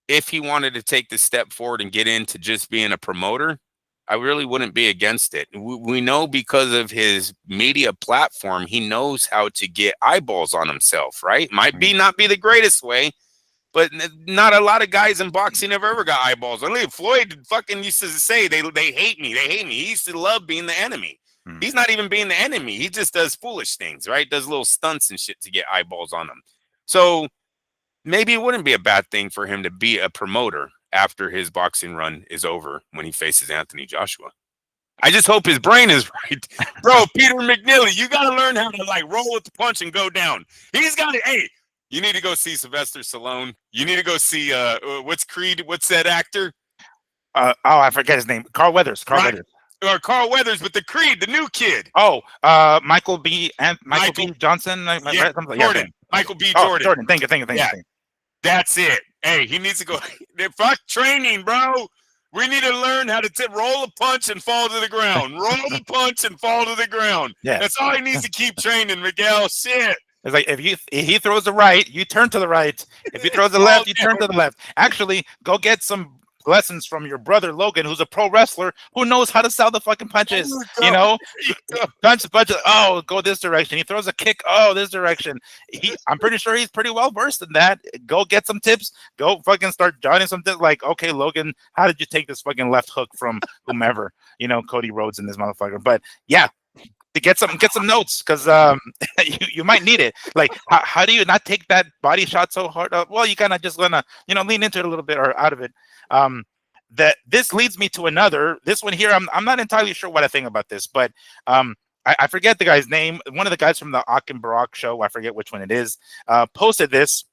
if he wanted to take the step forward and get into just being a promoter, I really wouldn't be against it. We know because of his media platform, he knows how to get eyeballs on himself, right? Might not be the greatest way, but not a lot of guys in boxing have ever got eyeballs. I mean, Floyd fucking used to say, they hate me. They hate me. He used to love being the enemy. He's not even being the enemy. He just does foolish things, right? Does little stunts and shit to get eyeballs on him. So maybe it wouldn't be a bad thing for him to be a promoter after his boxing run is over when he faces Anthony Joshua. I just hope his brain is right. Bro, Peter McNeely, you got to learn how to like roll with the punch and go down. He's got to, hey, you need to go see Sylvester Stallone. You need to go see, what's Creed? What's that actor? I forget his name. Carl Weathers. Or Carl Weathers, but the Creed, the new kid. Oh, Michael B. Johnson. Jordan. Michael B. Jordan. Jordan. Thank you. That's it. Hey, he needs to go. Fuck training, bro. We need to learn how to roll a punch and fall to the ground. Roll the punch and fall to the ground. Yeah. That's all he needs to keep training, Miguel. Shit. It's like if he throws the right, you turn to the right. If he throws the Fall left, you turn down. to the left. Actually, go get some lessons from your brother Logan, who's a pro wrestler who knows how to sell the fucking There punches. you You go. know, There you go. punch the punch. Oh, go this direction. He throws a kick. Oh, this direction. I'm pretty sure he's pretty well versed in that. Go get some tips. Go fucking start jotting something like, okay, Logan, how did you take this fucking left hook from whomever? Cody Rhodes and this motherfucker. But yeah, to get some notes because you might need it. Like, how do you not take that body shot so hard? Well, you kind of just gonna lean into it a little bit or out of it. That this leads me to another. This one here, I'm not entirely sure what I think about this, but I forget the guy's name. One of the guys from the Barak show, I forget which one it is, posted this.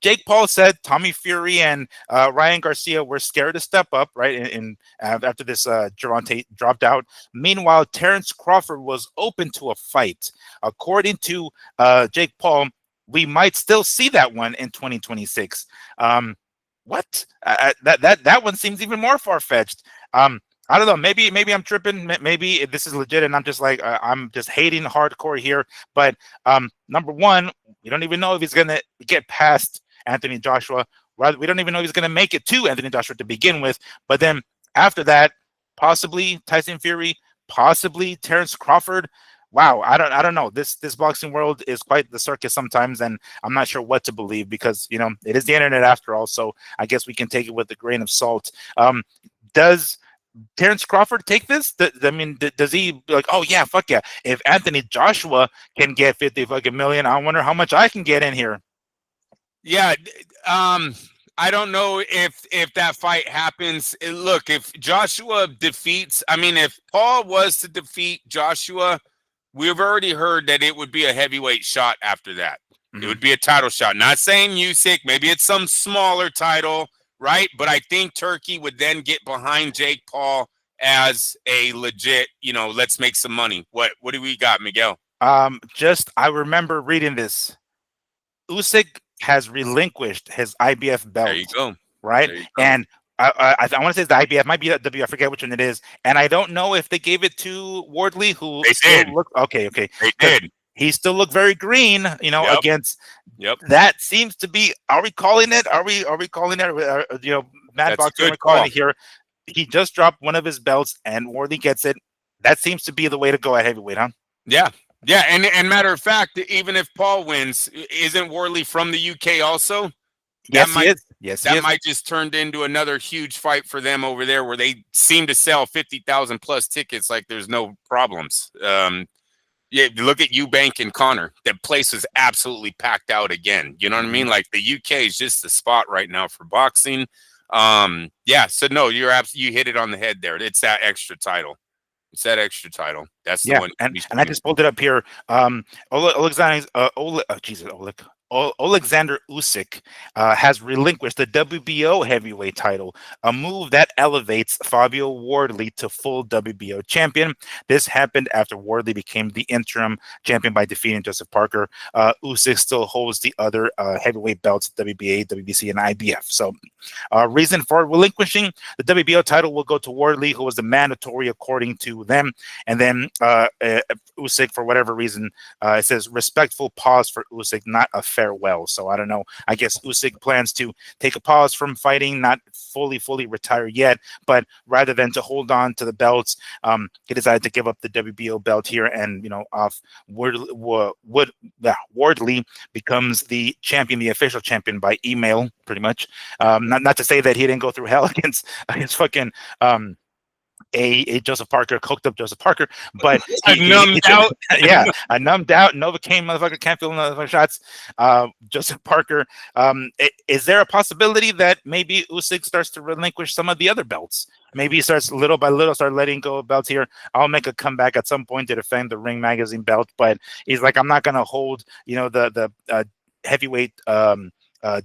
Jake Paul said Tommy Fury and Ryan Garcia were scared to step up, right? After this Gervonta dropped out. Meanwhile, Terrence Crawford was open to a fight. According to Jake Paul, we might still see that one in 2026. What? That one seems even more far fetched. I don't know. Maybe I'm tripping. Maybe this is legit, and I'm just like I'm just hating hardcore here. But number one, we don't even know if he's gonna get past Anthony Joshua. We don't even know if he's gonna make it to Anthony Joshua to begin with. But then after that, possibly Tyson Fury, possibly Terrence Crawford. Wow, I don't know. This boxing world is quite the circus sometimes, and I'm not sure what to believe because it is the internet after all. So I guess we can take it with a grain of salt. Does Terrence Crawford take this? I mean, does he be like, oh yeah, fuck yeah? If Anthony Joshua can get 50 fucking million, I wonder how much I can get in here. Yeah, I don't know if that fight happens. Look, if Joshua defeats, I mean, if Paul was to defeat Joshua, we've already heard that it would be a heavyweight shot after that. It would be a title shot. Not saying Usyk, maybe it's some smaller title, right? But I think Turkey would then get behind Jake Paul as a legit, let's make some money. What do we got, Miguel? I remember reading this. Usyk has relinquished his IBF belt. There you go. Right? There you go. And I want to say it's the IBF, might be the W. I forget which one it is. And I don't know if they gave it to Wardley, who They still did. looked okay. They did. He still looked very green, Yep. against. Yep. That seems to be. Are we calling it? Are we calling it? MADBoxing, we're calling it here. He just dropped one of his belts, and Wardley gets it. That seems to be the way to go at heavyweight, huh? Yeah. Yeah, and matter of fact, even if Paul wins, isn't Wardley from the UK also? Yes, he is. Yes, that he is. might just turn into another huge fight for them over there, where they seem to sell 50,000 plus tickets like there's no problems. Yeah, look at Eubank and Connor. That place was absolutely packed out again. You know what I mean? Like the UK is just the spot right now for boxing. Yeah. So no, you hit it on the head there. It's that extra title. It's that extra title. That's the one. And I just pulled it up here. Alexander Usyk has relinquished the WBO heavyweight title, a move that elevates Fabio Wardley to full WBO champion. This happened after Wardley became the interim champion by defeating Joseph Parker. Usyk still holds the other heavyweight belts, WBA, WBC, and IBF. So reason for relinquishing the WBO title will go to Wardley, who was the mandatory according to them. And then Usyk, for whatever reason, it says respectful pause for Usyk, not a farewell. So I don't know. I guess Usyk plans to take a pause from fighting, not fully retire yet, but rather than to hold on to the belts, he decided to give up the WBO belt here, and off Wardley becomes the champion, the official champion by email, pretty much. Not to say that he didn't go through hell against fucking a Joseph Parker, coked up Joseph Parker, but numbed out. Yeah, a numbed out, Novocaine motherfucker, can't feel motherfucker shots. Joseph Parker. Is there a possibility that maybe Usyk starts to relinquish some of the other belts? Maybe he starts little by little, start letting go of belts here. I'll make a comeback at some point to defend the Ring Magazine belt, but he's like, I'm not gonna hold, the heavyweight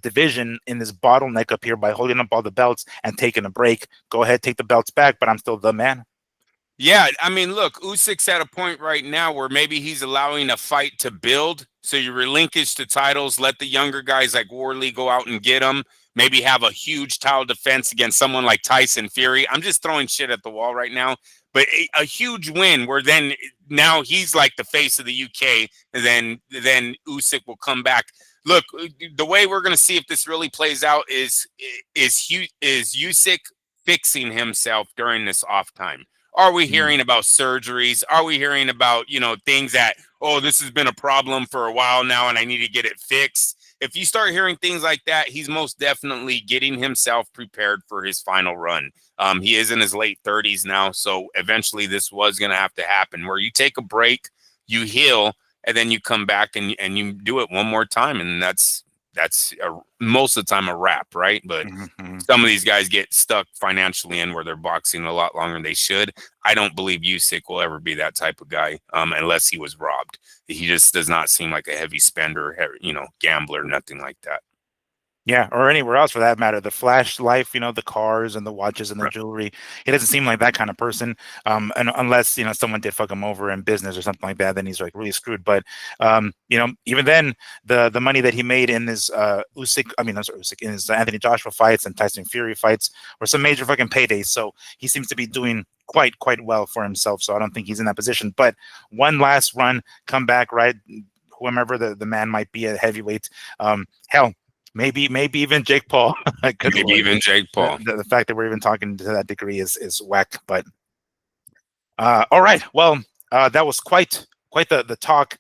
division in this bottleneck up here by holding up all the belts and taking a break. Go ahead, take the belts back, but I'm still the man. Yeah, I mean, look, Usyk's at a point right now where maybe he's allowing a fight to build. So you relinquish the titles, let the younger guys like Wardley go out and get them. Maybe have a huge title defense against someone like Tyson Fury. I'm just throwing shit at the wall right now. But a huge win where then now he's like the face of the UK, and then Usyk will come back. Look, the way we're going to see if this really plays out is Usyk fixing himself during this off time. Are we hearing about surgeries? Are we hearing about, things that, oh, this has been a problem for a while now and I need to get it fixed? If you start hearing things like that, he's most definitely getting himself prepared for his final run. He is in his late 30s now, so eventually this was going to have to happen, where you take a break, you heal, and then you come back and you do it one more time, and that's most of the time a wrap, right? But some of these guys get stuck financially in where they're boxing a lot longer than they should. I don't believe Usyk will ever be that type of guy, unless he was robbed. He just does not seem like a heavy spender, gambler, nothing like that. Yeah, or anywhere else for that matter. The flash life, the cars and the watches and the jewelry. He doesn't seem like that kind of person. And unless someone did fuck him over in business or something like that, then he's like really screwed. But even then, the money that he made in his Usyk, in his Anthony Joshua fights and Tyson Fury fights were some major fucking paydays. So he seems to be doing quite well for himself. So I don't think he's in that position. But one last run, come back, right? Whomever the man might be at heavyweight, hell. Maybe even Jake Paul. Maybe even Jake Paul. The fact that we're even talking to that degree is whack. But all right. Well, that was quite the talk.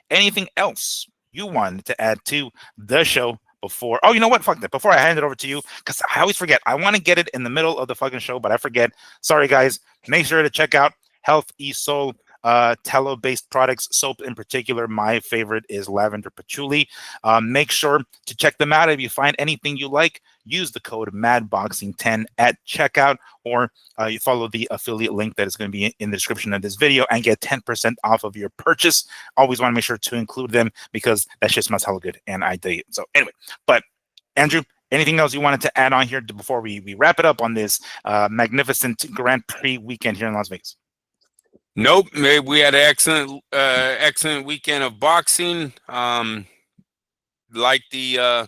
Anything else you wanted to add to the show before? Oh, you know what? Fuck that. Before I hand it over to you, because I always forget. I want to get it in the middle of the fucking show, but I forget. Sorry, guys. Make sure to check out Health eSoul. Tallow-based products, soap in particular. My favorite is lavender patchouli. Make sure to check them out. If you find anything you like, use the code MADBoxing10 at checkout, or you follow the affiliate link that is going to be in the description of this video and get 10% off of your purchase. Always want to make sure to include them because that shit smells hella good, and I dig it. So anyway, but Andrew, anything else you wanted to add on here before we wrap it up on this magnificent Grand Prix weekend here in Las Vegas? Nope. We had an excellent weekend of boxing. Like the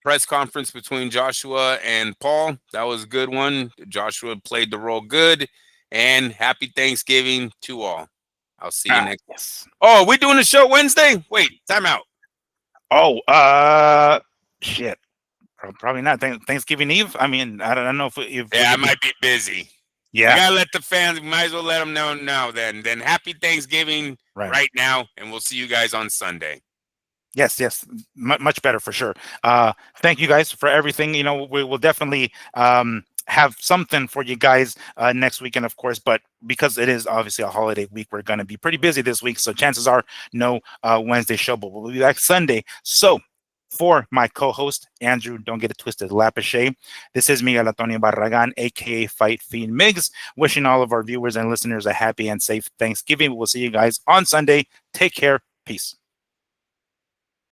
press conference between Joshua and Paul, that was a good one. Joshua played the role good, and happy Thanksgiving to all. I'll see you next. Yes. Oh, we're doing the show Wednesday? Wait, time out. Oh, shit. Probably not. Thanksgiving Eve. I mean, I don't know if I might be busy. Yeah, we gotta let the fans. Might as well let them know now. Then happy Thanksgiving right now, and we'll see you guys on Sunday. Yes, much better for sure. Thank you guys for everything. We will definitely have something for you guys next weekend, of course. But because it is obviously a holiday week, we're going to be pretty busy this week. So chances are no Wednesday show, but we'll be back Sunday. So for my co-host, Andrew, don't get it twisted, Lapache, this is Miguel Antonio Barragan, a.k.a. Fight Fiend Migs, wishing all of our viewers and listeners a happy and safe Thanksgiving. We'll see you guys on Sunday. Take care. Peace.